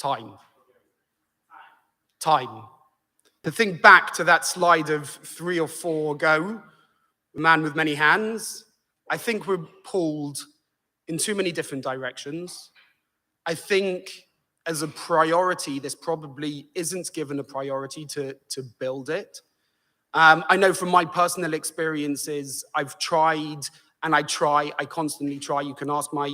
Time. To think back to that slide of 3 or 4 ago, the man with many hands, I think we're pulled in too many different directions. I think as a priority, this probably isn't given a priority to build it. I know from my personal experiences, I've tried and I constantly try. You can ask my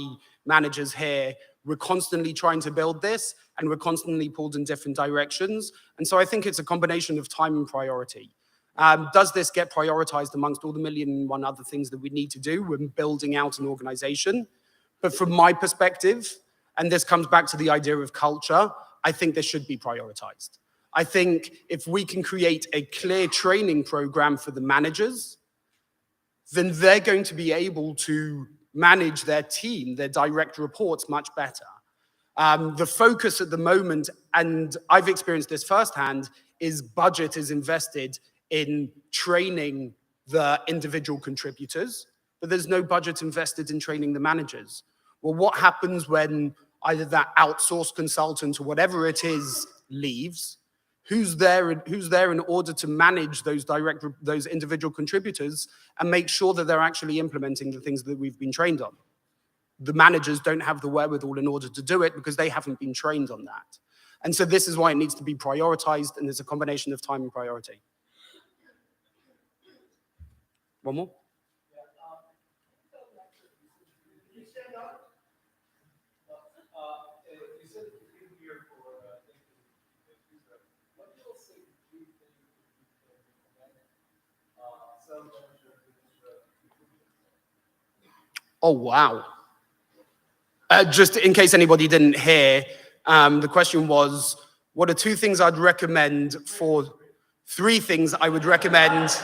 managers here. We're constantly trying to build this and we're constantly pulled in different directions. And so I think it's a combination of time and priority. Does this get prioritized amongst all the 1,000,001 other things that we need to do when building out an organization? But from my perspective, and this comes back to the idea of culture, I think this should be prioritized. I think if we can create a clear training program for the managers, then they're going to be able to manage their team, their direct reports much better. The focus at the moment, and I've experienced this firsthand, is budget is invested in training the individual contributors, but there's no budget invested in training the managers. Well, what happens when either that outsourced consultant or whatever it is leaves? Who's there in order to manage those individual contributors and make sure that they're actually implementing the things that we've been trained on? The managers don't have the wherewithal in order to do it because they haven't been trained on that. And so this is why it needs to be prioritized, and there's a combination of time and priority. One more? Oh, wow. Just in case anybody didn't hear, the question was, what are 2 things I'd recommend for 3 things I would recommend?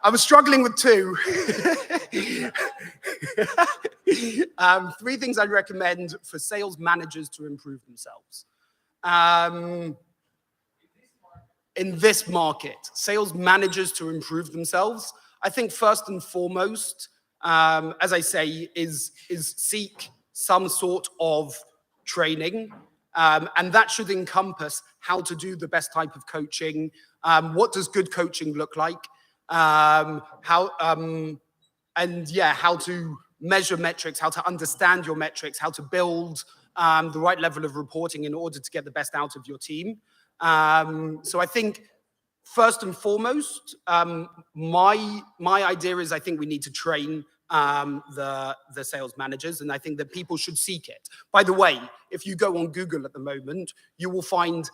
I was struggling with 2. 3 things I'd recommend for sales managers to improve themselves. In this market, sales managers to improve themselves, I think first and foremost, as I say, is seek some sort of training. And that should encompass how to do the best type of coaching. What does good coaching look like? How to measure metrics, how to understand your metrics, how to build the right level of reporting in order to get the best out of your team. So I think first and foremost, my idea is I think we need to train the sales managers, and I think that people should seek it. By the way, if you go on Google at the moment, you will find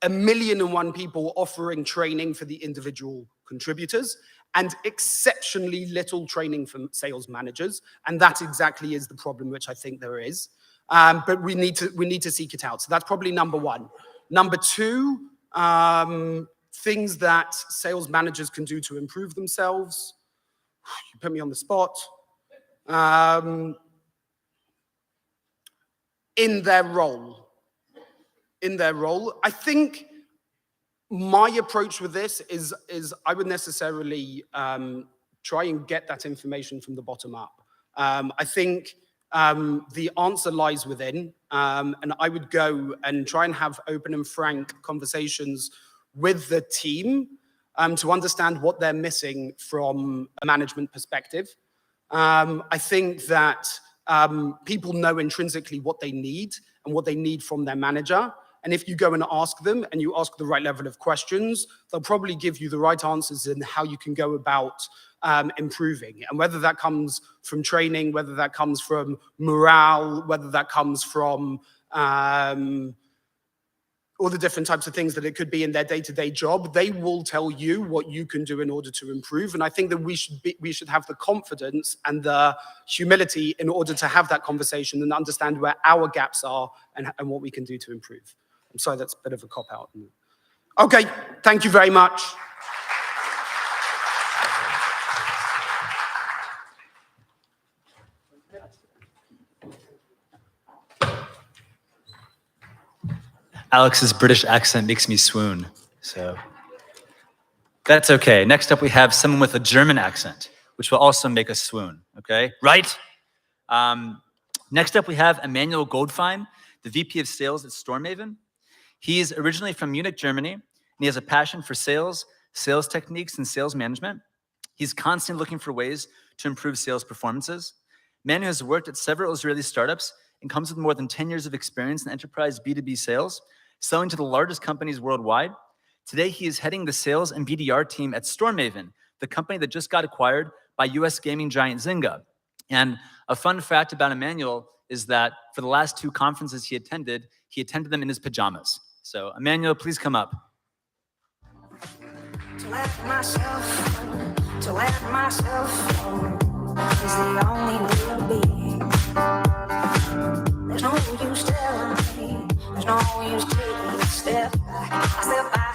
1,000,001 people offering training for the individual contributors and exceptionally little training for sales managers, and that exactly is the problem which I think there is. But we need to seek it out. So that's probably number 1. Number 2, things that sales managers can do to improve themselves. You put me on the spot. In their role, I think my approach with this is I would necessarily try and get that information from the bottom up. I think the answer lies within, and I would go and try and have open and frank conversations with the team to understand what they're missing from a management perspective. I think that people know intrinsically what they need and what they need from their manager. And if you go and ask them and you ask the right level of questions, they'll probably give you the right answers in how you can go about improving. And whether that comes from training, whether that comes from morale, whether that comes from all the different types of things that it could be in their day-to-day job, they will tell you what you can do in order to improve. And I think that we should have the confidence and the humility in order to have that conversation and understand where our gaps are and what we can do to improve. I'm sorry, that's a bit of a cop-out. Okay, thank you very much. Alex's British accent makes me swoon, so that's okay. Next up, we have someone with a German accent, which will also make us swoon, okay? Right? Next up, we have Emmanuel Goldfein. the VP of Sales at StoreMaven. He's originally from Munich, Germany, and he has a passion for sales, sales techniques, and sales management. He's constantly looking for ways to improve sales performances. Manu has worked at several Israeli startups and comes with more than 10 years of experience in enterprise B2B sales, selling to the largest companies worldwide. Today, he is heading the sales and BDR team at StoreMaven, the company that just got acquired by US gaming giant Zynga. And a fun fact about Emmanuel is that for the last 2 conferences he attended them in his pajamas. So Emmanuel, please come up. To let myself is the only way to be. There's no use telling me, there's no use taking a step back. I step back.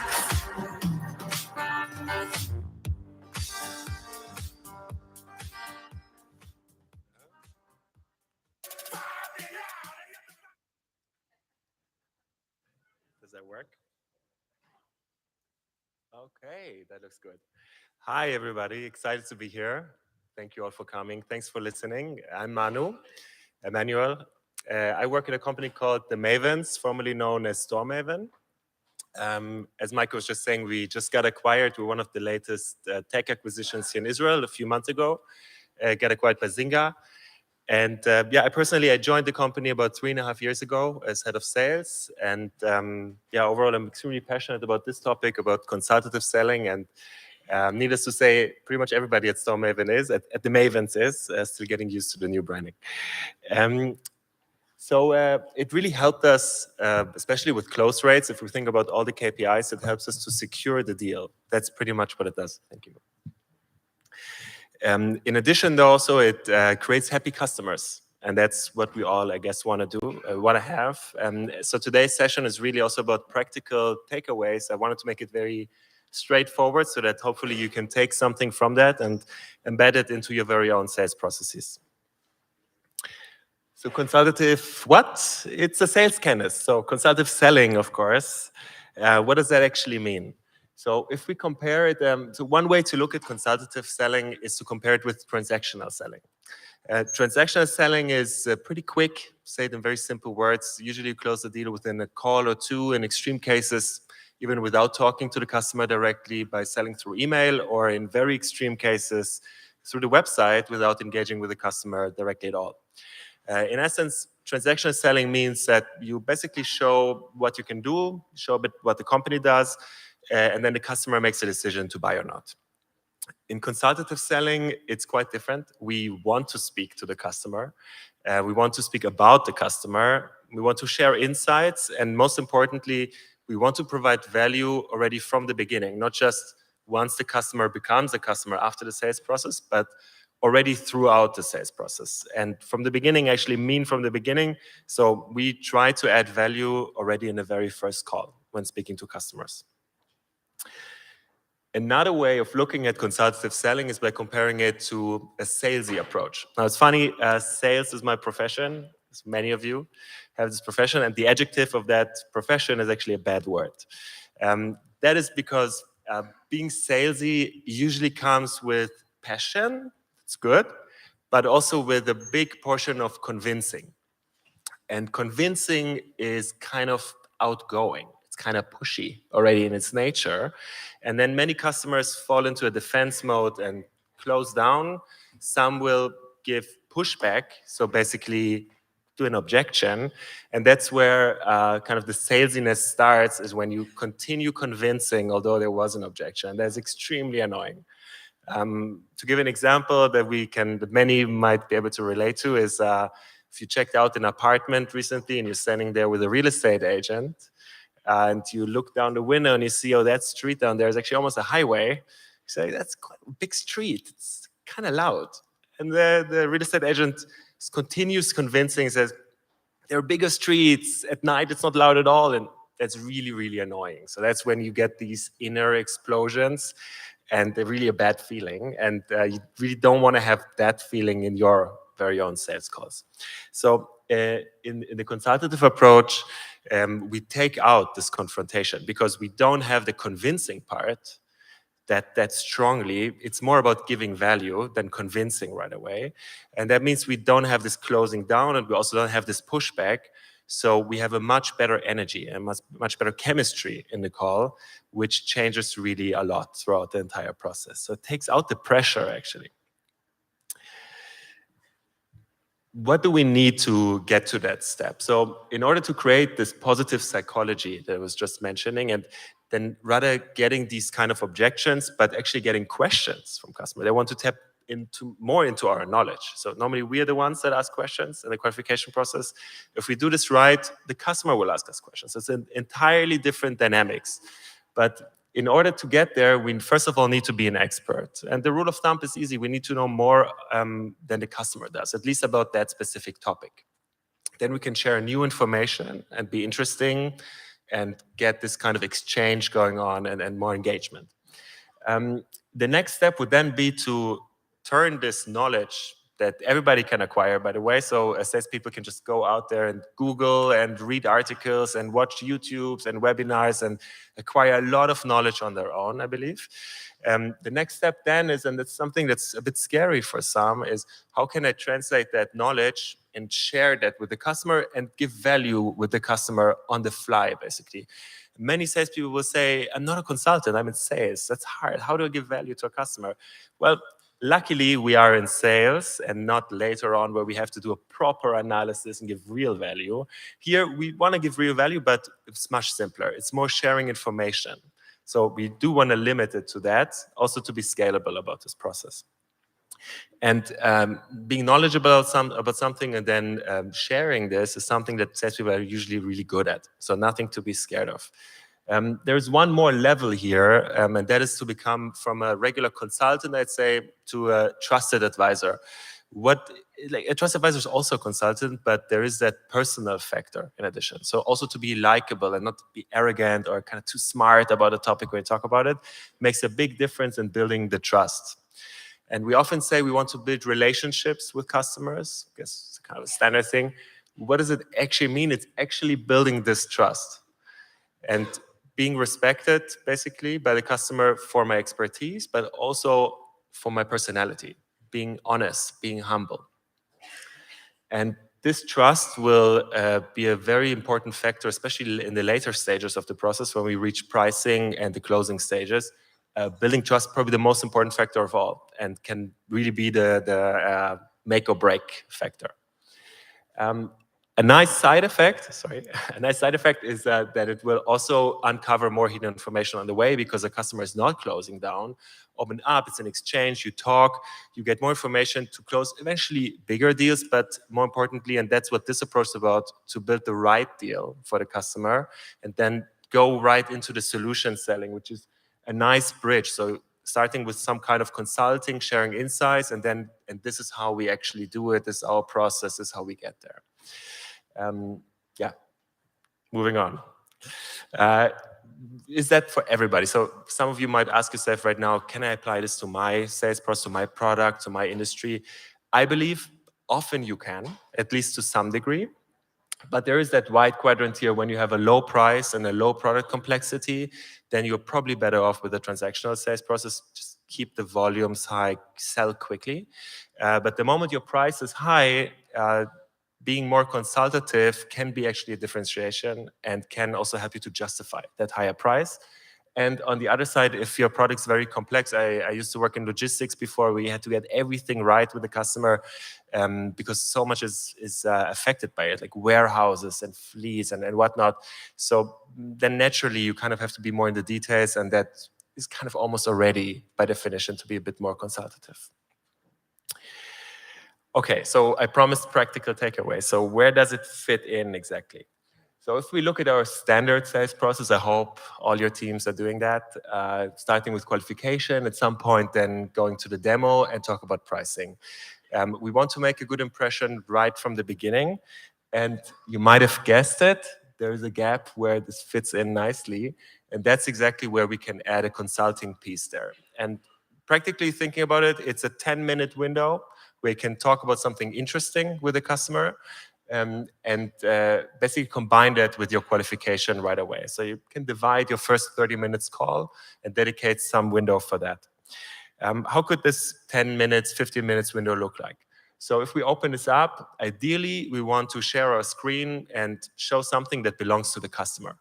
Does that work? Okay, that looks good. Hi, everybody. Excited to be here. Thank you all for coming. Thanks for listening. I'm Emmanuel. I work at a company called The Mavens, formerly known as StoreMaven. As Mike was just saying, we just got acquired. We're one of the latest tech acquisitions here in Israel a few months ago. Got acquired by Zynga. And I joined the company about 3.5 years ago as head of sales. And overall, I'm extremely passionate about this topic, about consultative selling. And needless to say, pretty much everybody at StoreMaven is, at the Mavens is, still getting used to the new branding. So it really helped us, especially with close rates. If we think about all the KPIs, it helps us to secure the deal. That's pretty much what it does. Thank you. In addition, though, also it creates happy customers, and that's what we all, I guess, want to do, want to have. So today's session is really also about practical takeaways. I wanted to make it very straightforward so that hopefully you can take something from that and embed it into your very own sales processes. So consultative, what? It's a sales canvas. So consultative selling, of course. What does that actually mean? So if we compare it, so one way to look at consultative selling is to compare it with transactional selling. Transactional selling is pretty quick, say it in very simple words. Usually you close the deal within a call or 2, in extreme cases, even without talking to the customer directly, by selling through email, or in very extreme cases, through the website without engaging with the customer directly at all. In essence, transactional selling means that you basically show what you can do, show a bit what the company does, and then the customer makes a decision to buy or not. In consultative selling, it's quite different. We want to speak to the customer. We want to speak about the customer. We want to share insights. And most importantly, we want to provide value already from the beginning, not just once the customer becomes a customer after the sales process, but already throughout the sales process. And from the beginning actually mean from the beginning. So we try to add value already in the very first call when speaking to customers. Another way of looking at consultative selling is by comparing it to a salesy approach. Now, it's funny, sales is my profession, as many of you have this profession, and the adjective of that profession is actually a bad word. That is because being salesy usually comes with passion, it's good, but also with a big portion of convincing. And convincing is kind of outgoing. Kind of pushy already in its nature. And then many customers fall into a defense mode and close down. Some will give pushback, so basically do an objection. And that's where kind of the salesiness starts, is when you continue convincing, although there was an objection. That's extremely annoying. To give an example that many might be able to relate to is if you checked out an apartment recently and you're standing there with a real estate agent, and you look down the window and you see, oh, that street down there is actually almost a highway. You say, that's quite a big street. It's kind of loud. And the real estate agent continues convincing, says, there are bigger streets. At night, it's not loud at all. And that's really, really annoying. So that's when you get these inner explosions, and they're really a bad feeling. And you really don't want to have that feeling in your very own sales calls. So in the consultative approach, we take out this confrontation because we don't have the convincing part that strongly. It's more about giving value than convincing right away. And that means we don't have this closing down, and we also don't have this pushback. So we have a much better energy and much better chemistry in the call, which changes really a lot throughout the entire process. So it takes out the pressure, actually. What do we need to get to that step? So in order to create this positive psychology that I was just mentioning, and then rather getting these kind of objections, but actually getting questions from customers. They want to tap more into our knowledge. So normally we are the ones that ask questions in the qualification process. If we do this right, the customer will ask us questions. It's an entirely different dynamics. But in order to get there, we first of all need to be an expert. And the rule of thumb is easy. We need to know more than the customer does, at least about that specific topic. Then we can share new information and be interesting and get this kind of exchange going on and more engagement. The next step would then be to turn this knowledge that everybody can acquire, by the way. So as salespeople can just go out there and Google and read articles and watch YouTubes and webinars and acquire a lot of knowledge on their own, I believe. The next step then is, and it's something that's a bit scary for some, is how can I translate that knowledge and share that with the customer and give value with the customer on the fly, basically. Many salespeople will say, I'm not a consultant, I'm in sales. That's hard. How do I give value to a customer? Well, luckily, we are in sales and not later on where we have to do a proper analysis and give real value. Here, we want to give real value, but it's much simpler. It's more sharing information. So we do want to limit it to that, also to be scalable about this process. And being knowledgeable about something and then sharing this is something that salespeople are usually really good at. So nothing to be scared of. There's one more level here, and that is to become from a regular consultant, I'd say, to a trusted advisor. A trusted advisor is also a consultant, but there is that personal factor in addition. So also to be likable and not to be arrogant or kind of too smart about a topic when you talk about it makes a big difference in building the trust. And we often say we want to build relationships with customers. I guess it's kind of a standard thing. What does it actually mean? It's actually building this trust and being respected, basically, by the customer for my expertise, but also for my personality, being honest, being humble. And this trust will be a very important factor, especially in the later stages of the process when we reach pricing and the closing stages. Building trust, probably the most important factor of all, and can really be the make or break factor. A nice side effect is that it will also uncover more hidden information on the way because the customer is not closing down. Open up, it's an exchange, you talk, you get more information to close eventually bigger deals, but more importantly, and that's what this approach is about, to build the right deal for the customer and then go right into the solution selling, which is a nice bridge. So starting with some kind of consulting, sharing insights, and this is how we actually do it, this is our process, this is how we get there. Moving on. Is that for everybody? So some of you might ask yourself right now, can I apply this to my sales process, to my product, to my industry? I believe often you can, at least to some degree. But there is that white quadrant here. When you have a low price and a low product complexity, then you're probably better off with a transactional sales process. Just keep the volumes high, sell quickly. But the moment your price is high, being more consultative can be actually a differentiation and can also help you to justify that higher price. And on the other side, if your product's very complex, I used to work in logistics before. We had to get everything right with the customer because so much is affected by it, like warehouses and fleets and whatnot. So then naturally, you kind of have to be more in the details, and that is kind of almost already, by definition, to be a bit more consultative. Okay, so I promised practical takeaways. So where does it fit in exactly? So if we look at our standard sales process, I hope all your teams are doing that, starting with qualification, at some point then going to the demo and talk about pricing. We want to make a good impression right from the beginning. And you might have guessed it, there is a gap where this fits in nicely. And that's exactly where we can add a consulting piece there. And practically thinking about it, it's a 10-minute window where you can talk about something interesting with the customer and basically combine that with your qualification right away. So you can divide your first 30 minutes call and dedicate some window for that. How could this 10 minutes, 15 minutes window look like? So if we open this up, ideally, we want to share our screen and show something that belongs to the customer.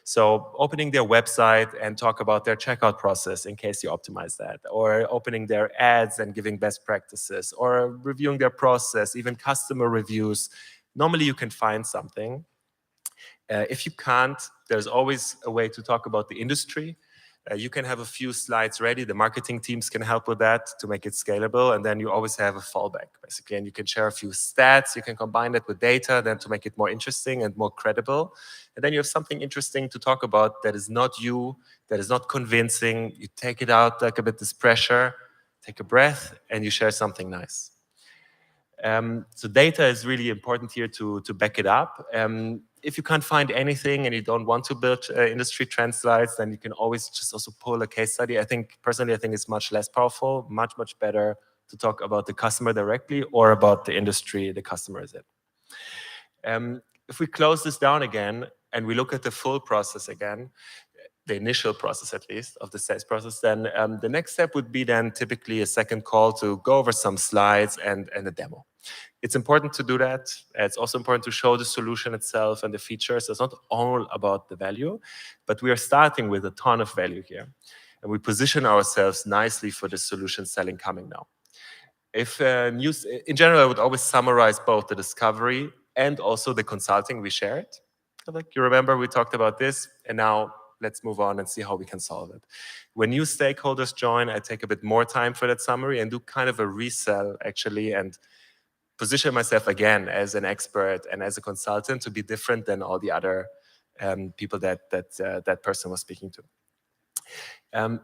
So opening their website and talk about their checkout process in case you optimize that, or opening their ads and giving best practices, or reviewing their process, even customer reviews. Normally you can find something. If you can't, there's always a way to talk about the industry. You can have a few slides ready. The marketing teams can help with that to make it scalable. And then you always have a fallback, basically. And you can share a few stats. You can combine that with data then to make it more interesting and more credible. And then you have something interesting to talk about that is not you, that is not convincing. You take it out like a bit this pressure, take a breath, and you share something nice. So data is really important here to back it up. If you can't find anything and you don't want to build industry trend slides, then you can always just also pull a case study. Personally, I think it's much less powerful, much better to talk about the customer directly or about the industry the customer is in. If we close this down again and we look at the full process again, the initial process at least of the sales process, then the next step would be then typically a second call to go over some slides and a demo. It's important to do that. It's also important to show the solution itself and the features. It's not all about the value, but we are starting with a ton of value here. And we position ourselves nicely for the solution selling coming now. In general, I would always summarize both the discovery and also the consulting we shared. Like you remember, we talked about this, and now let's move on and see how we can solve it. When new stakeholders join, I take a bit more time for that summary and do kind of a resell, actually, and position myself again as an expert and as a consultant to be different than all the other people that person was speaking to.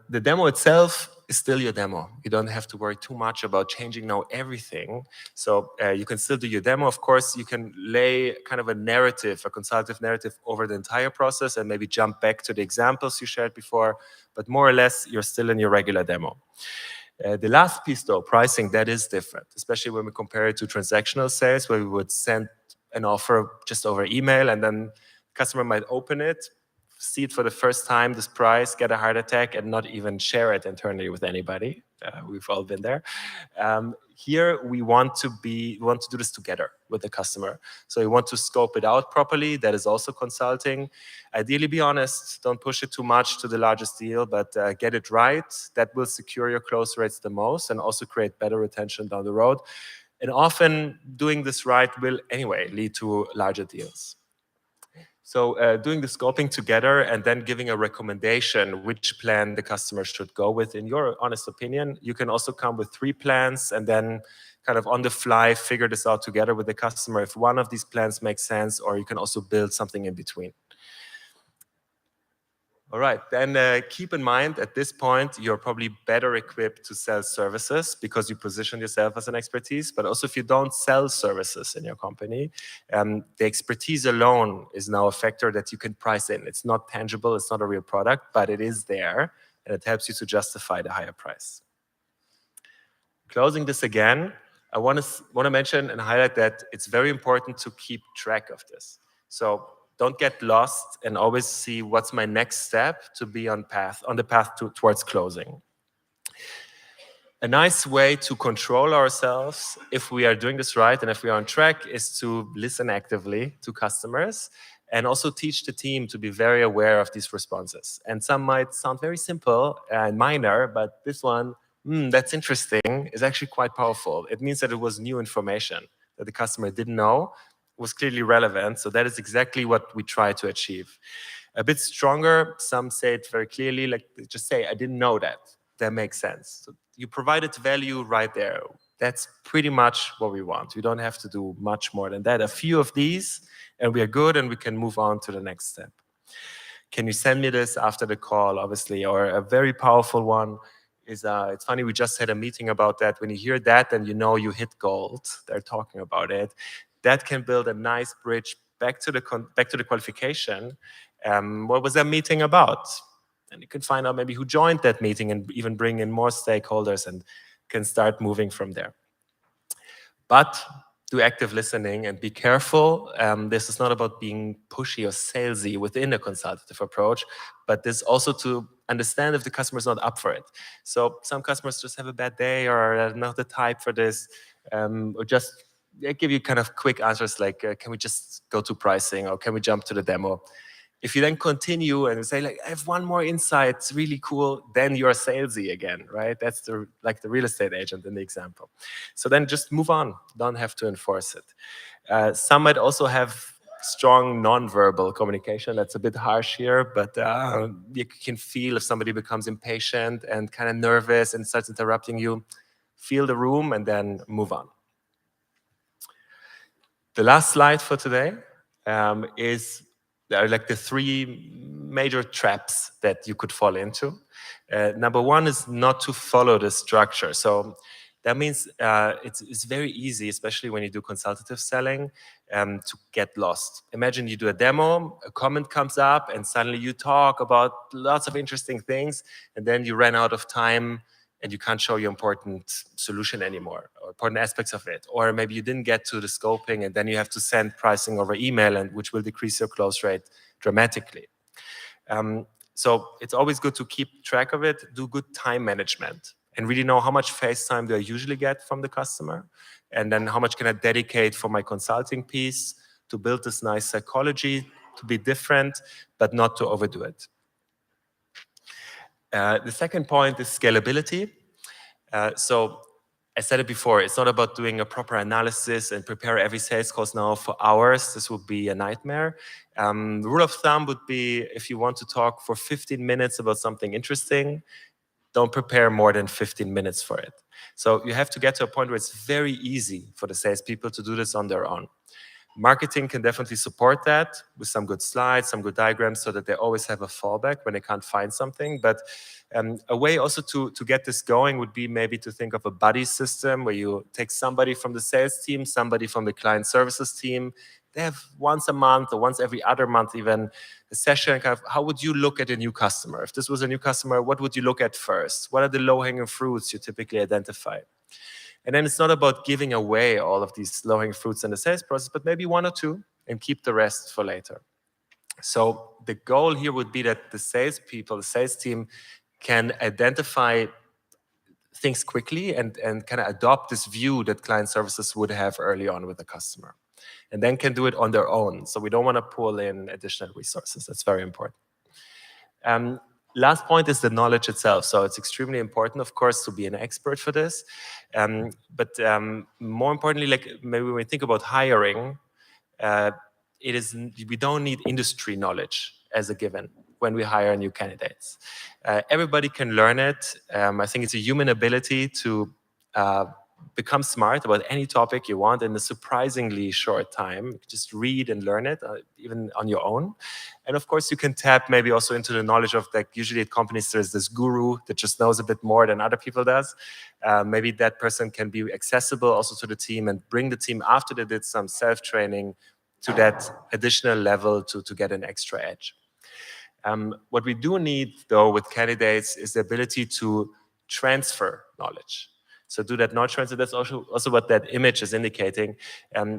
The demo itself is still your demo. You don't have to worry too much about changing now everything. So you can still do your demo. Of course, you can lay kind of a narrative, a consultative narrative over the entire process and maybe jump back to the examples you shared before. But more or less, you're still in your regular demo. The last piece, though, pricing, that is different, especially when we compare it to transactional sales, where we would send an offer just over email, and then the customer might open it, see it for the first time, this price, get a heart attack, and not even share it internally with anybody. We've all been there. Here, we want to do this together with the customer. So we want to scope it out properly. That is also consulting. Ideally, be honest. Don't push it too much to the largest deal, but get it right. That will secure your close rates the most and also create better retention down the road. And often, doing this right will anyway lead to larger deals. So doing the scoping together and then giving a recommendation which plan the customer should go with, in your honest opinion. You can also come with 3 plans and then kind of on the fly figure this out together with the customer if one of these plans makes sense, or you can also build something in between. All right, then keep in mind at this point, you're probably better equipped to sell services because you position yourself as an expertise. But also if you don't sell services in your company, the expertise alone is now a factor that you can price in. It's not tangible, it's not a real product, but it is there and it helps you to justify the higher price. Closing this again, I want to mention and highlight that it's very important to keep track of this. So don't get lost and always see what's my next step to be on the path towards closing. A nice way to control ourselves if we are doing this right and if we are on track is to listen actively to customers and also teach the team to be very aware of these responses. And some might sound very simple and minor, but this one, that's interesting, is actually quite powerful. It means that it was new information that the customer didn't know, was clearly relevant. So that is exactly what we try to achieve. A bit stronger, some say it very clearly, like just say, I didn't know that. That makes sense. So you provided value right there. That's pretty much what we want. We don't have to do much more than that. A few of these, and we are good, and we can move on to the next step. Can you send me this after the call, obviously? Or a very powerful one is, it's funny, we just had a meeting about that. When you hear that, then you know you hit gold. They're talking about it. That can build a nice bridge back to the qualification. What was that meeting about? And you can find out maybe who joined that meeting and even bring in more stakeholders and can start moving from there. But do active listening and be careful. This is not about being pushy or salesy within a consultative approach, but this also to understand if the customer is not up for it. So some customers just have a bad day or are not the type for this. or just give you kind of quick answers like, can we just go to pricing, or can we jump to the demo? If you then continue and say like, I have one more insight, it's really cool, then you're salesy again, right? That's the real estate agent in the example. So then just move on, don't have to enforce it. Some might also have strong non-verbal communication. That's a bit harsh here, but you can feel if somebody becomes impatient and kind of nervous and starts interrupting you, feel the room and then move on. The last slide for today is like the 3 major traps that you could fall into. Number 1 is not to follow the structure. So that means it's very easy, especially when you do consultative selling, to get lost. Imagine you do a demo, a comment comes up, and suddenly you talk about lots of interesting things, and then you ran out of time and you can't show your important solution anymore, or important aspects of it. Or maybe you didn't get to the scoping, and then you have to send pricing over email, and which will decrease your close rate dramatically. So it's always good to keep track of it, do good time management, and really know how much face time do I usually get from the customer, and then how much can I dedicate for my consulting piece to build this nice psychology, to be different, but not to overdo it. The second point is scalability. So I said it before, it's not about doing a proper analysis and prepare every sales course now for hours. This would be a nightmare. The rule of thumb would be, if you want to talk for 15 minutes about something interesting, don't prepare more than 15 minutes for it. So you have to get to a point where it's very easy for the salespeople to do this on their own. Marketing can definitely support that with some good slides, some good diagrams, so that they always have a fallback when they can't find something. But a way also to get this going would be maybe to think of a buddy system where you take somebody from the sales team, somebody from the client services team. They have once a month or once every other month even a session, kind of how would you look at a new customer? If this was a new customer, what would you look at first? What are the low-hanging fruits you typically identify? And then it's not about giving away all of these low-hanging fruits in the sales process, but maybe 1 or 2 and keep the rest for later. So the goal here would be that the salespeople, the sales team can identify things quickly and kind of adopt this view that client services would have early on with the customer, and then can do it on their own. So we don't want to pull in additional resources. That's very important. Last point is the knowledge itself. So it's extremely important, of course, to be an expert for this. But more importantly, like maybe when we think about hiring, we don't need industry knowledge as a given when we hire new candidates. Everybody can learn it. I think it's a human ability to become smart about any topic you want in a surprisingly short time. You can just read and learn it, even on your own. And of course, you can tap maybe also into the knowledge of, like, usually at companies, there's this guru that just knows a bit more than other people does. Maybe that person can be accessible also to the team and bring the team after they did some self-training to that additional level to get an extra edge. What we do need, though, with candidates is the ability to transfer knowledge. So do that knowledge transfer. That's also what that image is indicating.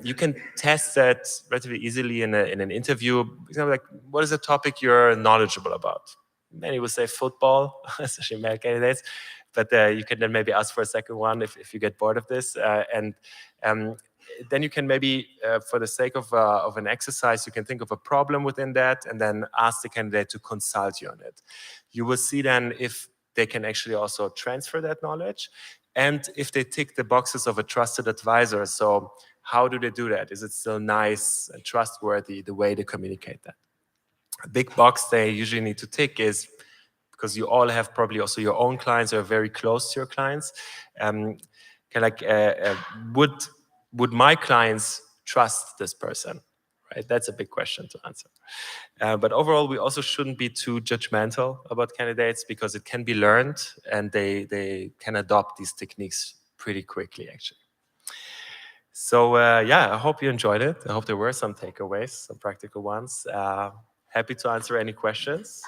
You can test that relatively easily in an interview. For example, like, what is a topic you're knowledgeable about? Many would say football, especially male candidates. But you can then maybe ask for a second one if you get bored of this. Then you can maybe, for the sake of an exercise, you can think of a problem within that and then ask the candidate to consult you on it. You will see then if they can actually also transfer that knowledge and if they tick the boxes of a trusted advisor. So how do they do that? Is it still nice and trustworthy, the way they communicate that? A big box they usually need to tick is, because you all have probably also your own clients or are very close to your clients, would my clients trust this person? Right? That's a big question to answer. But overall, we also shouldn't be too judgmental about candidates because it can be learned and they can adopt these techniques pretty quickly, actually. So yeah, I hope you enjoyed it. I hope there were some takeaways, some practical ones. Happy to answer any questions.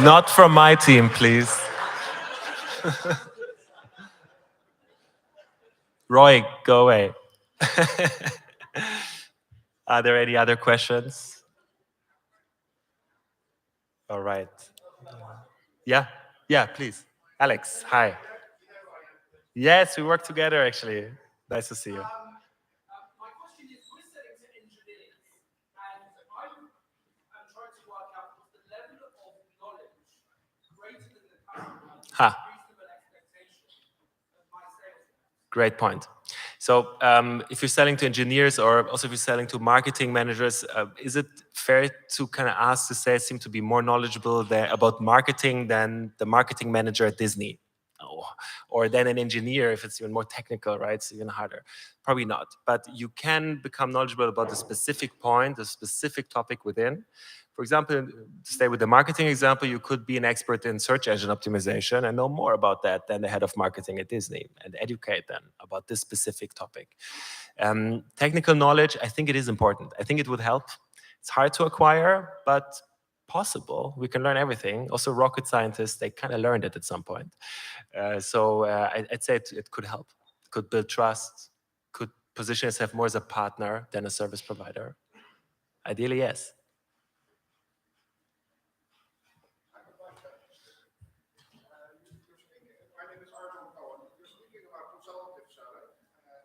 Not from my team, please. Roy, go away. Are there any other questions? All right. Yeah, please. Alex, hi. Yes, we work together actually. Nice to see you. My question is, we're selling to engineers, and I'm trying to work out what's the level of knowledge greater than the customer, Ha. reasonable expectation of my sales. Great point. So if you're selling to engineers or also if you're selling to marketing managers, is it fair to kind of ask the sales team to be more knowledgeable about marketing than the marketing manager at Disney? Or than an engineer if it's even more technical, right? It's even harder. Probably not. But you can become knowledgeable about the specific point, the specific topic within. For example, to stay with the marketing example, you could be an expert in search engine optimization and know more about that than the head of marketing at Disney and educate them about this specific topic. Technical knowledge, I think it is important. I think it would help. It's hard to acquire, but possible. We can learn everything. Also, rocket scientists, they kind of learned it at some point. So I'd say it could help. It could build trust, could position itself more as a partner than a service provider. Ideally, yes. My name is Arjan Cohen. You're speaking about consultative selling, something I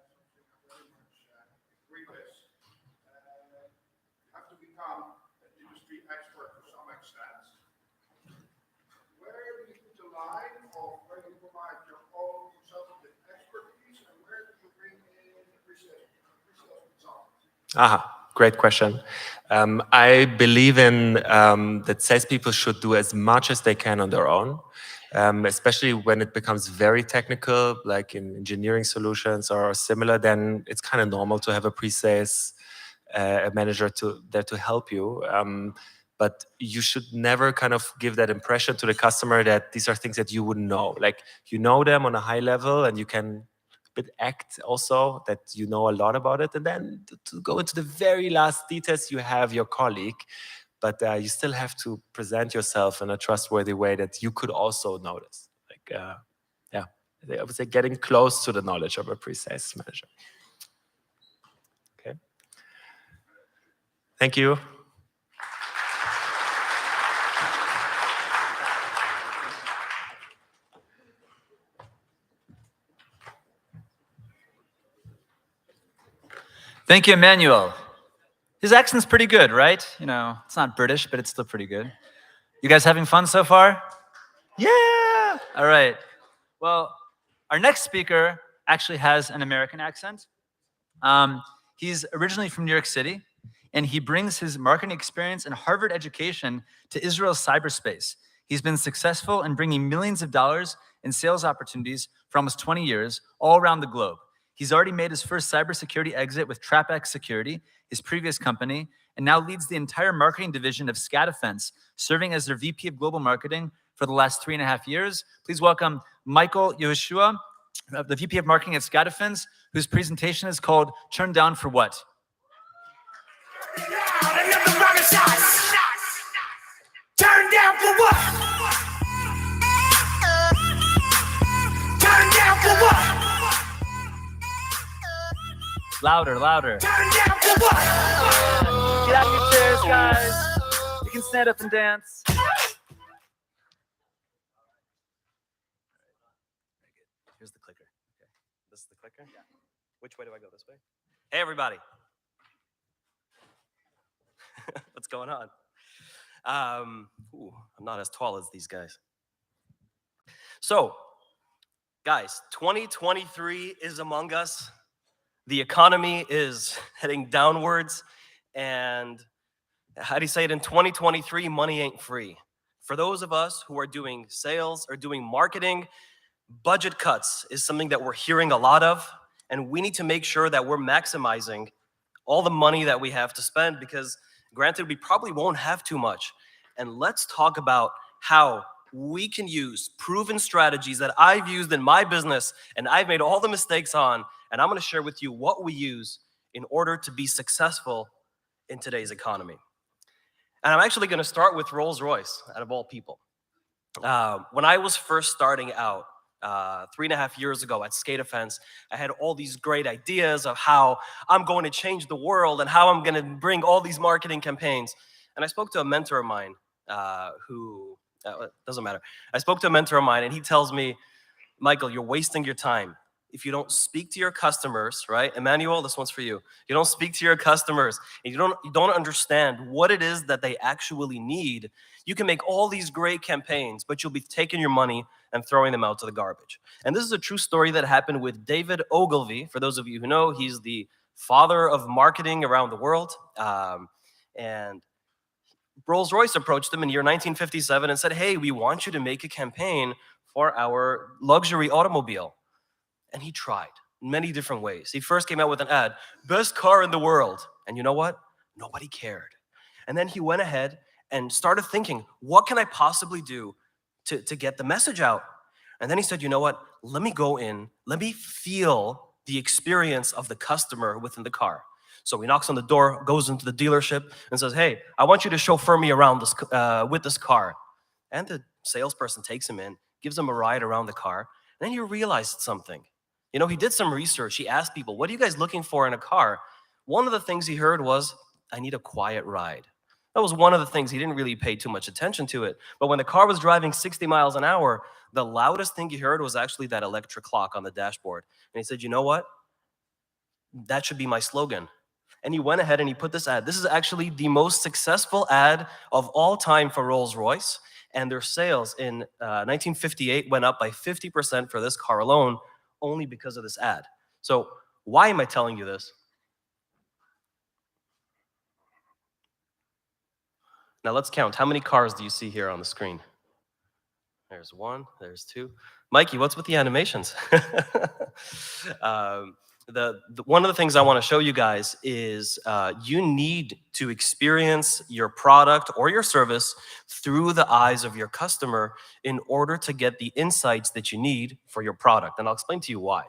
very much agree with. You have to become an industry expert to some extent. Where do you put the line of where you provide your own consultative expertise and where do you bring in the pre-sales consultant? Great question. I believe in that salespeople should do as much as they can on their own. Especially when it becomes very technical, like in engineering solutions or similar, then it's kind of normal to have a pre-sales manager there to help you. But you should never kind of give that impression to the customer that these are things that you wouldn't know. Like you know them on a high level and you can act also that you know a lot about it. And then to go into the very last details, you have your colleague. But you still have to present yourself in a trustworthy way that you could also notice. Like, I would say getting close to the knowledge of a pre-sales manager. Okay. Thank you. Thank you, Emmanuel. His accent's pretty good, right? You know, it's not British, but it's still pretty good. You guys having fun so far? Yeah! All right. Well, our next speaker actually has an American accent. He's originally from New York City, and he brings his marketing experience and Harvard education to Israel's cyberspace. He's been successful in bringing millions of dollars in sales opportunities for almost 20 years all around the globe. He's already made his first cybersecurity exit with TrapX Security, his previous company, and now leads the entire marketing division of SCADAfence, serving as their VP of Global Marketing for the last 3.5 years. Please welcome Michael Yehoshua, the VP of Marketing at SCADAfence, whose presentation is called Turn Down for What? Turn down for what? Turn down for what? Louder, louder. Turn down for what? Get out of your chairs, guys. You can stand up and dance. Here's the clicker. Okay. This is the clicker? Yeah. Which way do I go? This way? Hey, everybody. What's going on? I'm not as tall as these guys. So, guys, 2023 is among us. The economy is heading downwards. And how do you say it? In 2023, money ain't free. For those of us who are doing sales or doing marketing, budget cuts is something that we're hearing a lot of. And we need to make sure that we're maximizing all the money that we have to spend because granted, we probably won't have too much. And let's talk about how we can use proven strategies that I've used in my business and I've made all the mistakes on. And I'm going to share with you what we use in order to be successful in today's economy. And I'm actually going to start with Rolls-Royce, out of all people. When I was first starting out 3.5 years ago at Skate Offense, I had all these great ideas of how I'm going to change the world and how I'm going to bring all these marketing campaigns. And I spoke to a mentor of mine who, doesn't matter. I spoke to a mentor of mine and he tells me, Michael, you're wasting your time. If you don't speak to your customers, right? Emmanuel, this one's for you. You don't speak to your customers and you don't understand what it is that they actually need. You can make all these great campaigns, but you'll be taking your money and throwing them out to the garbage. And this is a true story that happened with David Ogilvy. For those of you who know, he's the father of marketing around the world. And Rolls-Royce approached him in year 1957 and said, hey, we want you to make a campaign for our luxury automobile. And he tried many different ways. He first came out with an ad, best car in the world. And you know what? Nobody cared. And then he went ahead and started thinking, what can I possibly do to get the message out? And then he said, you know what? Let me go in, let me feel the experience of the customer within the car. So he knocks on the door, goes into the dealership and says, hey, I want you to chauffeur me around this, with this car. And the salesperson takes him in, gives him a ride around the car. And then he realized something. You know, he did some research. He asked people, what are you guys looking for in a car? One of the things he heard was, I need a quiet ride. That was one of the things. He didn't really pay too much attention to it. But when the car was driving 60 miles an hour, the loudest thing he heard was actually that electric clock on the dashboard. And he said, you know what? That should be my slogan. And he went ahead and he put this ad. This is actually the most successful ad of all time for Rolls-Royce. And their sales in 1958 went up by 50% for this car alone, only because of this ad. So why am I telling you this? Now let's count. How many cars do you see here on the screen? There's one, there's two. Mikey, what's with the animations? One of the things I want to show you guys is you need to experience your product or your service through the eyes of your customer in order to get the insights that you need for your product. And I'll explain to you why.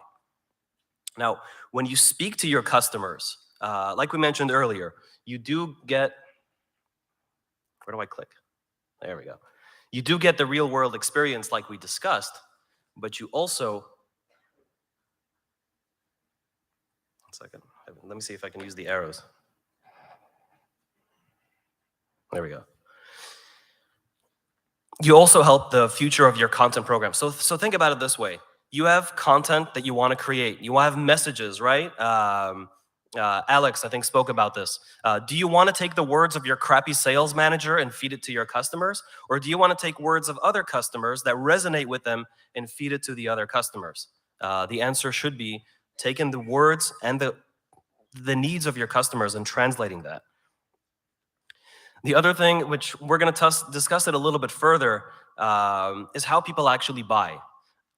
Now, when you speak to your customers, like we mentioned earlier, you do get, where do I click? There we go. You do get the real world experience like we discussed, but you also, second. Let me see if I can use the arrows. There we go. You also help the future of your content program. So think about it this way. You have content that you want to create. You have messages, right? Alex, I think, spoke about this. Do you want to take the words of your crappy sales manager and feed it to your customers? Or do you want to take words of other customers that resonate with them and feed it to the other customers? The answer should be taking the words and the needs of your customers and translating that. The other thing, which we're going to discuss it a little bit further, is how people actually buy.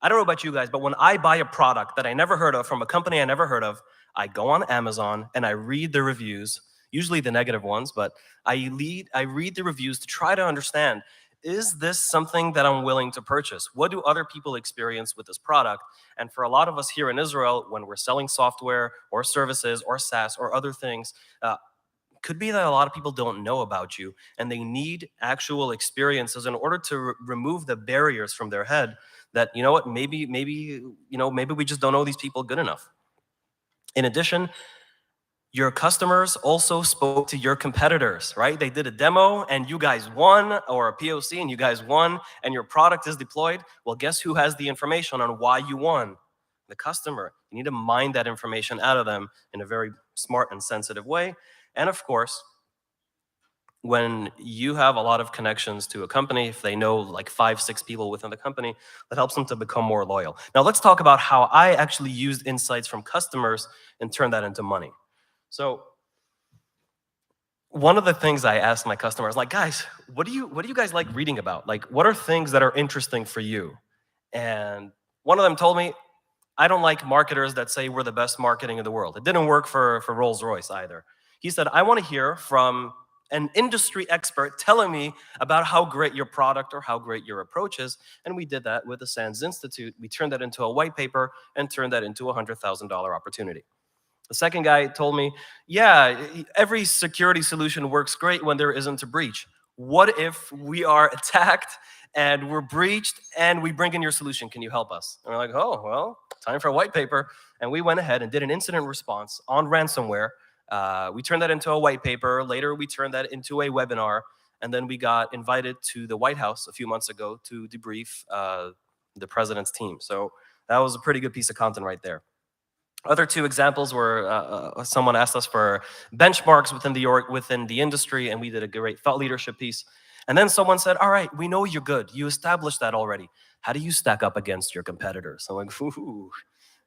I don't know about you guys, but when I buy a product that I never heard of from a company I never heard of, I go on Amazon and I read the reviews, usually the negative ones, but I read the reviews to try to understand, is this something that I'm willing to purchase? What do other people experience with this product? And for a lot of us here in Israel, when we're selling software or services or SaaS or other things, could be that a lot of people don't know about you and they need actual experiences in order to remove the barriers from their head that, you know what, maybe we just don't know these people good enough. In addition, your customers also spoke to your competitors, right? They did a demo and you guys won, or a POC and you guys won, and your product is deployed. Well, guess who has the information on why you won? The customer. You need to mine that information out of them in a very smart and sensitive way. And of course, when you have a lot of connections to a company, if they know like 5, 6 people within the company, that helps them to become more loyal. Now let's talk about how I actually used insights from customers and turned that into money. So one of the things I asked my customers, like, guys, what do you guys like reading about? Like, what are things that are interesting for you? And one of them told me, I don't like marketers that say we're the best marketing in the world. It didn't work for Rolls-Royce either. He said, I want to hear from an industry expert telling me about how great your product or how great your approach is. And we did that with the SANS Institute. We turned that into a white paper and turned that into a $100,000 opportunity. The second guy told me, yeah, every security solution works great when there isn't a breach. What if we are attacked and we're breached, and we bring in your solution. Can you help us? And we're like, oh, well, time for a white paper. And we went ahead and did an incident response on ransomware. We turned that into a white paper. Later, we turned that into a webinar. And then we got invited to the White House a few months ago to debrief the president's team. So that was a pretty good piece of content right there. Other two examples were someone asked us for benchmarks within the industry, and we did a great thought leadership piece. And then someone said, all right, we know you're good. You established that already. How do you stack up against your competitors? I'm like, ooh,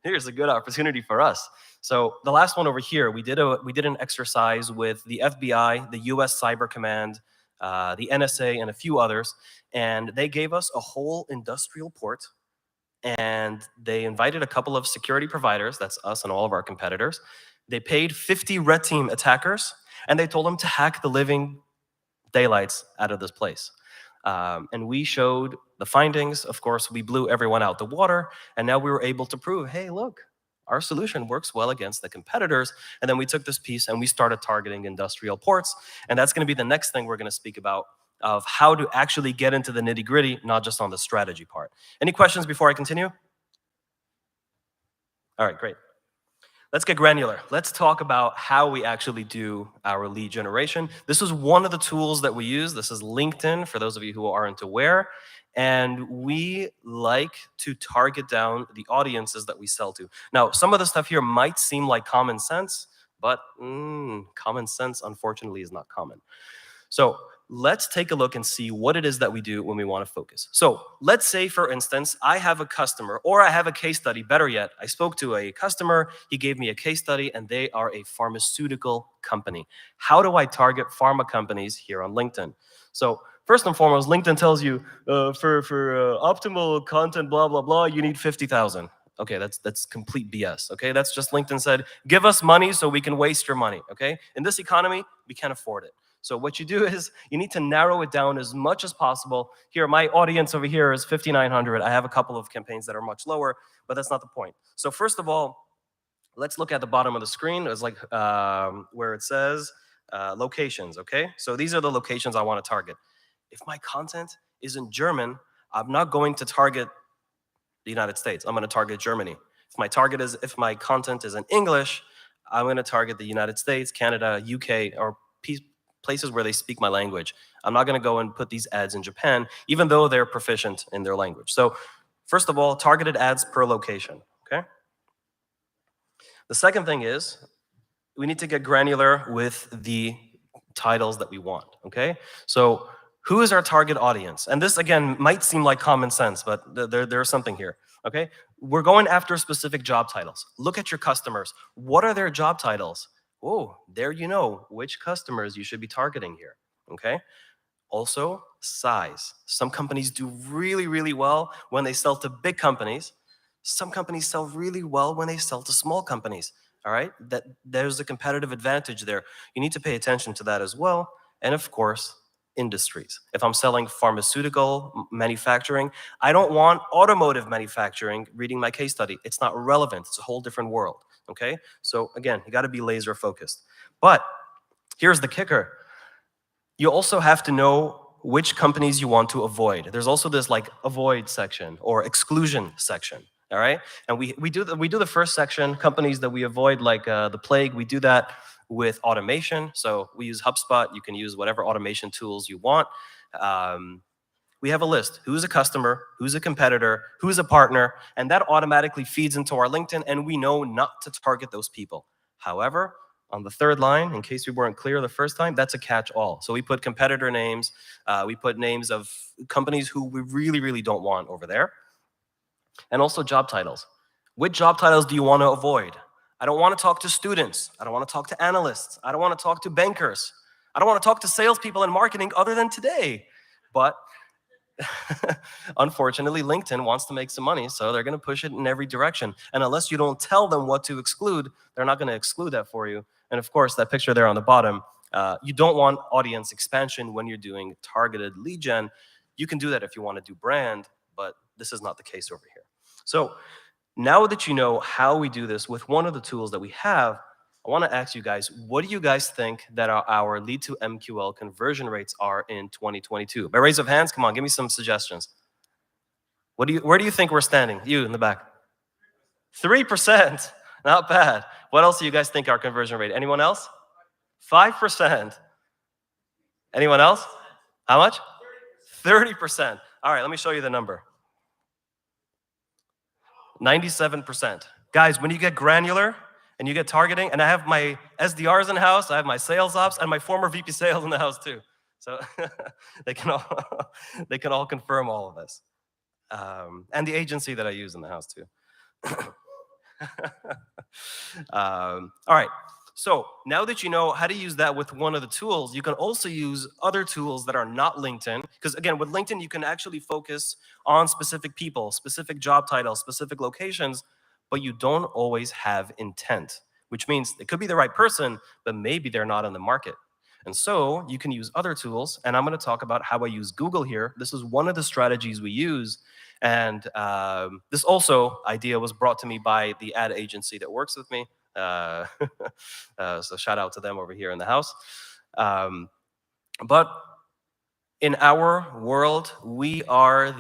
here's a good opportunity for us. So the last one over here, we did an exercise with the FBI, the US Cyber Command, the NSA, and a few others. And they gave us a whole industrial port, and they invited a couple of security providers, that's us and all of our competitors. They paid 50 red team attackers, and they told them to hack the living daylights out of this place. And we showed the findings. Of course, we blew everyone out the water, and now we were able to prove, hey, look, our solution works well against the competitors. And then we took this piece and we started targeting industrial ports. And that's going to be the next thing we're going to speak about, of how to actually get into the nitty-gritty, not just on the strategy part. Any questions before I continue? All right, great. Let's get granular. Let's talk about how we actually do our lead generation. This is one of the tools that we use. This is LinkedIn, for those of you who aren't aware. And we like to target down the audiences that we sell to. Now, some of the stuff here might seem like common sense, but common sense, unfortunately, is not common. So let's take a look and see what it is that we do when we want to focus. So let's say, for instance, I have a customer, or I have a case study. Better yet, I spoke to a customer, he gave me a case study, and they are a pharmaceutical company. How do I target pharma companies here on LinkedIn? So first and foremost, LinkedIn tells you for optimal content, blah, blah, blah, you need 50,000. Okay, that's complete BS, okay? That's just LinkedIn said, give us money so we can waste your money, okay? In this economy, we can't afford it. So what you do is you need to narrow it down as much as possible. Here, my audience over here is 5,900. I have a couple of campaigns that are much lower, but that's not the point. So first of all, let's look at the bottom of the screen. It's like where it says locations, okay? So these are the locations I want to target. If my content is in German, I'm not going to target the United States. I'm going to target Germany. If my content is in English, I'm going to target the United States, Canada, UK, or places where they speak my language. I'm not going to go and put these ads in Japan, even though they're proficient in their language. So first of all, targeted ads per location, okay? The second thing is we need to get granular with the titles that we want, okay? So who is our target audience? And this, again, might seem like common sense, but there's something here, okay? We're going after specific job titles. Look at your customers. What are their job titles? Oh, there you know which customers you should be targeting here, okay? Also, size. Some companies do really, really well when they sell to big companies. Some companies sell really well when they sell to small companies, all right? There's a competitive advantage there. You need to pay attention to that as well. And of course, industries. If I'm selling pharmaceutical manufacturing, I don't want automotive manufacturing reading my case study. It's not relevant. It's a whole different world, okay? So again, you got to be laser focused. But here's the kicker. You also have to know which companies you want to avoid. There's also this like avoid section or exclusion section, all right? And we do the first section, companies that we avoid like the plague. We do that with automation. So we use HubSpot. You can use whatever automation tools you want. We have a list. Who's a customer? Who's a competitor? Who's a partner? And that automatically feeds into our LinkedIn, and we know not to target those people. However, on the third line, in case we weren't clear the first time, that's a catch-all. So we put competitor names. We put names of companies who we really, really don't want over there. And also job titles. Which job titles do you want to avoid? I don't want to talk to students. I don't want to talk to analysts. I don't want to talk to bankers. I don't want to talk to salespeople in marketing other than today. But unfortunately, LinkedIn wants to make some money, so they're going to push it in every direction. And unless you don't tell them what to exclude, they're not going to exclude that for you. And of course, that picture there on the bottom, you don't want audience expansion when you're doing targeted lead gen. You can do that if you want to do brand, but this is not the case over here. So now that you know how we do this with one of the tools that we have, I I want to ask you guys, what do you guys think that our lead to MQL conversion rates are in 2022? By raise of hands, come on, give me some suggestions. Where do you think we're standing? You in the back. 3%, not bad. What else do you guys think our conversion rate? Anyone else? 5%. Anyone else? How much? 30%. All right, let me show you the number. 97%. Guys, when you get granular and you get targeting, and I have my SDRs in the house, I have my sales ops, and my former VP sales in the house too. So they can all confirm all of this. And the agency that I use in the house too. All right. So now that you know how to use that with one of the tools, you can also use other tools that are not LinkedIn. Because again, with LinkedIn, you can actually focus on specific people, specific job titles, specific locations, but you don't always have intent, which means it could be the right person, but maybe they're not in the market. And so you can use other tools, and I'm going to talk about how I use Google here. This is one of the strategies we use. And this also idea was brought to me by the ad agency that works with me. So shout out to them over here in the house. But in our world, we are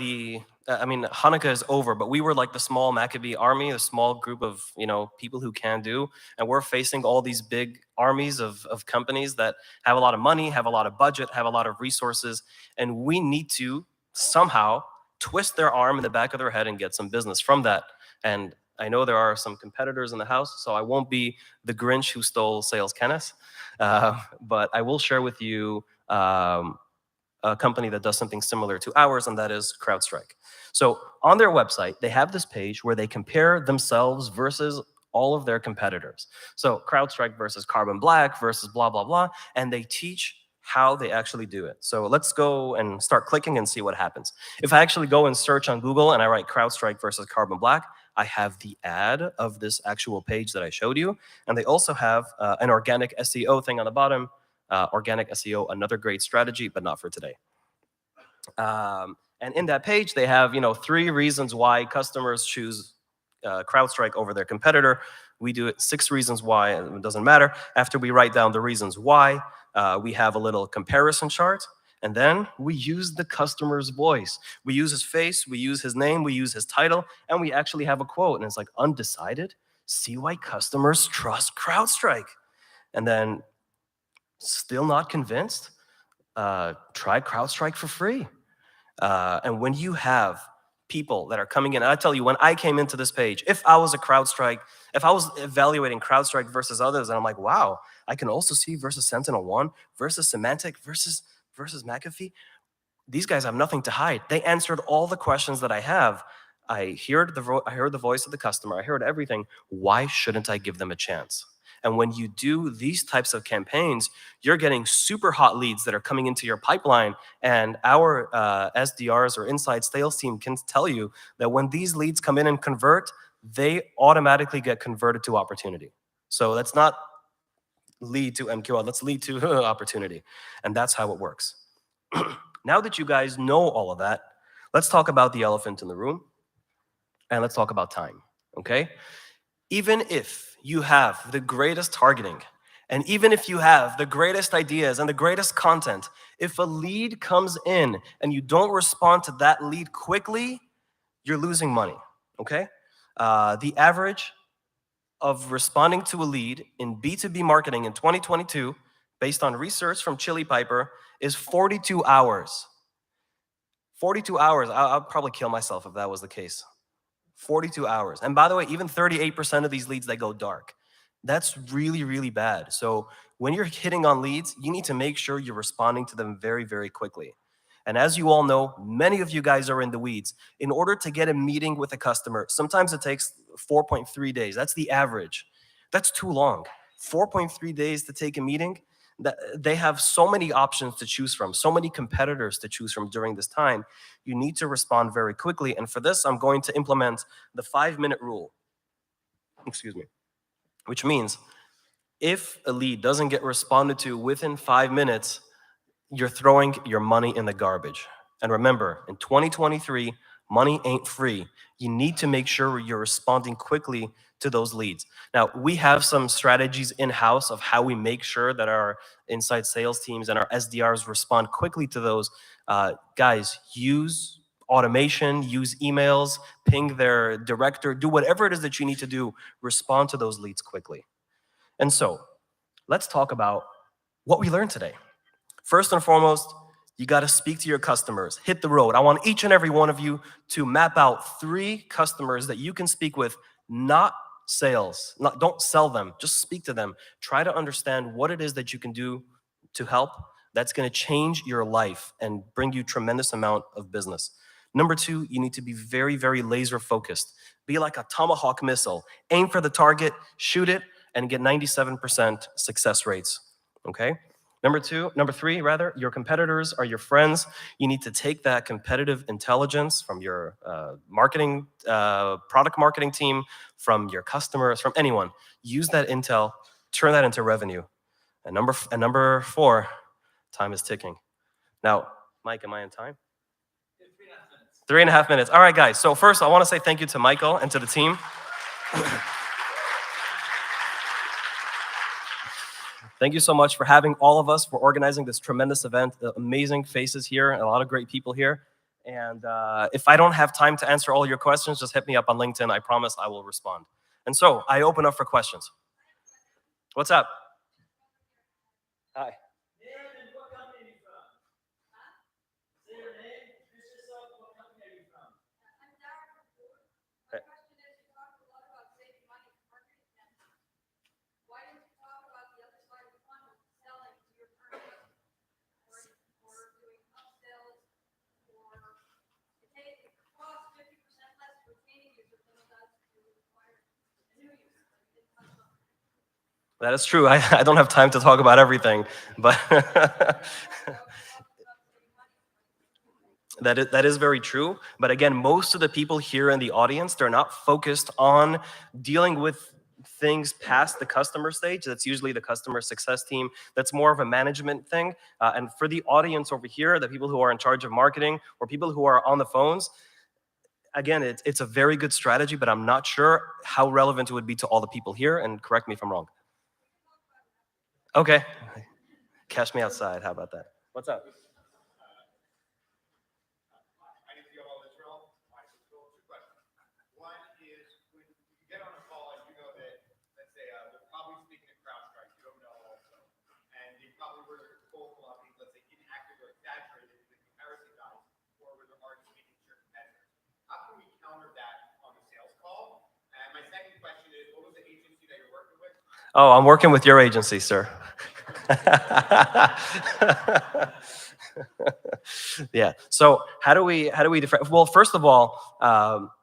Hanukkah is over, but we were like the small Maccabee army, a small group of people who can do, and we're facing all these big armies of companies that have a lot of money, have a lot of budget, have a lot of resources, and we need to somehow twist their arm in the back of their head and get some business from that. And I know there are some competitors in the house, so I won't be the Grinch who stole Sales Kenneth, but I will share with you a company that does something similar to ours, and that is CrowdStrike. So on their website, they have this page where they compare themselves versus all of their competitors. So CrowdStrike versus Carbon Black versus blah, blah, blah, and they teach how they actually do it. So let's go and start clicking and see what happens. If I actually go and search on Google and I write CrowdStrike versus Carbon Black, I have the ad of this actual page that I showed you. And they also have an organic SEO thing on the bottom. Organic SEO, another great strategy, but not for today. And in that page, they have 3 reasons why customers choose CrowdStrike over their competitor. We do it 6 reasons why, and it doesn't matter. After we write down the reasons why, we have a little comparison chart, and then we use the customer's voice. We use his face, we use his name, we use his title, and we actually have a quote, and it's like, undecided? See why customers trust CrowdStrike. And then, still not convinced? Try CrowdStrike for free. And when you have people that are coming in, I tell you, when I came into this page, if I was evaluating CrowdStrike versus others, and I'm like, wow, I can also see versus SentinelOne, versus Symantec, versus McAfee. These guys have nothing to hide. They answered all the questions that I have. I heard the voice of the customer. I heard everything. Why shouldn't I give them a chance? And when you do these types of campaigns, you're getting super hot leads that are coming into your pipeline. And our SDRs or inside sales team can tell you that when these leads come in and convert, they automatically get converted to opportunity. So that's not lead to MQL, let's lead to opportunity. And that's how it works. Now that you guys know all of that, let's talk about the elephant in the room. And let's talk about time, okay? Even if you have the greatest targeting, and even if you have the greatest ideas and the greatest content, if a lead comes in and you don't respond to that lead quickly, you're losing money, okay? The average of responding to a lead in B2B marketing in 2022, based on research from Chili Piper, is 42 hours. 42 hours, I'll probably kill myself if that was the case. 42 hours. And by the way, even 38% of these leads, they go dark. That's really, really bad. So when you're hitting on leads, you need to make sure you're responding to them very, very quickly. And as you all know, many of you guys are in the weeds. In order to get a meeting with a customer, sometimes it takes 4.3 days. That's the average. That's too long. 4.3 days to take a meeting. They have so many options to choose from, so many competitors to choose from during this time. You need to respond very quickly. And for this, I'm going to implement the 5-minute rule. Excuse me. Which means if a lead doesn't get responded to within 5 minutes, you're throwing your money in the garbage. And remember, in 2023, Money ain't free. You need to make sure you're responding quickly to those leads. Now, we have some strategies in-house of how we make sure that our inside sales teams and our SDRs respond quickly to those. Guys, use automation, use emails, ping their director, do whatever it is that you need to do, respond to those leads quickly. And so, let's talk about what we learned today. First and foremost, you got to speak to your customers, hit the road. I want each and every one of you to map out 3 customers that you can speak with, not sales. Don't sell them, just speak to them. Try to understand what it is that you can do to help that's going to change your life and bring you tremendous amount of business. Number 2, you need to be very, very laser focused. Be like a Tomahawk missile. Aim for the target, shoot it, and get 97% success rates, okay? Number 3, your competitors are your friends. You need to take that competitive intelligence from your marketing, product marketing team, from your customers, from anyone. Use that intel, turn that into revenue. And number 4, time is ticking. Now, Mike, am I in time? 3.5 minutes. All right, guys. So first, I want to say thank you to Michael and to the team. Thank you so much for having all of us, for organizing this tremendous event. Amazing faces here, and a lot of great people here. And if I don't have time to answer all your questions, just hit me up on LinkedIn. I promise I will respond. And so I open up for questions. What's up? Hi. That is true. I don't have time to talk about everything, but that is very true. But again, most of the people here in the audience, they're not focused on dealing with things past the customer stage. That's usually the customer success team. That's more of a management thing. And for the audience over here, the people who are in charge of marketing or people who are on the phones, again, it's a very good strategy, but I'm not sure how relevant it would be to all the people here, and correct me if I'm wrong. Okay. Catch me outside. How about that? What's up? My name is Yoel Israel. Two questions. One is, when you get on a call and you know that, let's say, they're probably speaking at CrowdStrike, you don't know also, and they probably were told a lot of things, let's say, inaccurate or exaggerated in the comparison guides, or were already speaking to your competitors. How can we counter that on the sales call? And my second question is, what was the agency that you're working with? Oh, I'm working with your agency, sir. Yeah. So how do we differentiate? Well, first of all,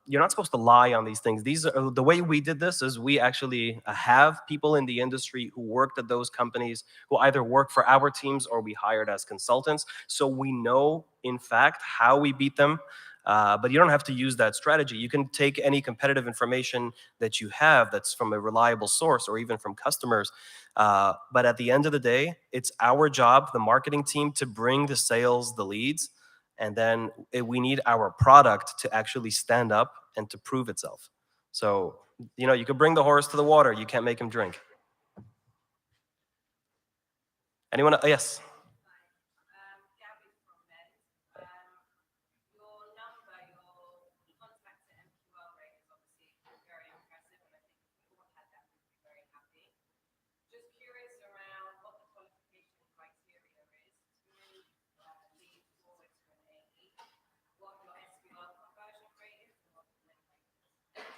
you're not supposed to lie on these things. The way we did this is we actually have people in the industry who worked at those companies who either work for our teams or we hired as consultants. So we know, in fact, how we beat them. But you don't have to use that strategy. You can take any competitive information that you have that's from a reliable source or even from customers. But at the end of the day, it's our job, the marketing team, to bring the sales, the leads, and then we need our product to actually stand up and to prove itself. So, you could bring the horse to the water. You can't make him drink. Anyone? Yes.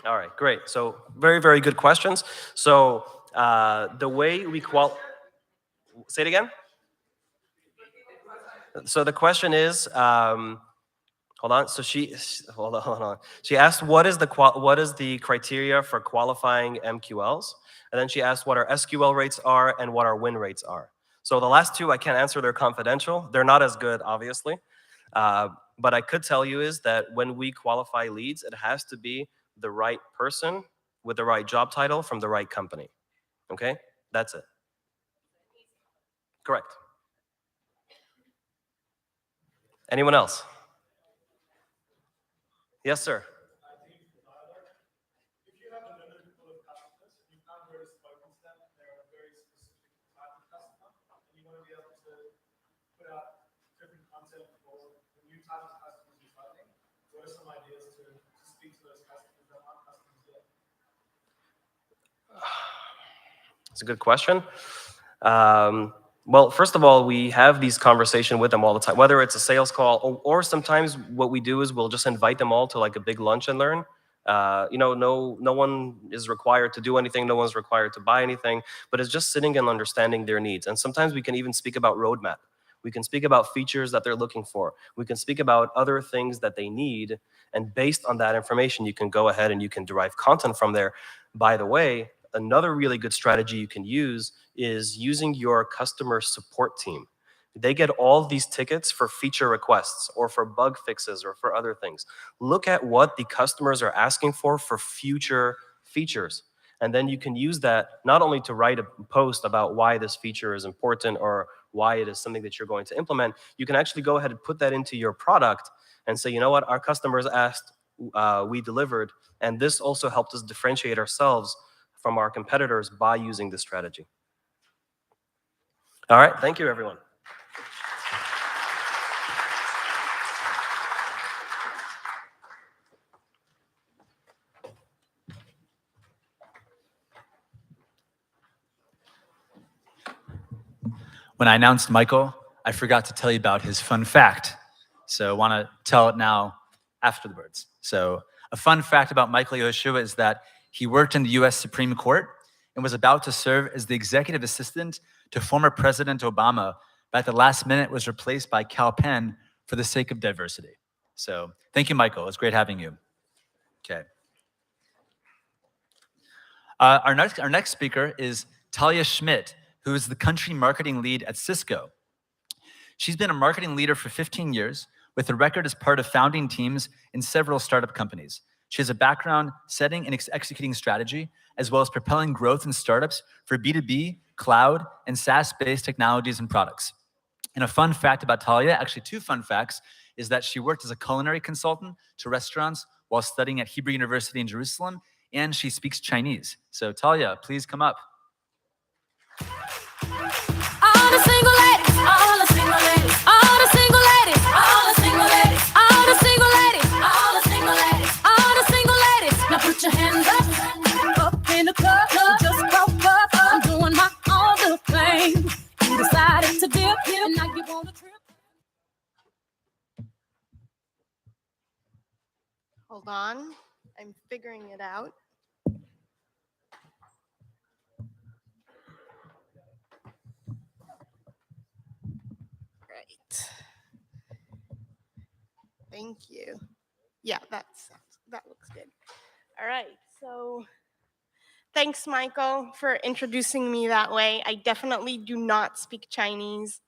All right, great. So very, very good questions. So the way we say it again. So the question is, hold on. So hold on. She asked, what is the criteria for qualifying MQLs? And then she asked what our SQL rates are and what our win rates are. So the last two I can't answer, they're confidential. They're not as good, obviously. But I could tell you is that when we qualify leads, it has to be the right person with the right job title from the right company. Okay? That's it. Correct. Anyone else? Yes, sir. If you have a limited pool of customers, you can't really focus them. They're a very specific type of customer, and you want to be able to put out different content for the new type of customers you're targeting. What are some ideas to speak to those customers that aren't customers yet? It's a good question. Well, first of all, we have these conversations with them all the time, whether it's a sales call or sometimes what we do is we'll just invite them all to like a big lunch and learn. No one is required to do anything. No one's required to buy anything, but it's just sitting and understanding their needs. And sometimes we can even speak about roadmap. We can speak about features that they're looking for. We can speak about other things that they need. And based on that information, you can go ahead and you can derive content from there. By the way, another really good strategy you can use is using your customer support team. They get all these tickets for feature requests or for bug fixes or for other things. Look at what the customers are asking for future features. And then you can use that not only to write a post about why this feature is important or why it is something that you're going to implement, you can actually go ahead and put that into your product and say, you know what, our customers asked, we delivered, and this also helped us differentiate ourselves from our competitors by using this strategy. All right, thank you, everyone. When I announced Michael, I forgot to tell you about his fun fact. So I want to tell it now after the words. So a fun fact about Michael Yehoshua is that he worked in the US Supreme Court and was about to serve as the executive assistant to former President Obama, but at the last minute was replaced by Kal Penn for the sake of diversity. So thank you, Michael. It was great having you. Okay. Our next speaker is Talia Schmidt, who is the country marketing lead at Cisco. She's been a marketing leader for 15 years with a record as part of founding teams in several startup companies. She has a background setting and executing strategy, as well as propelling growth in startups for B2B, cloud, and SaaS-based technologies and products. And a fun fact about Talia, actually two fun facts, is that she worked as a culinary consultant to restaurants while studying at Hebrew University in Jerusalem, and she speaks Chinese. So Talia, please come up. All the single ladies, all the single ladies, all the single ladies, all the single ladies, all the single ladies, all the single ladies, all the single ladies. Now put your hands up in the club, just broke up. I'm doing my own little thing. You decided to dip, and now you want a trip. Hold on, I'm figuring it out. Right. Thank you. Yeah, that looks good. All right, so thanks, Michael, for introducing me that way. I definitely do not speak Chinese.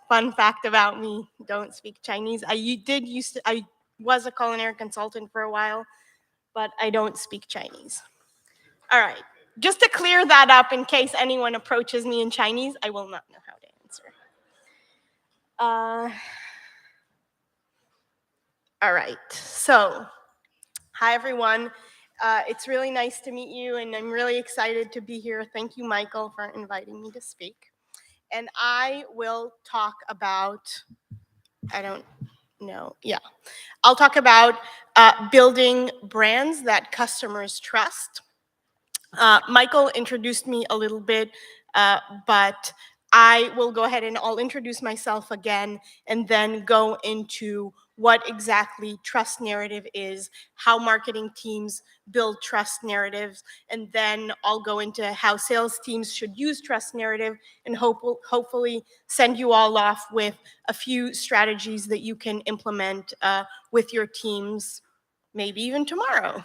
Fun fact about me, don't speak Chinese. I was a culinary consultant for a while, but I don't speak Chinese. All right, just to clear that up in case anyone approaches me in Chinese, I will not know how to answer. All right, so hi everyone. It's really nice to meet you, and I'm really excited to be here. Thank you, Michael, for inviting me to speak. And I will talk about, I'll talk about building brands that customers trust. Michael introduced me a little bit, but I will go ahead and I'll introduce myself again and then go into what exactly trust narrative is, how marketing teams build trust narratives, and then I'll go into how sales teams should use trust narrative and hopefully send you all off with a few strategies that you can implement with your teams, maybe even tomorrow.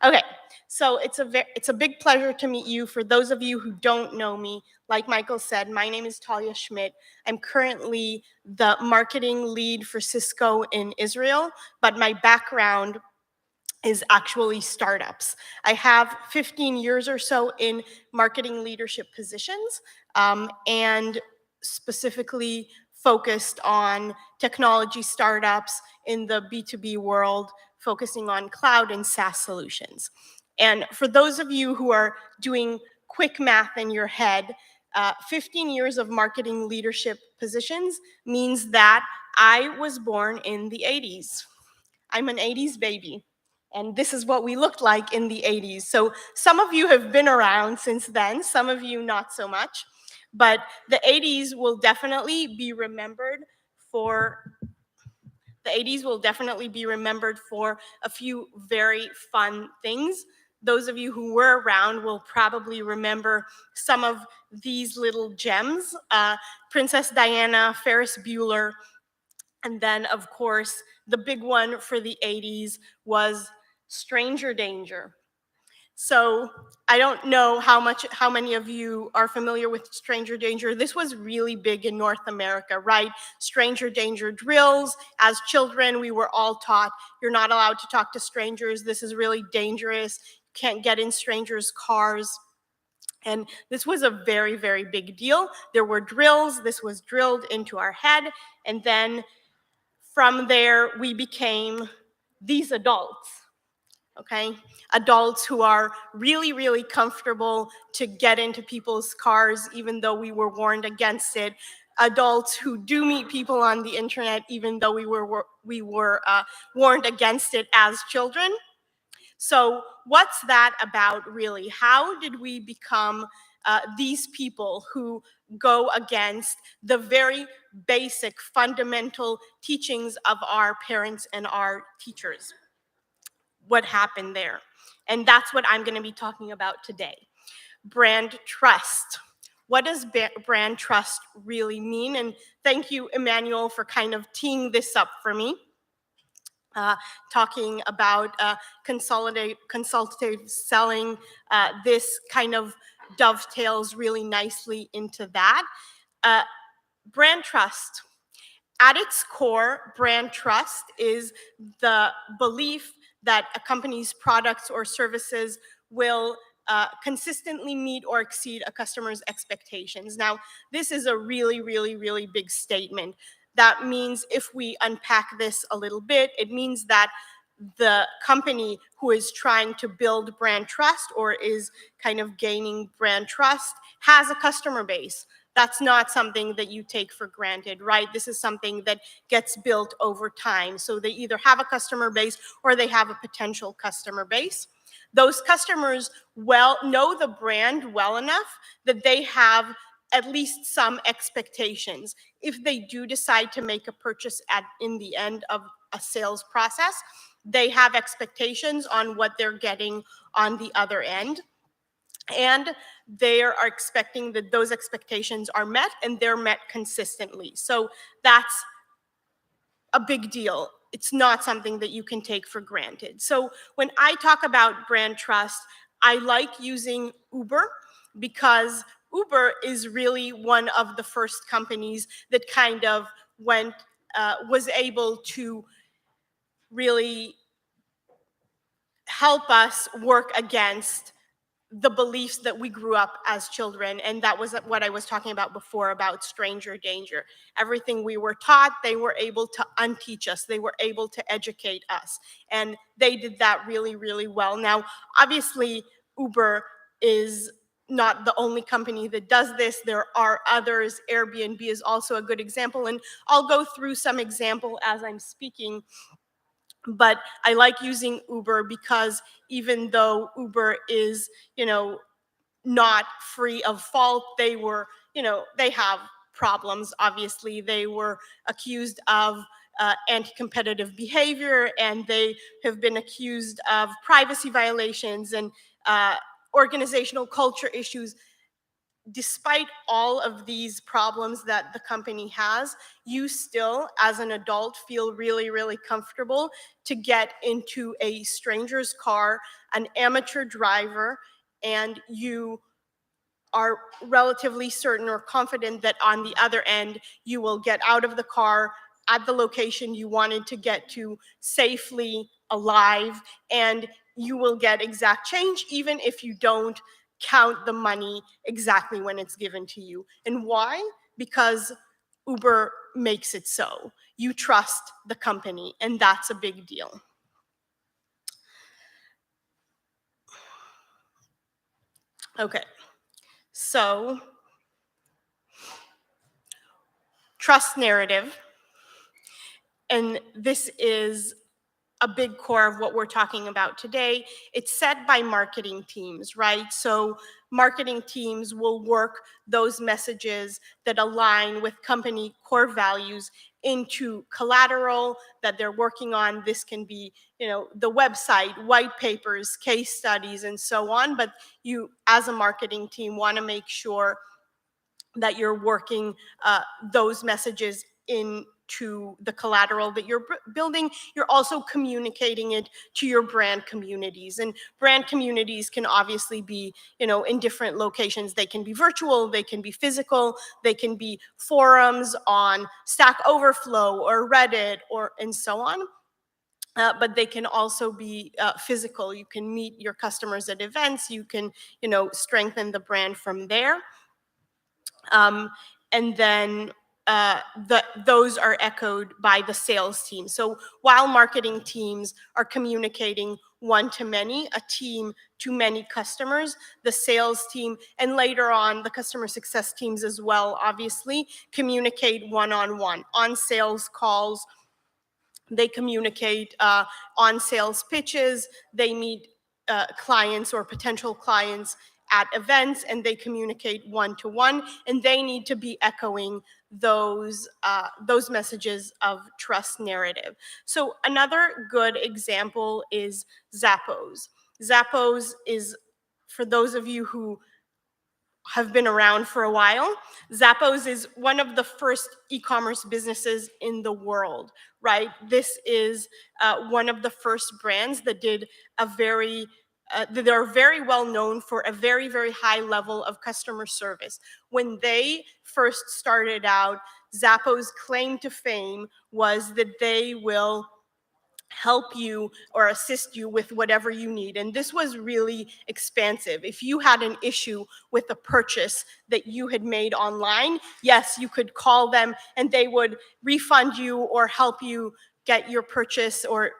Okay, so it's a big pleasure to meet you. For those of you who don't know me, like Michael said, my name is Talia Schmidt. I'm currently the marketing lead for Cisco in Israel, but my background is actually startups. I have 15 years or so in marketing leadership positions, and specifically focused on technology startups in the B2B world, focusing on cloud and SaaS solutions. And for those of you who are doing quick math in your head, 15 years of marketing leadership positions means that I was born in the 80s. I'm an 80s baby, and this is what we looked like in the 80s. So some of you have been around since then, some of you not so much, but the 80s will definitely be remembered for a few very fun things. Those of you who were around will probably remember some of these little gems. Princess Diana, Ferris Bueller, and then, of course, the big one for the 80s was Stranger Danger. So I don't know how many of you are familiar with Stranger Danger. This was really big in North America, right? Stranger Danger drills. As children, we were all taught, you're not allowed to talk to strangers. This is really dangerous. You can't get in strangers' cars. And this was a very, very big deal. There were drills. This was drilled into our head. And then from there, we became these adults. Okay, adults who are really, really comfortable to get into people's cars, even though we were warned against it. Adults who do meet people on the internet, even though we were warned against it as children. So what's that about, really? How did we become these people who go against the very basic, fundamental teachings of our parents and our teachers? What happened there? And that's what I'm going to be talking about today. Brand trust. What does brand trust really mean? And thank you, Emmanuel, for kind of teeing this up for me. Talking about consultative selling, this kind of dovetails really nicely into that. Brand trust. At its core, brand trust is the belief that a company's products or services will consistently meet or exceed a customer's expectations. Now, this is a really, really, really big statement. That means, if we unpack this a little bit, it means that the company who is trying to build brand trust or is kind of gaining brand trust has a customer base. That's not something that you take for granted, right? This is something that gets built over time. So they either have a customer base or they have a potential customer base. Those customers know the brand well enough that they have at least some expectations. If they do decide to make a purchase in the end of a sales process, they have expectations on what they're getting on the other end. And they are expecting that those expectations are met, and they're met consistently. So that's a big deal. It's not something that you can take for granted. So when I talk about brand trust, I like using Uber, because Uber is really one of the first companies that kind of was able to really help us work against the beliefs that we grew up as children. And that was what I was talking about before about stranger danger. Everything we were taught, they were able to unteach us. They were able to educate us. And they did that really, really well. Now, obviously, Uber is not the only company that does this. There are others. Airbnb is also a good example. And I'll go through some example as I'm speaking. But I like using Uber because even though Uber is, not free of fault, they have problems. Obviously, they were accused of anti-competitive behavior, and they have been accused of privacy violations and organizational culture issues. Despite all of these problems that the company has, you still, as an adult, feel really, really comfortable to get into a stranger's car, an amateur driver, and you are relatively certain or confident that on the other end, you will get out of the car at the location you wanted to get to safely, alive, and you will get exact change, even if you don't count the money exactly when it's given to you. And why? Because Uber makes it so. You trust the company, and that's a big deal. Okay, so trust narrative, and this is a big core of what we're talking about today. It's set by marketing teams, right? So marketing teams will work those messages that align with company core values into collateral that they're working on. This can be, the website, white papers, case studies, and so on. But you, as a marketing team, want to make sure that you're working those messages into the collateral that you're building. You're also communicating it to your brand communities, and brand communities can obviously be, in different locations. They can be virtual, they can be physical, they can be forums on Stack Overflow or Reddit and so on. But they can also be physical. You can meet your customers at events. You can, strengthen the brand from there. And then those are echoed by the sales team. So while marketing teams are communicating one-to-many, a team to many customers, the sales team, and later on the customer success teams as well, obviously, communicate one-on-one. On sales calls, they communicate on sales pitches, they meet clients or potential clients at events, and they communicate one-to-one, and they need to be echoing those messages of trust narrative. So another good example is Zappos. Zappos is, for those of you who have been around for a while, Zappos is one of the first e-commerce businesses in the world, right? This is one of the first brands that did they're very well known for a very, very high level of customer service. When they first started out, Zappos' claim to fame was that they will help you or assist you with whatever you need. And this was really expansive. If you had an issue with a purchase that you had made online, yes, you could call them and they would refund you or help you get your purchase or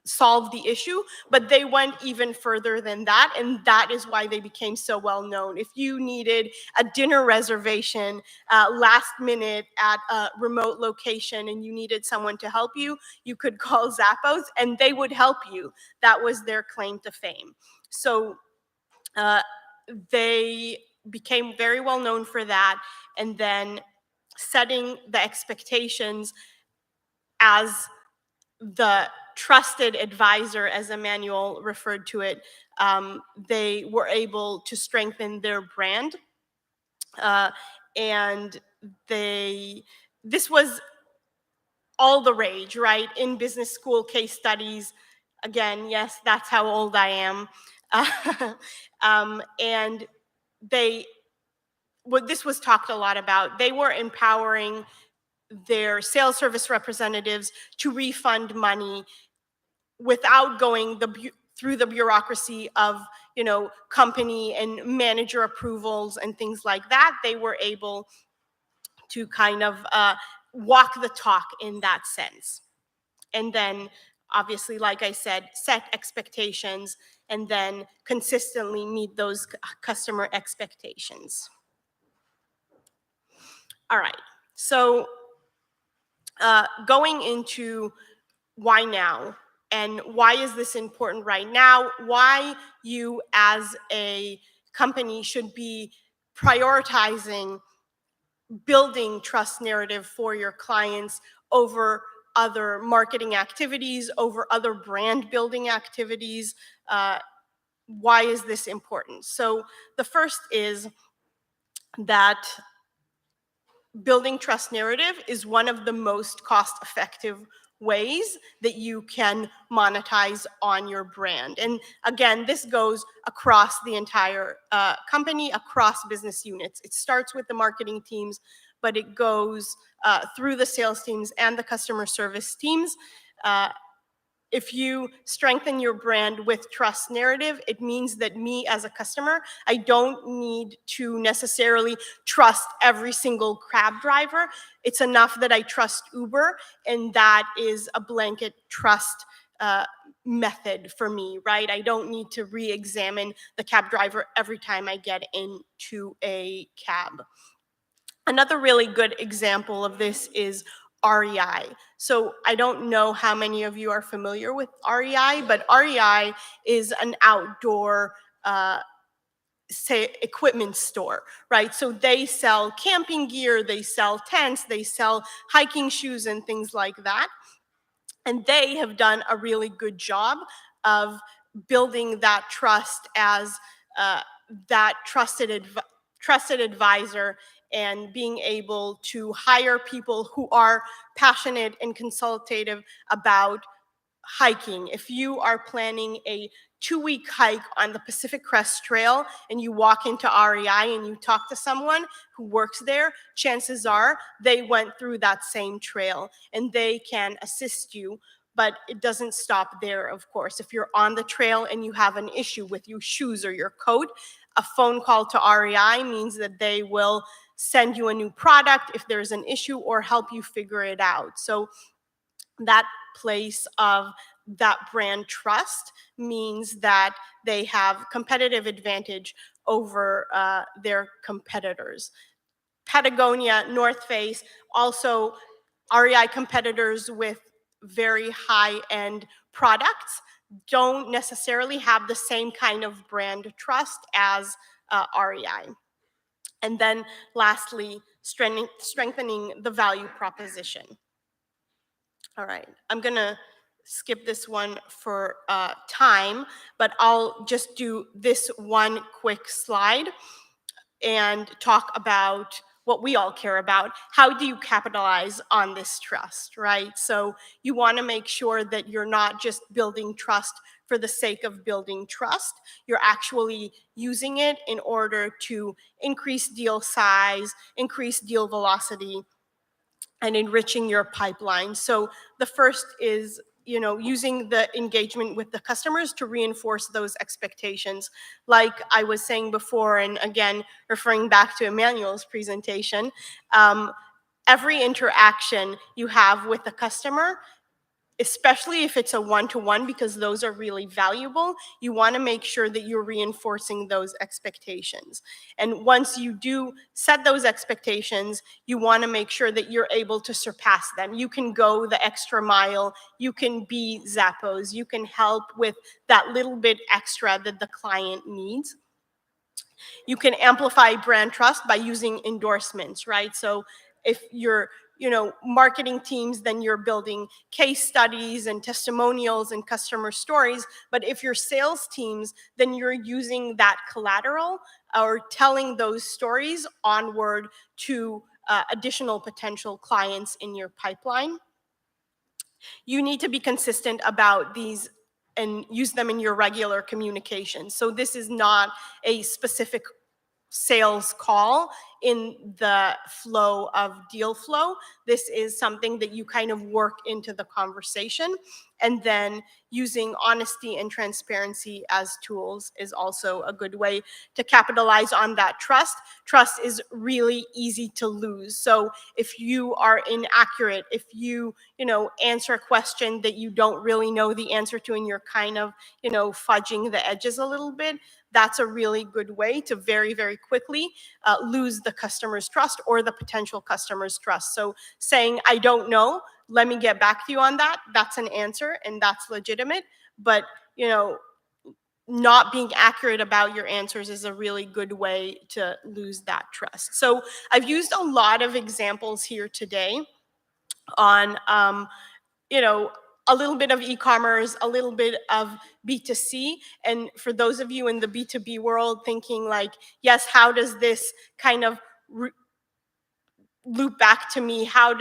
solve the issue, but they went even further than that, and that is why they became so well known. If you needed a dinner reservation last minute at a remote location and you needed someone to help you, you could call Zappos and they would help you. That was their claim to fame. So they became very well known for that, and then setting the expectations as the trusted advisor, as Emmanuel referred to it. They were able to strengthen their brand, and this was all the rage, right? In business school case studies. Again, yes, that's how old I am. And this was talked a lot about. They were empowering their sales service representatives to refund money without going through the bureaucracy of, company and manager approvals and things like that. They were able to kind of walk the talk in that sense. And then, obviously, like I said, set expectations and then consistently meet those customer expectations. All right, so going into why now and why is this important right now, why you as a company should be prioritizing building trust narrative for your clients over other marketing activities, over other brand building activities. Why is this important? So the first is that building trust narrative is one of the most cost-effective ways that you can monetize on your brand. And again, this goes across the entire company, across business units. It starts with the marketing teams, but it goes through the sales teams and the customer service teams. if you strengthen your brand with trust narrative, it means that me as a customer, I don't need to necessarily trust every single cab driver. It's enough that I trust Uber, and that is a blanket trust method for me, right? I don't need to re-examine the cab driver every time I get into a cab. Another really good example of this is REI. So I don't know how many of you are familiar with REI, but REI is an outdoor say equipment store, right? So they sell camping gear, they sell tents, they sell hiking shoes and things like that. And they have done a really good job of building that trust as that trusted advisor, and being able to hire people who are passionate and consultative about hiking. If you are planning a 2-week hike on the Pacific Crest Trail and you walk into REI and you talk to someone who works there, chances are they went through that same trail and they can assist you. But it doesn't stop there, of course. If you're on the trail and you have an issue with your shoes or your coat, a phone call to REI means that they will send you a new product if there's an issue or help you figure it out. So that place of that brand trust means that they have competitive advantage over their competitors. Patagonia, North Face, also REI competitors with very high-end products don't necessarily have the same kind of brand trust as REI. And then lastly, strengthening the value proposition. All right, I'm gonna skip this one for time, but I'll just do this one quick slide and talk about what we all care about. How do you capitalize on this trust, right? So you want to make sure that you're not just building trust for the sake of building trust. You're actually using it in order to increase deal size, increase deal velocity, and enriching your pipeline. So the first is, using the engagement with the customers to reinforce those expectations. Like I was saying before, and again, referring back to Emmanuel's presentation, every interaction you have with the customer, especially if it's a one-to-one, because those are really valuable, you want to make sure that you're reinforcing those expectations. And once you do set those expectations, you want to make sure that you're able to surpass them. You can go the extra mile, you can be Zappos, you can help with that little bit extra that the client needs. You can amplify brand trust by using endorsements, right? So if you're marketing teams, then you're building case studies and testimonials and customer stories. But if you're sales teams, then you're using that collateral or telling those stories onward to additional potential clients in your pipeline. You need to be consistent about these and use them in your regular communication. So this is not a specific sales call in the flow of deal flow. This is something that you kind of work into the conversation. And then using honesty and transparency as tools is also a good way to capitalize on that trust. Trust is really easy to lose. So if you are inaccurate, if you, answer a question that you don't really know the answer to and you're kind of, fudging the edges a little bit, that's a really good way to very, very quickly lose the customer's trust or the potential customer's trust. So saying, I don't know, let me get back to you on that, that's an answer and that's legitimate. But, not being accurate about your answers is a really good way to lose that trust. So I've used a lot of examples here today on, a little bit of e-commerce, a little bit of B2C. And for those of you in the B2B world thinking like, yes, how does this kind of loop back to me? How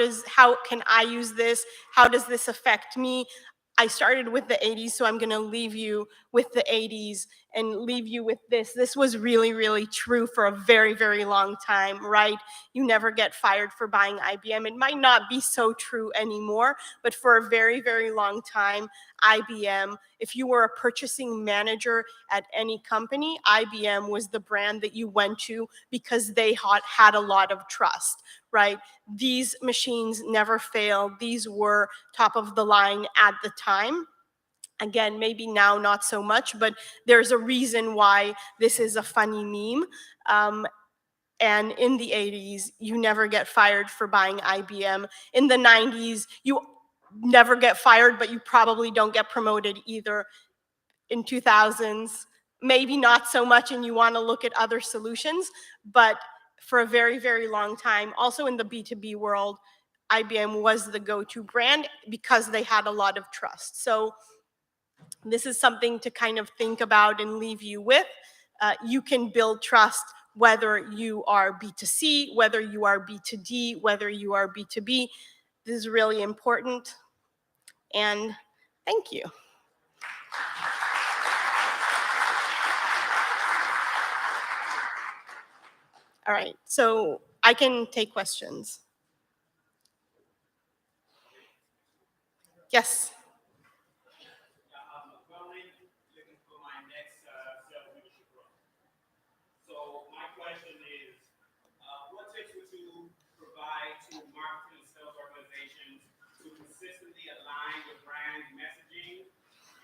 can I use this? How does this affect me? I started with the 80s, so I'm going to leave you with the 80s and leave you with this. This was really, really true for a very, very long time, right? You never get fired for buying IBM. It might not be so true anymore, but for a very, very long time, IBM, if you were a purchasing manager at any company, IBM was the brand that you went to because they had a lot of trust, right? These machines never failed. These were top of the line at the time. Again, maybe now not so much, but there's a reason why this is a funny meme. And in the 80s, you never get fired for buying IBM. In the 90s, you never get fired, but you probably don't get promoted either. In 2000s, maybe not so much, and you want to look at other solutions, but for a very, very long time, also in the B2B world, IBM was the go-to brand because they had a lot of trust. So this is something to kind of think about and leave you with. You can build trust whether you are B2C, whether you are B2D, whether you are B2B. This is really important. And thank you. All right, so I can take questions. Yes. Currently looking for my next sales leadership role. So my question is, what tips would you provide to marketing and sales organizations to consistently align with brand messaging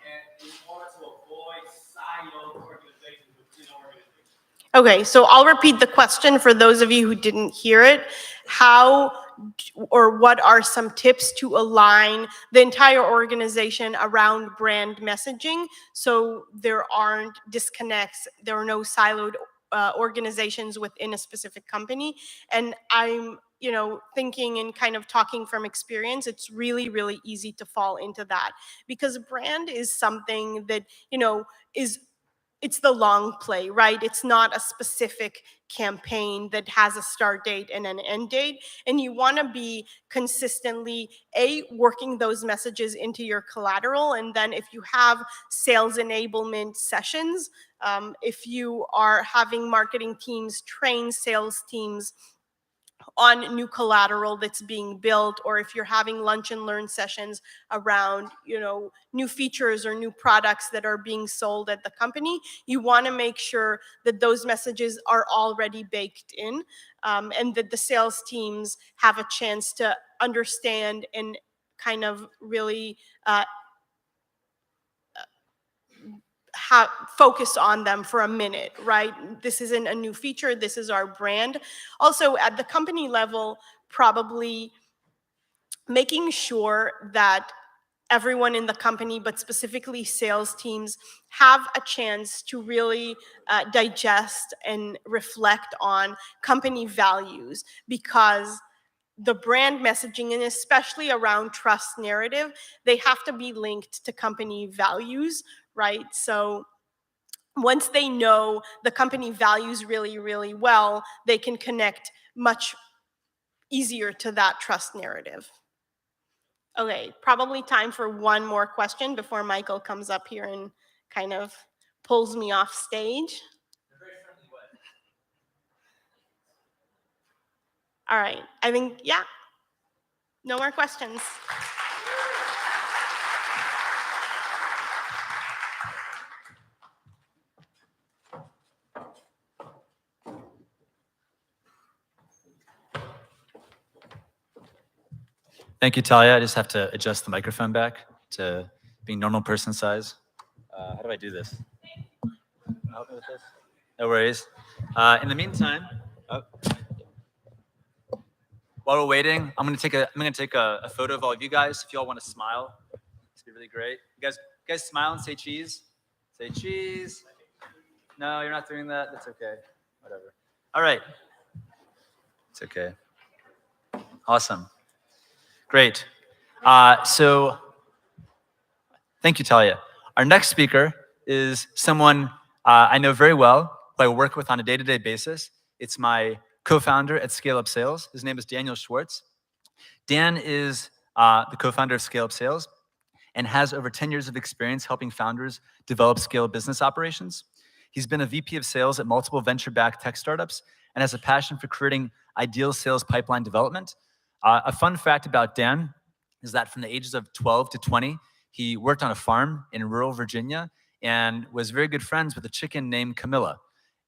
and in order to avoid siloed organizations within organizations? Okay, so I'll repeat the question for those of you who didn't hear it. How or what are some tips to align the entire organization around brand messaging so there aren't disconnects, there are no siloed organizations within a specific company? And I'm thinking and kind of talking from experience, it's really, really easy to fall into that because brand is something that, it's the long play, right? It's not a specific campaign that has a start date and an end date. And you want to be consistently, working those messages into your collateral. And then if you have sales enablement sessions, if you are having marketing teams train sales teams on new collateral that's being built, or if you're having lunch and learn sessions around, new features or new products that are being sold at the company, you want to make sure that those messages are already baked in, and that the sales teams have a chance to understand and kind of really focus on them for a minute, right? This isn't a new feature, this is our brand. Also, at the company level, probably making sure that everyone in the company, but specifically sales teams, have a chance to really digest and reflect on company values, because the brand messaging, and especially around trust narrative, they have to be linked to company values, right? So once they know the company values really, really well, they can connect much easier to that trust narrative. Okay, probably time for one more question before Michael comes up here and kind of pulls me off stage. All right, I think, yeah, no more questions. Thank you, Talia. I just have to adjust the microphone back to being normal person size. How do I do this? Help me with this? No worries. In the meantime, while we're waiting, I'm gonna take a photo of all of you guys. If you all want to smile, it's be really great. You guys smile and say cheese. Say cheese. No, you're not doing that. That's okay. Whatever. All right. It's okay. Awesome. Great. So thank you, Talia. Our next speaker is someone I know very well, who I work with on a day-to-day basis. It's my co-founder at Scale Up Sales. His name is Daniel Schwartz. Dan is the co-founder of Scale Up Sales, and has over 10 years of experience helping founders develop scale business operations. He's been a VP of sales at multiple venture-backed tech startups and has a passion for creating ideal sales pipeline development. A fun fact about Dan is that from the ages of 12 to 20, he worked on a farm in rural Virginia and was very good friends with a chicken named Camilla.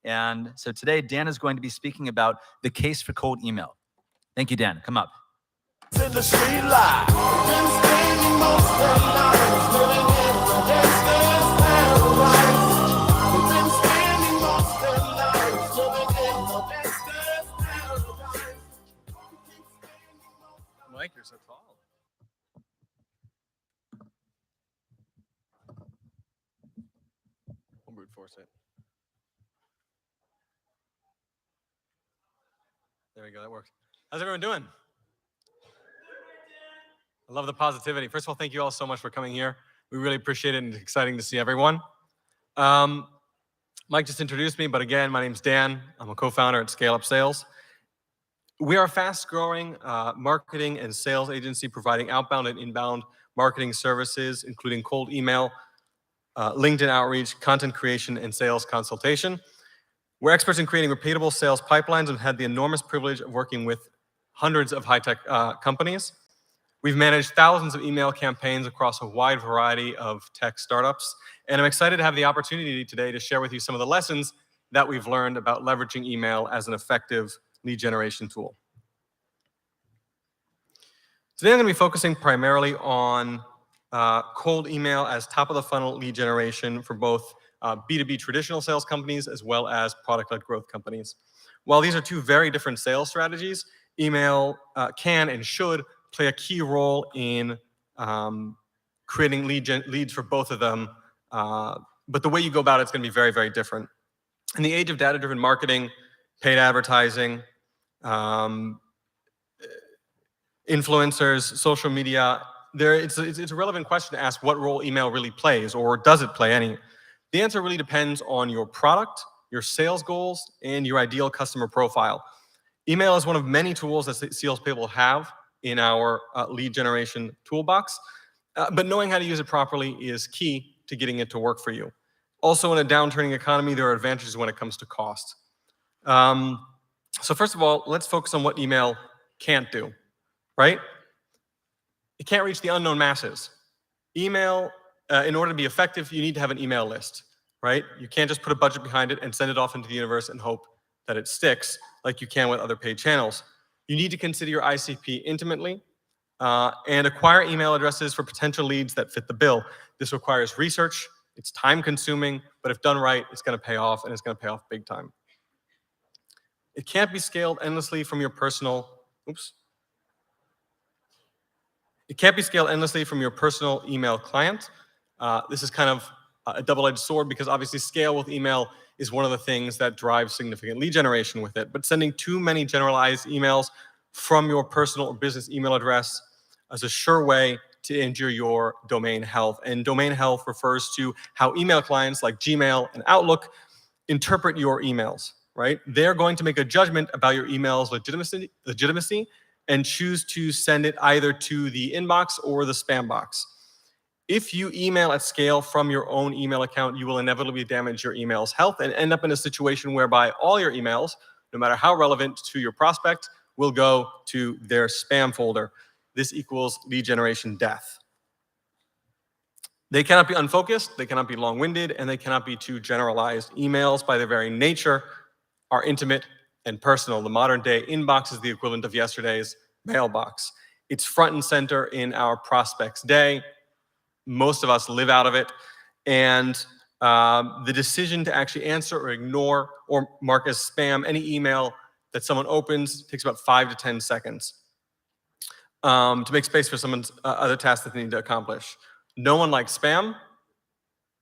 And so today, Dan is going to be speaking about the case for cold email. Thank you, Dan. Come up. In the street light. Been spending most of their lives living in the gangster's paradise. Been spending most of their lives living in the gangster's paradise. Mike, you're so tall. We'll brute force it. There we go, that worked. How's everyone doing? I love the positivity. First of all, thank you all so much for coming here. We really appreciate it and it's exciting to see everyone. Mike just introduced me, but again, my name's Dan. I'm a co-founder at Scale Up Sales. We are a fast-growing marketing and sales agency providing outbound and inbound marketing services, including cold email, LinkedIn outreach, content creation, and sales consultation. We're experts in creating repeatable sales pipelines and have had the enormous privilege of working with hundreds of high-tech companies. We've managed thousands of email campaigns across a wide variety of tech startups, and I'm excited to have the opportunity today to share with you some of the lessons that we've learned about leveraging email as an effective lead generation tool. Today I'm going to be focusing primarily on cold email as top of the funnel lead generation for both B2B traditional sales companies as well as product-led growth companies. While these are two very different sales strategies, email can and should play a key role in creating leads for both of them. But the way you go about it is going to be very, very different. In the age of data-driven marketing, paid advertising, influencers, social media, it's a relevant question to ask what role email really plays, or does it play any? The answer really depends on your product, your sales goals, and your ideal customer profile. Email is one of many tools that salespeople have in our lead generation toolbox, but knowing how to use it properly is key to getting it to work for you. Also, in a downturning economy, there are advantages when it comes to cost. So first of all, let's focus on what email can't do, right? It can't reach the unknown masses. Email, in order to be effective, you need to have an email list, right? You can't just put a budget behind it and send it off into the universe and hope that it sticks like you can with other paid channels. You need to consider your ICP intimately and acquire email addresses for potential leads that fit the bill. This requires research. It's time consuming, but if done right, it's going to pay off, and it's going to pay off big time. It can't be scaled endlessly from your personal, It can't be scaled endlessly from your personal email client. This is kind of a double-edged sword because obviously scale with email is one of the things that drives significant lead generation with it. But sending too many generalized emails from your personal or business email address is a sure way to injure your domain health. And domain health refers to how email clients like Gmail and Outlook interpret your emails, right? They're going to make a judgment about your email's legitimacy and choose to send it either to the inbox or the spam box. If you email at scale from your own email account, you will inevitably damage your email's health and end up in a situation whereby all your emails, no matter how relevant to your prospect, will go to their spam folder. This equals lead generation death. They cannot be unfocused, they cannot be long-winded, and they cannot be too generalized. Emails, by their very nature, are intimate and personal. The modern day inbox is the equivalent of yesterday's mailbox. It's front and center in our prospect's day. Most of us live out of it. And the decision to actually answer or ignore or mark as spam any email that someone opens takes about 5 to 10 seconds to make space for someone's other tasks that they need to accomplish. No one likes spam,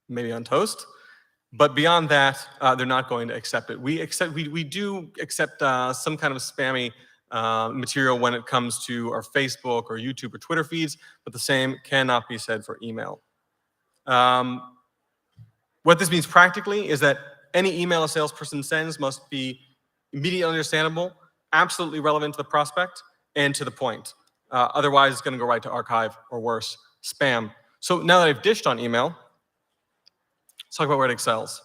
maybe on toast, but beyond that, they're not going to accept it. We do accept some kind of spammy material when it comes to our Facebook or YouTube or Twitter feeds, but the same cannot be said for email. What this means practically is that any email a salesperson sends must be immediately understandable, absolutely relevant to the prospect, and to the point. Otherwise, it's going to go right to archive or worse, spam. So now that I've dished on email, let's talk about where it excels.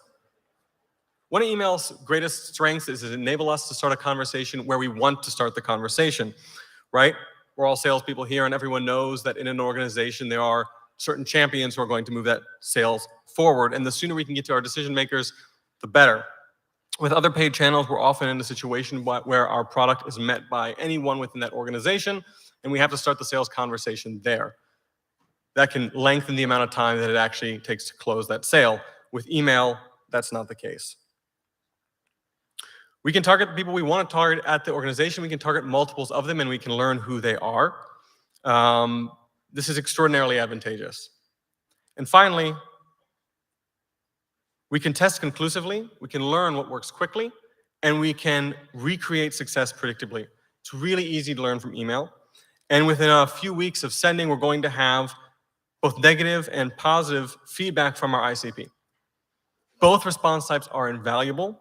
One of email's greatest strengths is to enable us to start a conversation where we want to start the conversation, right? We're all salespeople here, and everyone knows that in an organization there are certain champions who are going to move that sales forward, and the sooner we can get to our decision makers, the better. With other paid channels, we're often in a situation where our product is met by anyone within that organization, and we have to start the sales conversation there. That can lengthen the amount of time that it actually takes to close that sale. With email, that's not the case. We can target the people we want to target at the organization. We can target multiples of them, and we can learn who they are. This is extraordinarily advantageous. And finally, we can test conclusively, we can learn what works quickly, and we can recreate success predictably. It's really easy to learn from email. And within a few weeks of sending, we're going to have both negative and positive feedback from our ICP. Both response types are invaluable,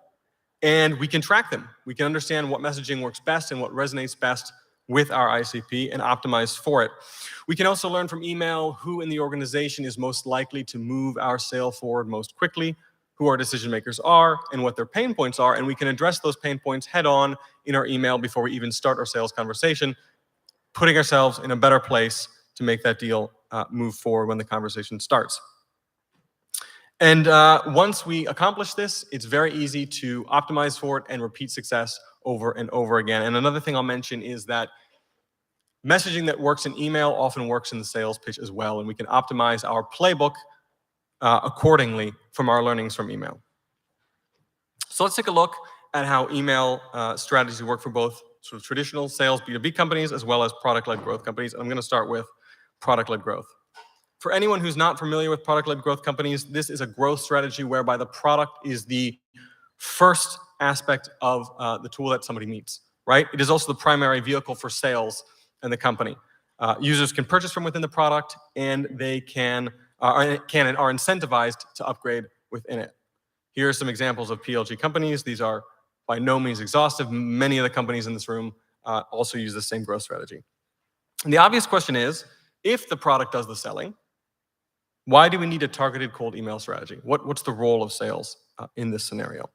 and we can track them. We can understand what messaging works best and what resonates best with our ICP and optimize for it. We can also learn from email who in the organization is most likely to move our sale forward most quickly, who our decision makers are, and what their pain points are, and we can address those pain points head on in our email before we even start our sales conversation, putting ourselves in a better place to make that deal move forward when the conversation starts. And once we accomplish this, it's very easy to optimize for it and repeat success over and over again. And another thing I'll mention is that messaging that works in email often works in the sales pitch as well, and we can optimize our playbook accordingly from our learnings from email. So let's take a look at how email strategies work for both sort of traditional sales B2B companies as well as product-led growth companies. I'm going to start with product-led growth. For anyone who's not familiar with product-led growth companies, this is a growth strategy whereby the product is the first aspect of the tool that somebody needs, right? It is also the primary vehicle for sales in the company. Users can purchase from within the product, and they can and are incentivized to upgrade within it. Here are some examples of PLG companies. These are by no means exhaustive. Many of the companies in this room also use the same growth strategy. And the obvious question is, if the product does the selling, why do we need a targeted cold email strategy? What's the role of sales in this scenario?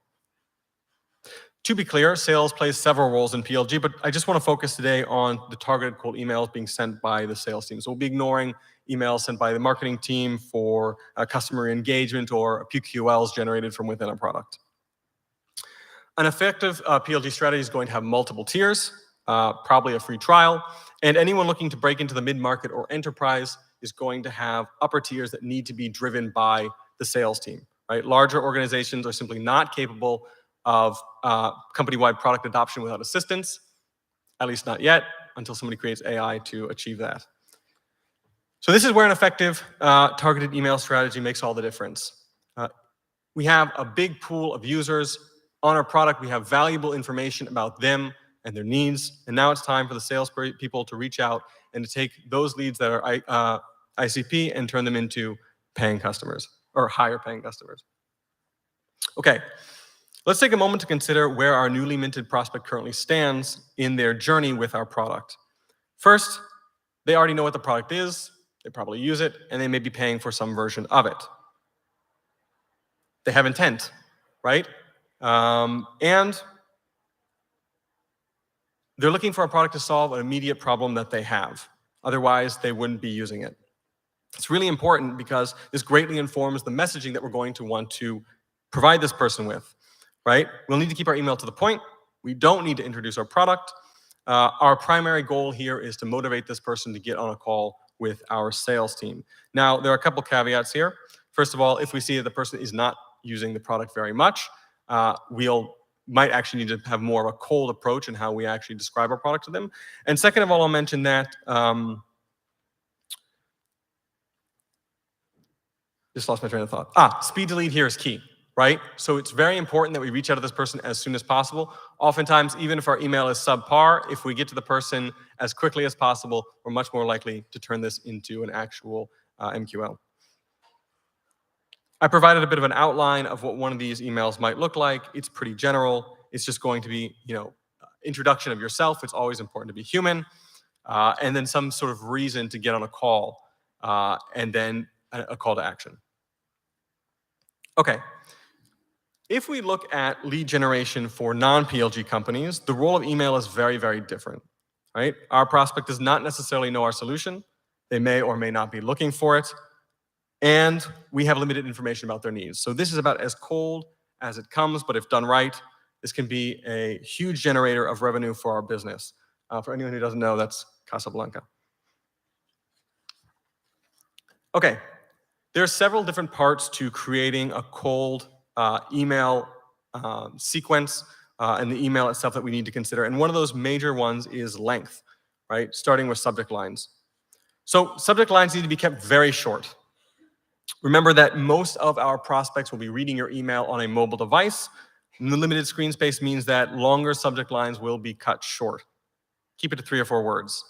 To be clear, sales plays several roles in PLG, but I just want to focus today on the targeted cold emails being sent by the sales team. So we'll be ignoring emails sent by the marketing team for customer engagement or PQLs generated from within a product. An effective PLG strategy is going to have multiple tiers, probably a free trial, and anyone looking to break into the mid-market or enterprise is going to have upper tiers that need to be driven by the sales team, right? Larger organizations are simply not capable of company-wide product adoption without assistance, at least not yet, until somebody creates AI to achieve that. So this is where an effective targeted email strategy makes all the difference. We have a big pool of users on our product. We have valuable information about them and their needs, and now it's time for the sales people to reach out and to take those leads that are ICP and turn them into paying customers or higher paying customers. Okay, let's take a moment to consider where our newly minted prospect currently stands in their journey with our product. First, they already know what the product is, they probably use it, and they may be paying for some version of it. They have intent, right? And they're looking for a product to solve an immediate problem that they have. Otherwise, they wouldn't be using it. It's really important because this greatly informs the messaging that we're going to want to provide this person with, right? We'll need to keep our email to the point. We don't need to introduce our product. Our primary goal here is to motivate this person to get on a call with our sales team. Now, there are a couple caveats here. First of all, if we see that the person is not using the product very much, might actually need to have more of a cold approach in how we actually describe our product to them. And second of all, I'll mention that just lost my train of thought. Speed to lead here is key, right? So it's very important that we reach out to this person as soon as possible. Oftentimes, even if our email is subpar, if we get to the person as quickly as possible, we're much more likely to turn this into an actual MQL. I provided a bit of an outline of what one of these emails might look like. It's pretty general. It's just going to be, introduction of yourself. It's always important to be human. And then some sort of reason to get on a call. and then a call to action. Okay. If we look at lead generation for non-PLG companies, the role of email is very, very different, right? Our prospect does not necessarily know our solution. They may or may not be looking for it. And we have limited information about their needs. So this is about as cold as it comes, but if done right, this can be a huge generator of revenue for our business. For anyone who doesn't know, that's Casablanca. Okay, there are several different parts to creating a cold email sequence and the email itself that we need to consider. And one of those major ones is length, right? Starting with subject lines. So subject lines need to be kept very short. Remember that most of our prospects will be reading your email on a mobile device. And the limited screen space means that longer subject lines will be cut short. Keep it to 3 or 4 words.